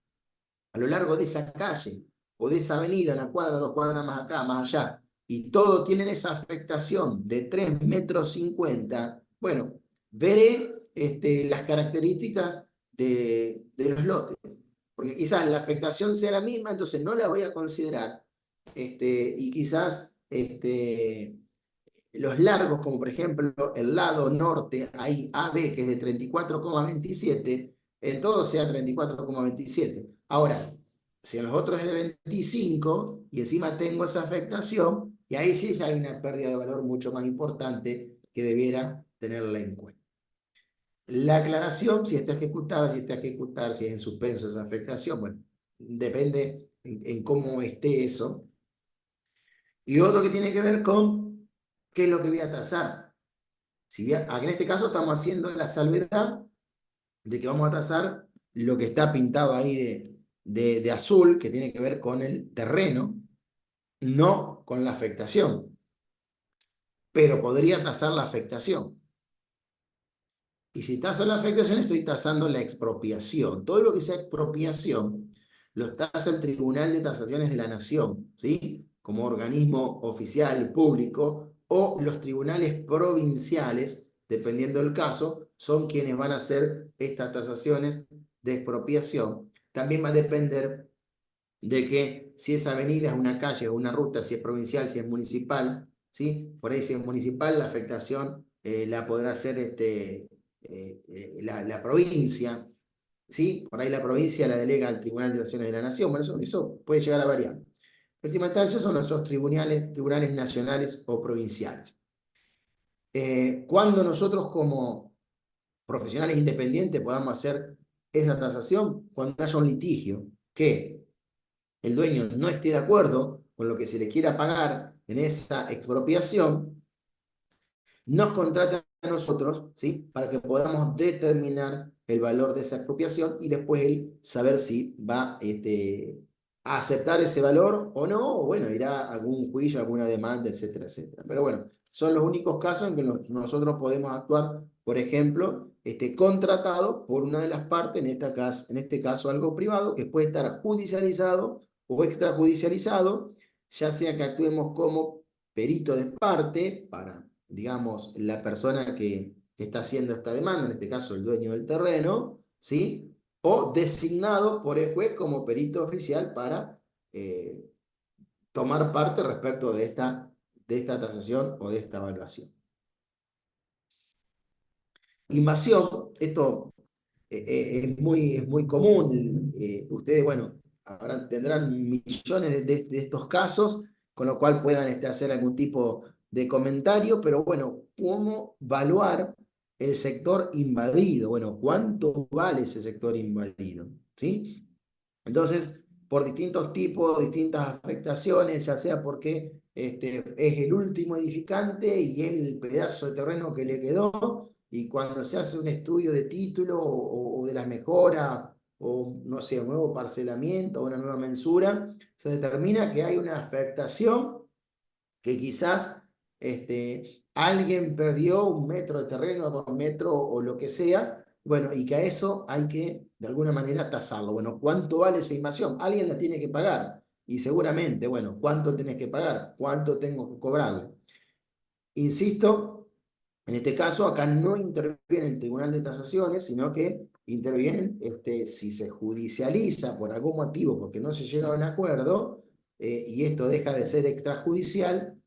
S1: a lo largo de esa calle o de esa avenida, una cuadra, 2 cuadras más acá, más allá, y todos tienen esa afectación de 3,50 metros, bueno, veré las características de los lotes, porque quizás la afectación sea la misma, entonces no la voy a considerar, y quizás los largos, como por ejemplo el lado norte, hay AB que es de 34,27, en todo sea 34,27. Ahora, si en los otros es de 25 y encima tengo esa afectación, y ahí sí ya hay una pérdida de valor mucho más importante que debiera tenerla en cuenta. La aclaración, si está ejecutada, si está ejecutada, si es en suspenso esa afectación, bueno, depende en cómo esté eso. Y lo otro que tiene que ver con qué es lo que voy a tasar. Si en este caso estamos haciendo la salvedad de que vamos a tasar lo que está pintado ahí de azul, que tiene que ver con el terreno, no con la afectación. Pero podría tasar la afectación. Y si taso la afectación, estoy tasando la expropiación. Todo lo que sea expropiación lo tasa el Tribunal de Tasaciones de la Nación, ¿sí?, como organismo oficial público, o los tribunales provinciales, dependiendo del caso, son quienes van a hacer estas tasaciones de expropiación. También va a depender de que si esa avenida es una calle o una ruta, si es provincial, si es municipal, ¿sí? Por ahí si es municipal, la afectación la podrá hacer la provincia, ¿sí? Por ahí la provincia la delega al Tribunal de Tasaciones de la Nación. Bueno, eso puede llegar a variar. En última instancia son los tribunales nacionales o provinciales. Cuando nosotros como profesionales independientes podamos hacer esa tasación, cuando haya un litigio que el dueño no esté de acuerdo con lo que se le quiera pagar en esa expropiación, nos contrata a nosotros, ¿sí?, para que podamos determinar el valor de esa expropiación y después él saber si va a aceptar ese valor o no, o bueno, irá a algún juicio, alguna demanda, etcétera, etcétera. Pero bueno, son los únicos casos en que nosotros podemos actuar, por ejemplo, contratado por una de las partes, en este caso algo privado, que puede estar judicializado o extrajudicializado, ya sea que actuemos como perito de parte para, digamos, la persona que está haciendo esta demanda, en este caso el dueño del terreno, ¿sí? O designado por el juez como perito oficial para tomar parte respecto de esta tasación o de esta evaluación. Invasión, esto es muy común. Ustedes, bueno, tendrán millones de estos casos, con lo cual puedan hacer algún tipo de comentario, pero bueno, ¿cómo evaluar el sector invadido? Bueno, ¿cuánto vale ese sector invadido? ¿Sí? Entonces, por distintos tipos, distintas afectaciones, ya sea porque es el último edificante y el pedazo de terreno que le quedó, y cuando se hace un estudio de título o de las mejoras, o no sé, un nuevo parcelamiento o una nueva mensura, se determina que hay una afectación que quizás alguien perdió 1 metro de terreno, 2 metros o lo que sea, bueno, y que a eso hay que de alguna manera tasarlo. Bueno, ¿cuánto vale esa invasión? Alguien la tiene que pagar y seguramente, bueno, ¿cuánto tenés que pagar? ¿Cuánto tengo que cobrarle? Insisto, en este caso acá no interviene el Tribunal de Tasaciones, sino que intervienen si se judicializa por algún motivo, porque no se llega a un acuerdo, y esto deja de ser extrajudicial.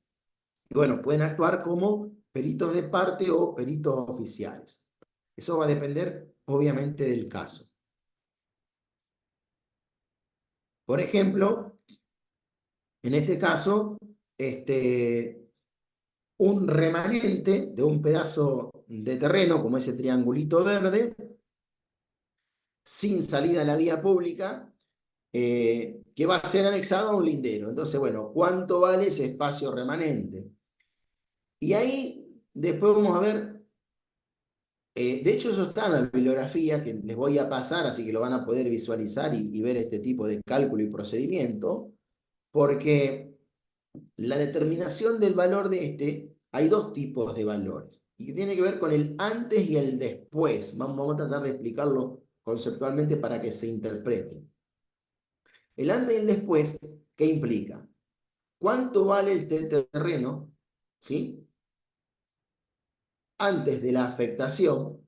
S1: Y bueno, pueden actuar como peritos de parte o peritos oficiales. Eso va a depender, obviamente, del caso. Por ejemplo, en este caso, un remanente de un pedazo de terreno, como ese triangulito verde, sin salida a la vía pública, que va a ser anexado a un lindero. Entonces, bueno, ¿cuánto vale ese espacio remanente? Y ahí después vamos a ver. De hecho, eso está en la bibliografía que les voy a pasar, así que lo van a poder visualizar y ver este tipo de cálculo y procedimiento, porque la determinación del valor hay dos tipos de valores, y que tiene que ver con el antes y el después. Vamos a tratar de explicarlo conceptualmente para que se interprete. El antes y el después, ¿qué implica? ¿Cuánto vale este terreno, ¿sí? Antes de la afectación?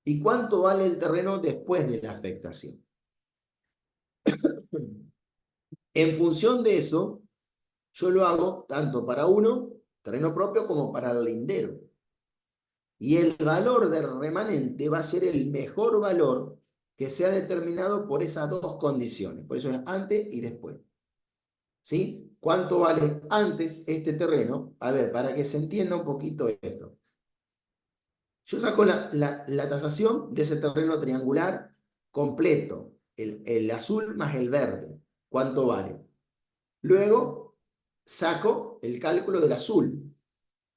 S1: ¿Y cuánto vale el terreno después de la afectación? En función de eso, yo lo hago tanto para uno, terreno propio, como para el lindero. Y el valor del remanente va a ser el mejor valor que sea determinado por esas dos condiciones. Por eso es antes y después. ¿Sí? ¿Cuánto vale antes este terreno? A ver, para que se entienda un poquito esto. Yo saco la tasación de ese terreno triangular completo, el azul más el verde. ¿Cuánto vale? Luego saco el cálculo del azul.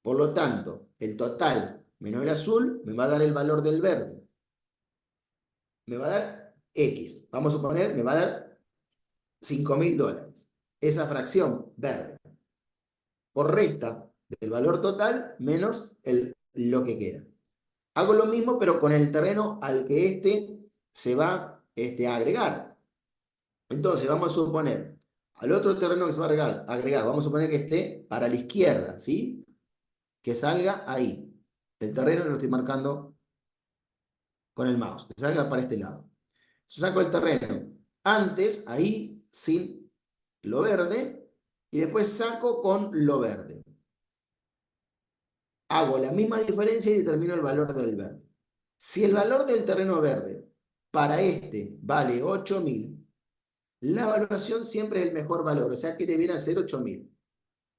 S1: Por lo tanto, el total menos el azul me va a dar el valor del verde. Me va a dar X. Vamos a suponer, me va a dar $5.000. Esa fracción verde. Por resta del valor total menos lo que queda. Hago lo mismo, pero con el terreno al que se va a agregar. Entonces, vamos a suponer, al otro terreno que se va a agregar, vamos a suponer que esté para la izquierda, ¿sí? Que salga ahí. El terreno lo estoy marcando con el mouse, que salga para este lado. Yo saco el terreno antes, ahí, sin lo verde, y después saco con lo verde. Hago la misma diferencia y determino el valor del verde. Si el valor del terreno verde para vale 8.000, la evaluación siempre es el mejor valor, o sea que debiera ser 8.000.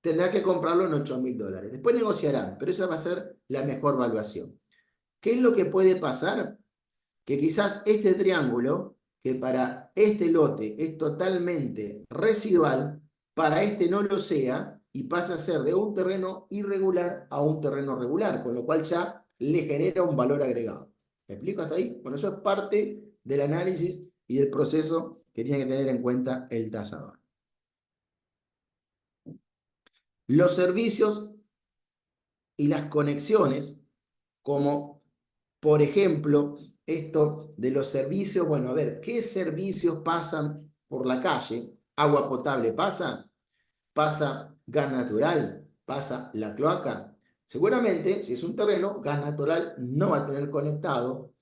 S1: Tendrá que comprarlo en $8.000. Después negociarán, pero esa va a ser la mejor evaluación. ¿Qué es lo que puede pasar? Que quizás este triángulo, que para este lote es totalmente residual, para este no lo sea y pasa a ser de un terreno irregular a un terreno regular, con lo cual ya le genera un valor agregado. ¿Me explico hasta ahí? Bueno, eso es parte del análisis y del proceso que tiene que tener en cuenta el tasador. Los servicios y las conexiones, como por ejemplo esto de los servicios, bueno, a ver, ¿qué servicios pasan por la calle, agua potable pasa gas natural, pasa la cloaca. Seguramente, si es un terreno, gas natural no va a tener conectado.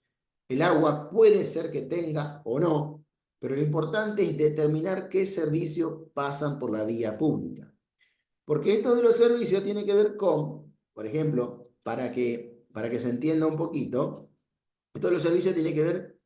S1: El agua puede ser que tenga o no, pero lo importante es determinar qué servicios pasan por la vía pública. Porque esto de los servicios tiene que ver con, por ejemplo, para que se entienda un poquito, esto de los servicios tiene que ver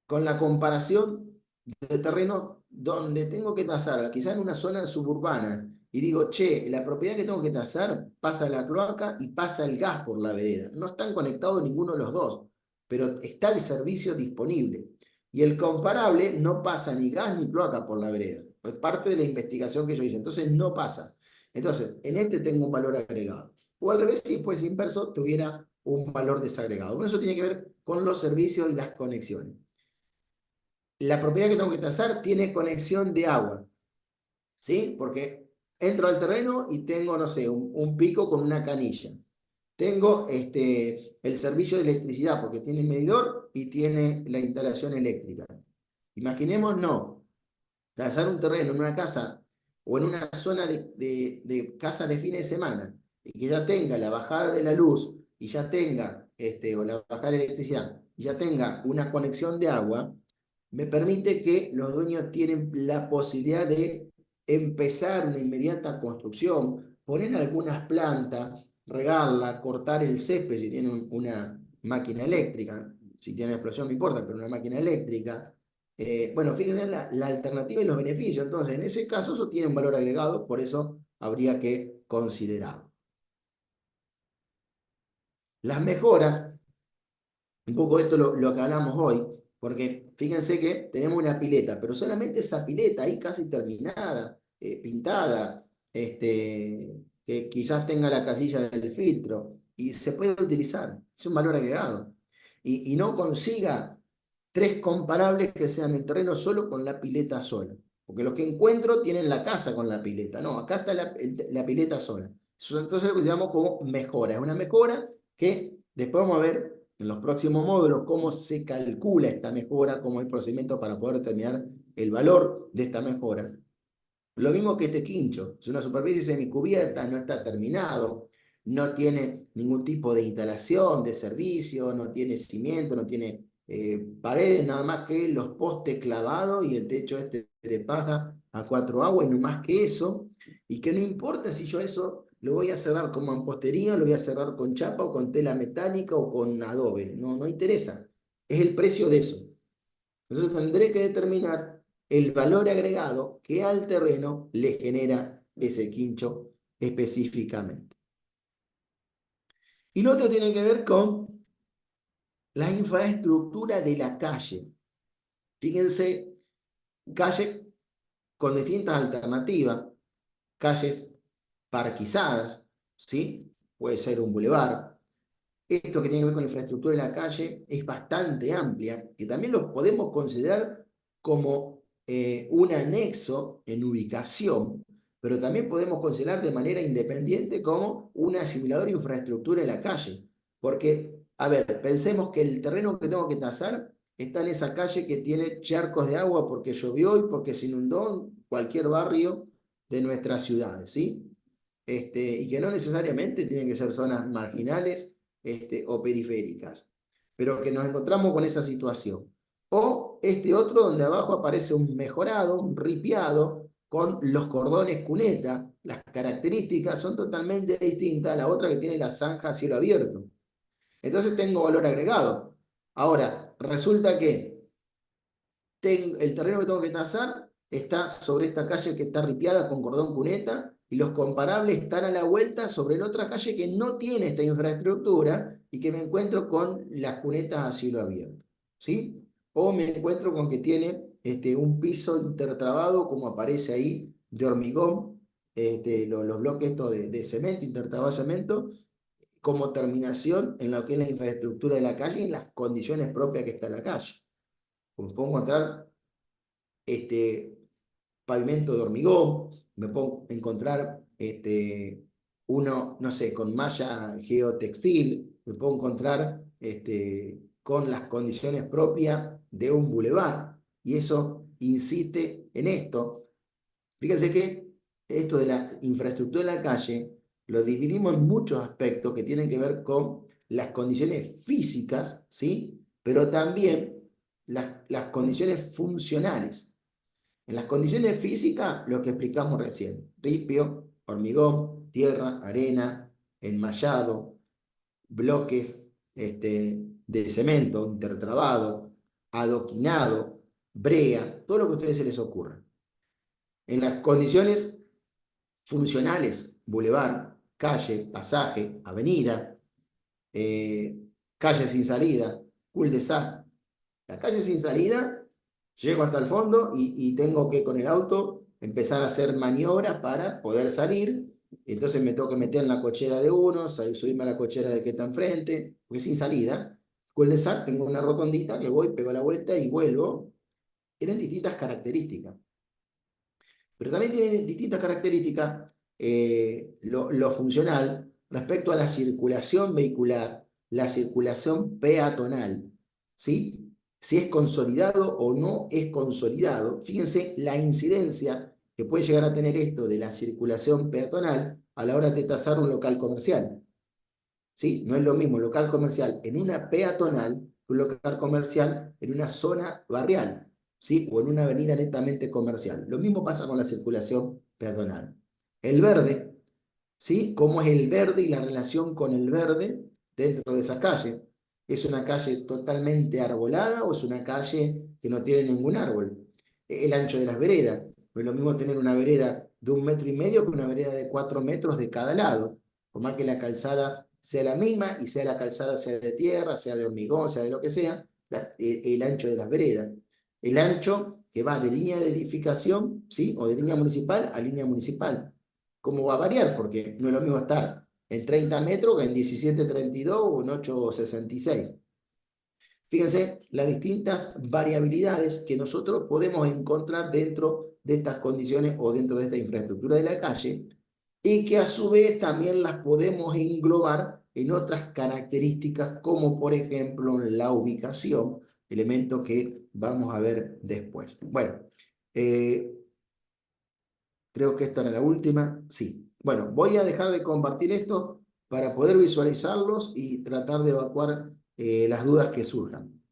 S1: con la comparación de terreno donde tengo que tasar, quizás en una zona suburbana, y digo, che, la propiedad que tengo que tasar pasa la cloaca y pasa el gas por la vereda. No están conectados ninguno de los dos, pero está el servicio disponible. Y el comparable no pasa ni gas ni cloaca por la vereda. Es parte de la investigación que yo hice. Entonces no pasa. Entonces, en este tengo un valor agregado. O al revés, si fuese inverso, tuviera un valor desagregado. Bueno, eso tiene que ver con los servicios y las conexiones. La propiedad que tengo que tasar tiene conexión de agua, ¿sí? Porque entro al terreno y tengo, no sé, un pico con una canilla. Tengo el servicio de electricidad porque tiene medidor y tiene la instalación eléctrica. Imaginemos, no, tasar un terreno en una casa o en una zona de casa de fines de semana y que ya tenga la bajada de la luz y ya tenga, o la bajada de la electricidad, y ya tenga una conexión de agua, me permite que los dueños tienen la posibilidad de empezar una inmediata construcción, poner algunas plantas, regarla, cortar el césped si tienen una máquina eléctrica, si tiene explosión no importa, pero una máquina eléctrica. Bueno, fíjense la alternativa y los beneficios. Entonces, en ese caso, eso tiene un valor agregado, por eso habría que considerarlo. Las mejoras, un poco esto lo que hablamos hoy, porque fíjense que tenemos una pileta, pero solamente esa pileta ahí casi terminada, pintada, que quizás tenga la casilla del filtro, y se puede utilizar, es un valor agregado. Y no consiga 3 comparables que sean el terreno solo con la pileta sola. Porque los que encuentro tienen la casa con la pileta. No, acá está la pileta sola. Eso entonces lo que llamamos como mejora. Es una mejora que después vamos a ver en los próximos módulos cómo se calcula esta mejora, cómo es el procedimiento para poder determinar el valor de esta mejora. Lo mismo que este quincho. Es una superficie semicubierta, no está terminado, no tiene ningún tipo de instalación, de servicio, no tiene cimiento, no tiene paredes, nada más que los postes clavados y el techo de paja a 4 aguas y no más que eso. Y que no importa si yo eso lo voy a cerrar con mampostería, lo voy a cerrar con chapa o con tela metálica o con adobe. No interesa. Es el precio de eso. Entonces tendré que determinar el valor agregado que al terreno le genera ese quincho específicamente. Y lo otro tiene que ver con la infraestructura de la calle. Fíjense, calle con distintas alternativas, calles parquizadas, ¿sí? Puede ser un bulevar. Esto que tiene que ver con la infraestructura de la calle es bastante amplia, que también lo podemos considerar como un anexo en ubicación, pero también podemos considerar de manera independiente como un asimilador de infraestructura en la calle. Porque, a ver, pensemos que el terreno que tengo que tasar está en esa calle que tiene charcos de agua porque llovió y porque se inundó en cualquier barrio de nuestras ciudades, ¿sí? Y que no necesariamente tienen que ser zonas marginales o periféricas, pero que nos encontramos con esa situación. O este otro donde abajo aparece un mejorado, un ripiado, con los cordones cuneta. Las características son totalmente distintas a la otra que tiene la zanja a cielo abierto. Entonces tengo valor agregado. Ahora, resulta que el terreno que tengo que tasar está sobre esta calle que está ripiada con cordón cuneta y los comparables están a la vuelta sobre la otra calle que no tiene esta infraestructura y que me encuentro con las cunetas a cielo abierto, ¿sí? O me encuentro con que tiene un piso intertrabado como aparece ahí de hormigón, los bloques estos de cemento, intertrabado de cemento, como terminación en lo que es la infraestructura de la calle y en las condiciones propias que está la calle. Como puedo encontrar pavimento de hormigón, me puedo encontrar uno, no sé, con malla geotextil, me puedo encontrar con las condiciones propias de un bulevar. Y eso insiste en esto. Fíjense que esto de la infraestructura de la calle lo dividimos en muchos aspectos que tienen que ver con las condiciones físicas, ¿sí? Pero también las condiciones funcionales. En las condiciones físicas, lo que explicamos recién: ripio, hormigón, tierra, arena, enmallado, bloques de cemento intertrabado, adoquinado, brea, todo lo que a ustedes se les ocurra. En las condiciones funcionales: bulevar, calle, pasaje, avenida, calle sin salida, cul-de-sac. La calle sin salida, llego hasta el fondo y tengo que con el auto empezar a hacer maniobras para poder salir. Entonces me tengo que meter en la cochera de uno, subirme a la cochera del que está enfrente, porque sin salida. Cul-de-sac, tengo una rotondita que voy, pego la vuelta y vuelvo. Tienen distintas características. Pero también tienen distintas características lo funcional respecto a la circulación vehicular, la circulación peatonal, ¿sí? Si es consolidado o no es consolidado. Fíjense la incidencia que puede llegar a tener esto de la circulación peatonal a la hora de tasar un local comercial, ¿sí? No es lo mismo local comercial en una peatonal que un local comercial en una zona barrial, ¿sí? O en una avenida netamente comercial. Lo mismo pasa con la circulación peatonal. El verde, ¿sí? ¿Cómo es el verde y la relación con el verde dentro de esa calle? ¿Es una calle totalmente arbolada o es una calle que no tiene ningún árbol? El ancho de las veredas. No es lo mismo tener una vereda de 1,5 metros que una vereda de 4 metros de cada lado. Por más que la calzada sea la misma y sea la calzada sea de tierra, sea de hormigón, sea de lo que sea, el ancho de las veredas. El ancho que va de línea de edificación, ¿sí? O de línea municipal a línea municipal. ¿Cómo va a variar? Porque no es lo mismo estar en 30 metros que en 17,32 o en 8,66. Fíjense las distintas variabilidades que nosotros podemos encontrar dentro de estas condiciones o dentro de esta infraestructura de la calle, y que a su vez también las podemos englobar en otras características, como por ejemplo la ubicación, elemento que vamos a ver después. Bueno, creo que esta era la última. Sí. Bueno, voy a dejar de compartir esto para poder visualizarlos y tratar de evacuar las dudas que surjan.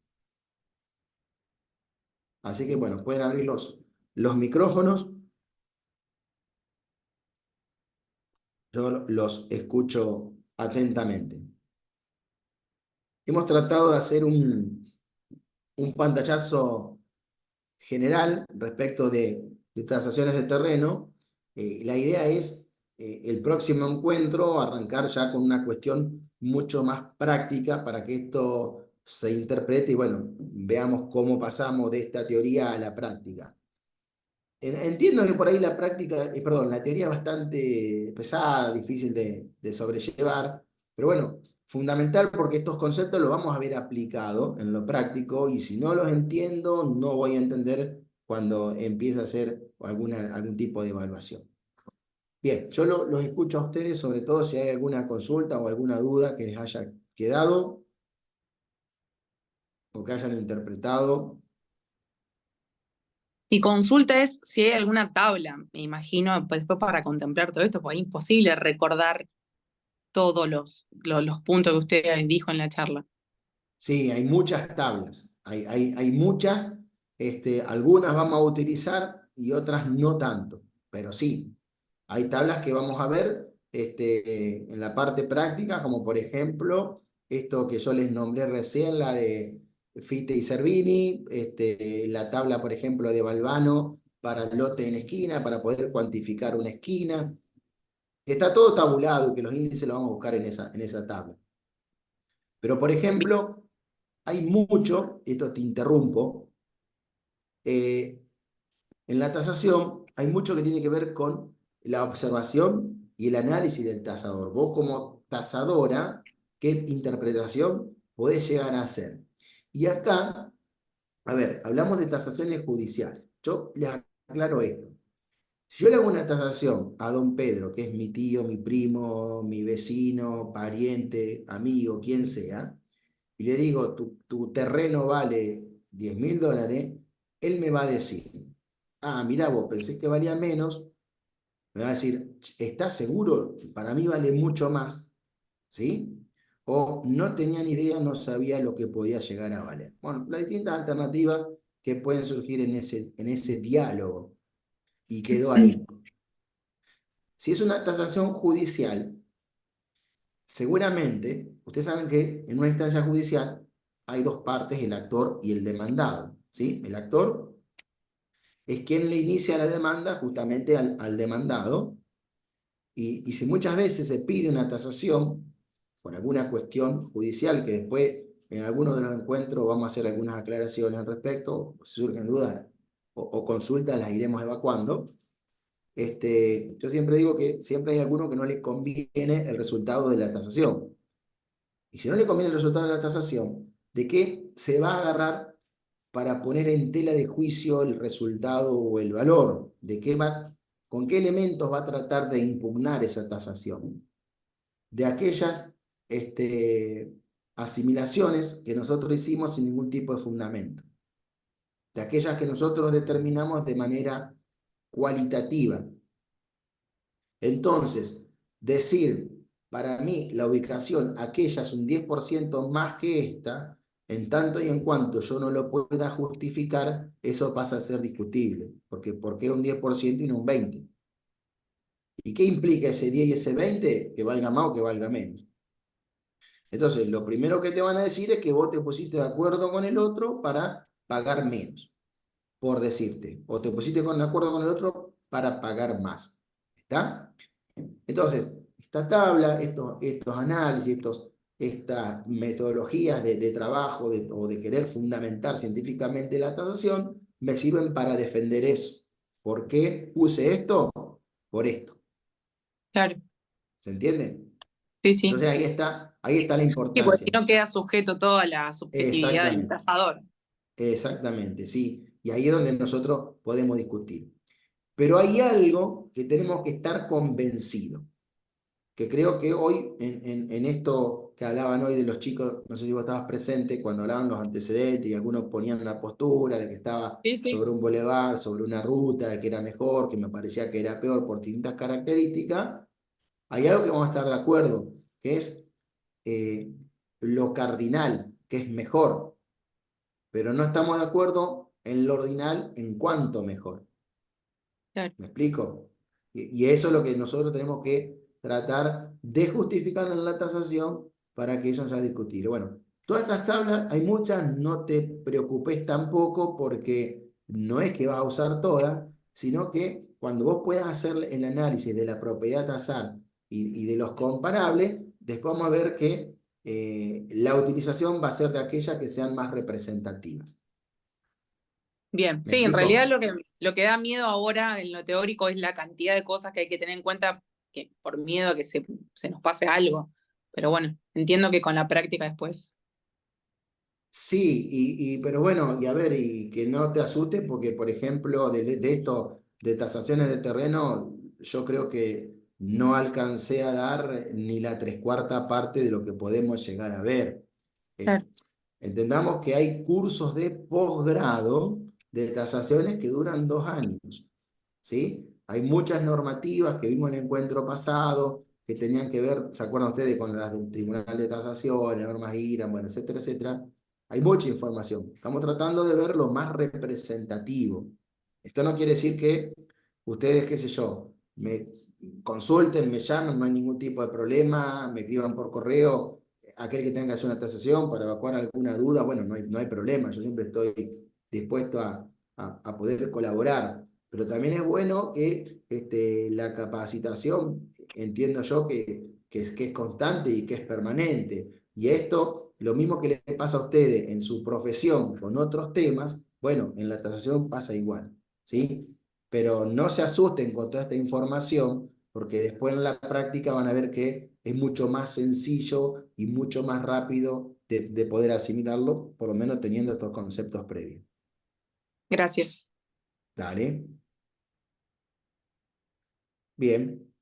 S1: Así que bueno, pueden abrir los micrófonos. Yo los escucho atentamente. Hemos tratado de hacer un pantallazo general respecto de transacciones de terreno. La idea es el próximo encuentro arrancar ya con una cuestión mucho más práctica para que esto se interprete y bueno, veamos cómo pasamos de esta teoría a la práctica. Entiendo que por ahí la práctica, perdón, la teoría es bastante pesada, difícil de sobrellevar, pero bueno, fundamental porque estos conceptos los vamos a ver aplicados en lo práctico y si no los entiendo, no voy a entender cuando empiece a hacer algún tipo de evaluación. Bien, yo los escucho a ustedes, sobre todo si hay alguna consulta o alguna duda que les haya quedado o que hayan interpretado.
S5: Mi consulta es si hay alguna tabla, me imagino, pues, después para contemplar todo esto, porque es imposible recordar todos los puntos que usted dijo en la charla.
S1: Sí, hay muchas tablas, hay muchas, algunas vamos a utilizar y otras no tanto, pero sí, hay tablas que vamos a ver en la parte práctica, como por ejemplo, esto que yo les nombré recién, la de Fitte y Cervini, la tabla, por ejemplo, de Balbano para el lote en esquina, para poder cuantificar una esquina. Está todo tabulado y que los índices los vamos a buscar en esa tabla. Pero, por ejemplo, hay mucho, esto te interrumpo, en la tasación hay mucho que tiene que ver con la observación y el análisis del tasador. Vos como tasadora, ¿qué interpretación podés llegar a hacer? Y acá, a ver, hablamos de tasaciones judiciales. Yo les aclaro esto. Si yo le hago una tasación a don Pedro, que es mi tío, mi primo, mi vecino, pariente, amigo, quien sea, y le digo, tu terreno vale $10.000, él me va a decir, ah, mirá vos, pensé que valía menos, me va a decir, ¿estás seguro? Para mí vale mucho más, ¿sí? O no tenía ni idea, no sabía lo que podía llegar a valer. Bueno, las distintas alternativas que pueden surgir en ese diálogo, y quedó ahí. Si es una tasación judicial, seguramente, ustedes saben que en una instancia judicial hay dos partes, el actor y el demandado, ¿sí? El actor es quien le inicia la demanda justamente al demandado, y si muchas veces se pide una tasación por alguna cuestión judicial, que después en algunos de los encuentros vamos a hacer algunas aclaraciones al respecto, si surgen dudas o consultas, las iremos evacuando. Yo siempre digo que siempre hay alguno que no le conviene el resultado de la tasación. Y si no le conviene el resultado de la tasación, ¿de qué se va a agarrar para poner en tela de juicio el resultado o el valor? ¿Con qué elementos va a tratar de impugnar esa tasación? De aquellas asimilaciones que nosotros hicimos sin ningún tipo de fundamento. De aquellas que nosotros determinamos de manera cualitativa. Entonces, decir, para mí, la ubicación, aquella es un 10% más que esta, en tanto y en cuanto yo no lo pueda justificar, eso pasa a ser discutible. Porque ¿por qué un 10% y no un 20%? ¿Y qué implica ese 10 y ese 20? Que valga más o que valga menos. Entonces, lo primero que te van a decir es que vos te pusiste de acuerdo con el otro para pagar menos, por decirte. O te pusiste de acuerdo con el otro para pagar más. ¿Está? Entonces, esta tabla, estos análisis, estas metodologías de trabajo o de querer fundamentar científicamente la tasación, me sirven para defender eso. ¿Por qué puse esto? Por esto.
S5: Claro,
S1: ¿Se entiende?
S5: sí, sí.
S1: Entonces ahí está la
S5: Sí, porque
S1: importancia.
S5: si no queda sujeto todo a la subjetividad del
S1: Exactamente,
S5: tasador.
S1: exactamente, sí. Y ahí es donde nosotros podemos discutir. Pero hay algo que tenemos que estar convencidos, que creo que hoy, en esto que hablaban hoy de los chicos, no sé si vos estabas presente, cuando hablaban los antecedentes y algunos ponían una postura de que estaba
S5: Sí, sí.
S1: sobre un bulevar, sobre una ruta, de que era mejor, que me parecía que era peor por distintas características, hay algo que vamos a estar de acuerdo, que es lo cardinal, que es mejor, pero no estamos de acuerdo en lo ordinal en cuanto mejor.
S5: Claro.
S1: ¿Me explico? Y eso es lo que nosotros tenemos que tratar de justificar en la tasación para que eso sea discutible. Bueno, todas estas tablas, hay muchas, no te preocupes tampoco porque no es que vas a usar todas, sino que cuando vos puedas hacer el análisis de la propiedad tasal y de los comparables, después vamos a ver que la utilización va a ser de aquellas que sean más representativas.
S5: Bien,
S1: ¿Me
S5: sí, en realidad
S1: explico?
S5: lo que da miedo ahora en lo teórico es la cantidad de cosas que hay que tener en cuenta que, por miedo a que se nos pase algo. Pero bueno, entiendo que con la práctica después.
S1: Sí, pero bueno, y a ver, y que no te asustes porque, por ejemplo, de esto, de tasaciones de terreno, yo creo que no alcancé a dar ni la 3/4 parte de lo que podemos llegar a ver. Eh,
S5: Claro.
S1: Entendamos que hay cursos de posgrado de tasaciones que duran 2 años, ¿sí? Hay muchas normativas que vimos en el encuentro pasado que tenían que ver, ¿se acuerdan ustedes con las del Tribunal de Tasación, normas IRAM, bueno, etcétera, etcétera? Hay mucha información. Estamos tratando de ver lo más representativo. Esto no quiere decir que ustedes, qué sé yo, me consulten, me llamen, no hay ningún tipo de problema, me escriban por correo, aquel que tenga que hacer una tasación para evacuar alguna duda, bueno, no hay problema, yo siempre estoy dispuesto a poder colaborar, pero también es bueno que la capacitación, entiendo yo que es constante y que es permanente, y esto, lo mismo que les pasa a ustedes en su profesión con otros temas, bueno, en la tasación pasa igual, ¿sí? Pero no se asusten con toda esta información, porque después en la práctica van a ver que es mucho más sencillo y mucho más rápido de poder asimilarlo, por lo menos teniendo estos conceptos previos.
S5: Gracias.
S1: Dale. Bien.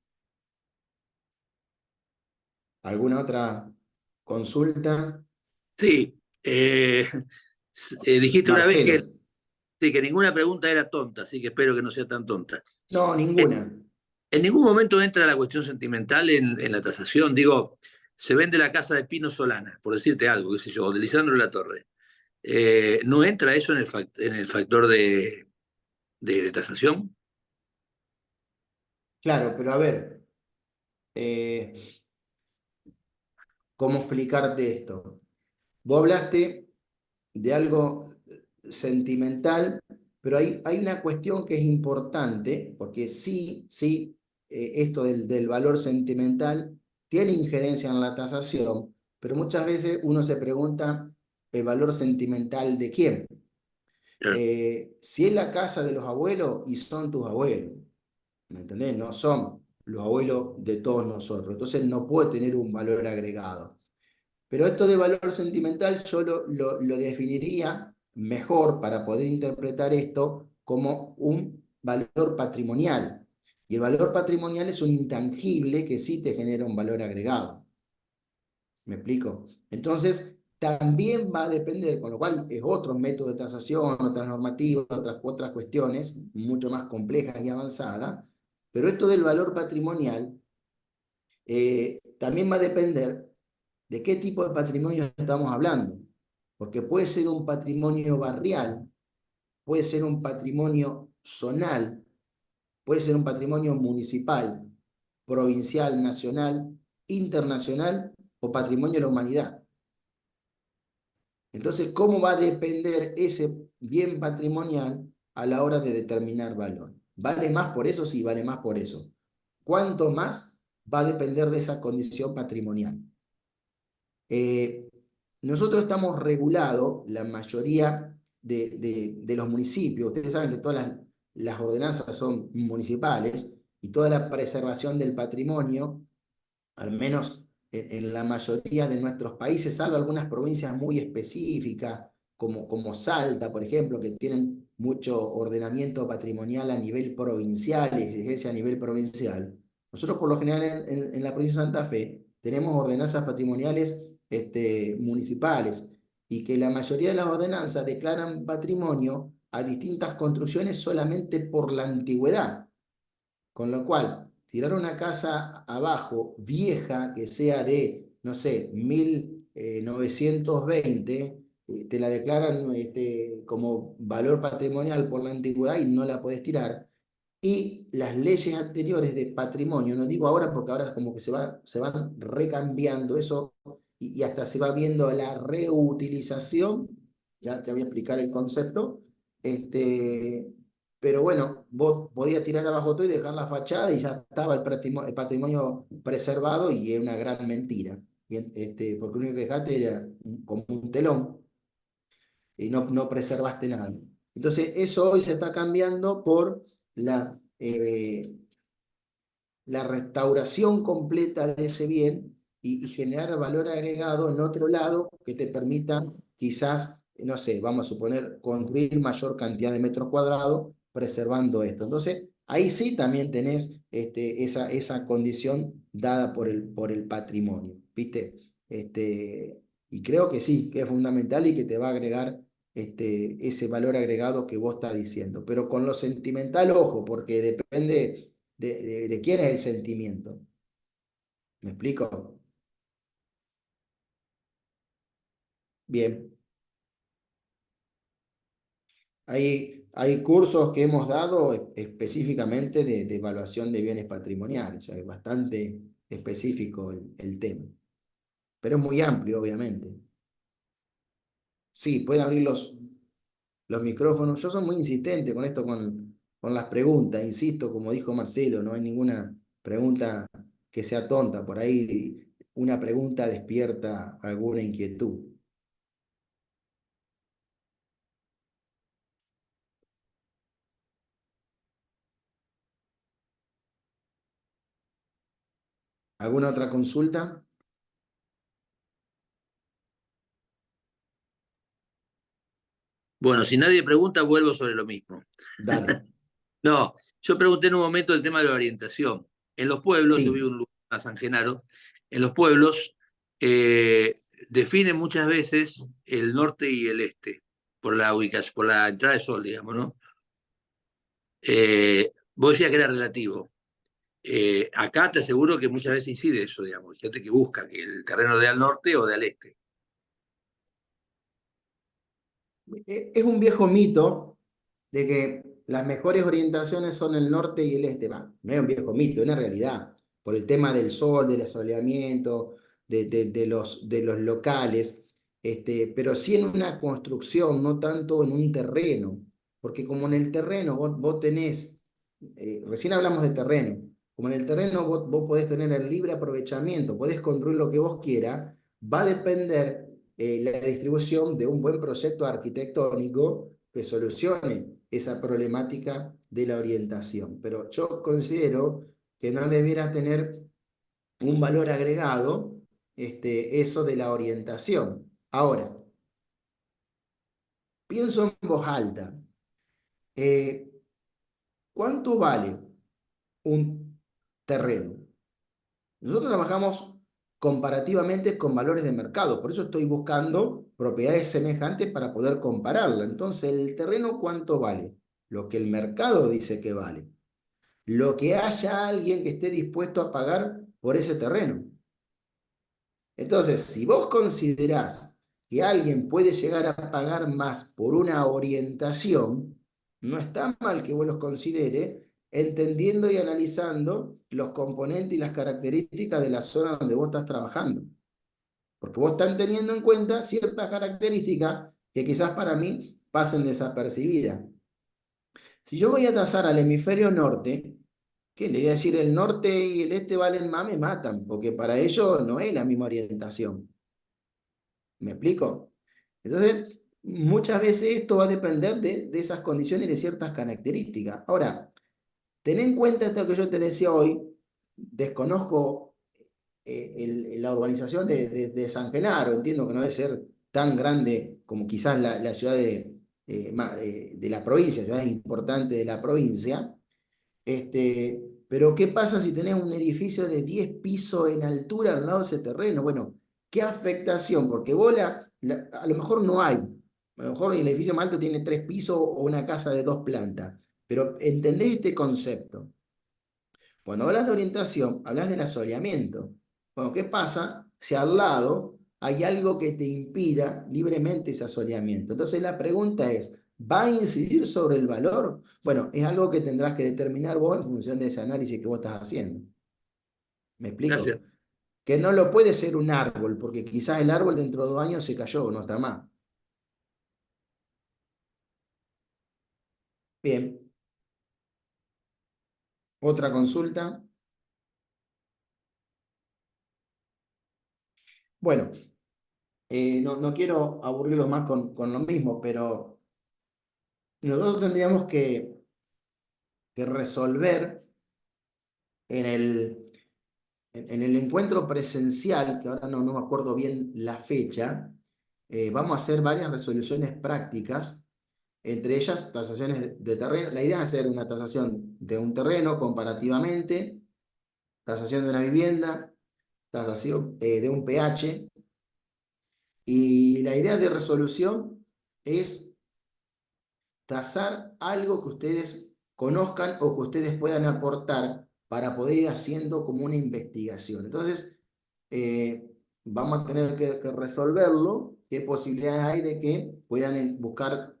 S1: ¿Alguna otra consulta?
S2: Sí, dijiste una vez que
S1: Marcelo.
S2: Sí, que ninguna pregunta era tonta, así que espero que no sea tan tonta.
S1: No,
S2: En,
S1: ninguna.
S2: en ningún momento entra la cuestión sentimental en la tasación. Digo, se vende la casa de Pino Solana, por decirte algo, qué sé yo, de Lisandro La Torre. ¿No entra eso en el factor de tasación?
S1: Claro, pero a ver, eh, ¿cómo explicarte esto? Vos hablaste de algo sentimental, pero hay una cuestión que es importante, porque sí, esto del valor sentimental tiene injerencia en la tasación, pero muchas veces uno se pregunta el valor sentimental de quién.
S2: Claro.
S1: Si es la casa de los abuelos y son tus abuelos, ¿me entendés? No son los abuelos de todos nosotros, entonces no puede tener un valor agregado. Pero esto de valor sentimental yo lo definiría mejor para poder interpretar esto como un valor patrimonial. Y el valor patrimonial es un intangible que sí te genera un valor agregado. ¿Me explico? Entonces, también va a depender, con lo cual es otro método de tasación, otras normativas, otras cuestiones mucho más complejas y avanzadas, pero esto del valor patrimonial también va a depender de qué tipo de patrimonio estamos hablando, porque puede ser un patrimonio barrial, puede ser un patrimonio zonal, puede ser un patrimonio municipal, provincial, nacional, internacional o patrimonio de la humanidad. Entonces, ¿cómo va a depender ese bien patrimonial a la hora de determinar valor? ¿Vale más por eso? Sí, vale más por eso. ¿Cuánto más? Va a depender de esa condición patrimonial. Eh, Nosotros estamos regulados, la mayoría de los municipios, ustedes saben que todas las ordenanzas son municipales y toda la preservación del patrimonio, al menos en la mayoría de nuestros países, salvo algunas provincias muy específicas, como Salta, por ejemplo, que tienen mucho ordenamiento patrimonial a nivel provincial y exigencia a nivel provincial. Nosotros, por lo general, en la provincia de Santa Fe, tenemos ordenanzas patrimoniales municipales y que la mayoría de las ordenanzas declaran patrimonio a distintas construcciones solamente por la antigüedad. Con lo cual, tirar una casa abajo vieja que sea de, no sé, 1920, te la declaran como valor patrimonial por la antigüedad y no la puedes tirar. Y las leyes anteriores de patrimonio, no digo ahora porque ahora como que se van recambiando eso y hasta se va viendo la reutilización, ya te voy a explicar el concepto, pero bueno, vos podías tirar abajo todo y dejar la fachada y ya estaba el patrimonio preservado y es una gran mentira. Porque lo único que dejaste era como un telón y no preservaste nada. Entonces, eso hoy se está cambiando por la restauración completa de ese bien y generar valor agregado en otro lado que te permita quizás, no sé, vamos a suponer, construir mayor cantidad de metros cuadrados preservando esto. Entonces, ahí sí también tenés esa condición dada por el patrimonio, ¿viste? Y creo que sí, que es fundamental y que te va a agregar ese valor agregado que vos estás diciendo. Pero con lo sentimental, ojo, porque depende de quién es el sentimiento. ¿Me explico? Bien. Hay cursos que hemos dado específicamente de evaluación de bienes patrimoniales. O sea, es bastante específico el tema. Pero es muy amplio, obviamente. Sí, pueden abrir los micrófonos. Yo soy muy insistente con esto, con las preguntas. Insisto, como dijo Marcelo, no hay ninguna pregunta que sea tonta. Por ahí una pregunta despierta alguna inquietud. ¿Alguna otra consulta?
S2: Bueno, si nadie pregunta, vuelvo sobre lo mismo.
S1: Dale.
S2: No, yo pregunté en un momento el tema de la orientación. En los pueblos, yo vivo
S1: Sí,
S2: en un lugar, a San Genaro, en los pueblos definen muchas veces el norte y el este. por la ubicación, por la entrada de sol, digamos, ¿no? Vos decías que era relativo. Acá te aseguro que muchas veces incide eso, digamos. Hay gente que busca que el terreno dé al norte o de al este.
S1: Es un viejo mito de que las mejores orientaciones son el norte y el este. Va, no es un viejo mito, es una realidad. Por el tema del sol, del asoleamiento, de los locales, pero sí en una construcción, no tanto en un terreno. Porque como en el terreno vos tenés, recién hablamos de terreno, como en el terreno vos podés tener el libre aprovechamiento, podés construir lo que vos quieras, va a depender la distribución de un buen proyecto arquitectónico que solucione esa problemática de la orientación. Pero yo considero que no debiera tener un valor agregado eso de la orientación. Ahora, pienso en voz alta. ¿Cuánto vale un terreno? Nosotros trabajamos comparativamente con valores de mercado, por eso estoy buscando propiedades semejantes para poder compararla. Entonces, ¿el terreno cuánto vale? Lo que el mercado dice que vale. Lo que haya alguien que esté dispuesto a pagar por ese terreno. Entonces, si vos considerás que alguien puede llegar a pagar más por una orientación, no está mal que vos los considere, entendiendo y analizando los componentes y las características de la zona donde vos estás trabajando. Porque vos estás teniendo en cuenta ciertas características que quizás para mí pasen desapercibidas. Si yo voy a tasar al hemisferio norte, ¿qué le voy a decir? El norte y el este valen más, me matan, porque para ellos no es la misma orientación. ¿Me explico? Entonces, muchas veces esto va a depender de esas condiciones y de ciertas características. Ahora, ten en cuenta esto que yo te decía hoy, desconozco la urbanización de San Genaro, entiendo que no debe ser tan grande como quizás la ciudad de la provincia, ciudades importantes de la provincia, pero ¿qué pasa si tenés un edificio de 10 pisos en altura al lado de ese terreno? Bueno, ¿qué afectación? Porque vos a lo mejor no hay, a lo mejor el edificio más alto tiene 3 pisos o una casa de 2 plantas, pero ¿entendés este concepto? Cuando hablas de orientación, hablas del asoleamiento. Bueno, ¿qué pasa si al lado hay algo que te impida libremente ese asoleamiento? Entonces la pregunta es, ¿va a incidir sobre el valor? Bueno, es algo que tendrás que determinar vos en función de ese análisis que vos estás haciendo. ¿Me
S2: Gracias.
S1: explico? Que no lo puede ser un árbol, porque quizás el árbol dentro de 2 años se cayó, no está más. Bien, otra consulta. Bueno, no quiero aburrirlos más con lo mismo, pero nosotros tendríamos que resolver en en el encuentro presencial, que ahora no me acuerdo bien la fecha, vamos a hacer varias resoluciones prácticas, entre ellas tasaciones de terreno. La idea es hacer una tasación de un terreno comparativamente, tasación de una vivienda, tasación de un pH, y la idea de resolución es tasar algo que ustedes conozcan o que ustedes puedan aportar para poder ir haciendo como una investigación. Entonces, vamos a tener que resolverlo. ¿Qué posibilidades hay de que puedan buscar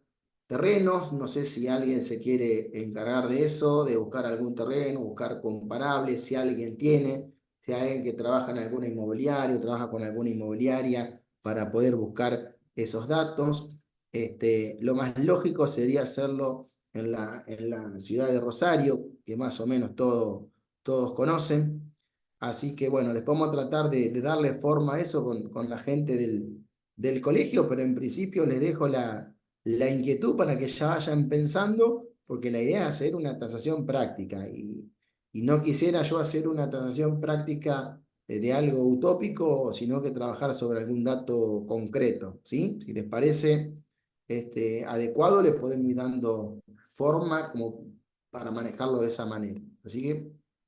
S1: terrenos? No sé si alguien se quiere encargar de eso, de buscar algún terreno, buscar comparables, si alguien tiene, si hay alguien que trabaja en algún inmobiliario, trabaja con alguna inmobiliaria para poder buscar esos datos. Lo más lógico sería hacerlo en la ciudad de Rosario, que más o menos todos conocen. Así que bueno, después vamos a tratar de darle forma a eso con la gente del colegio, pero en principio les dejo la inquietud para que ya vayan pensando, porque la idea es hacer una tasación práctica y no quisiera yo hacer una tasación práctica de algo utópico, sino que trabajar sobre algún dato concreto, ¿sí? Si les parece adecuado, les podemos ir dando forma como para manejarlo de esa manera. Así que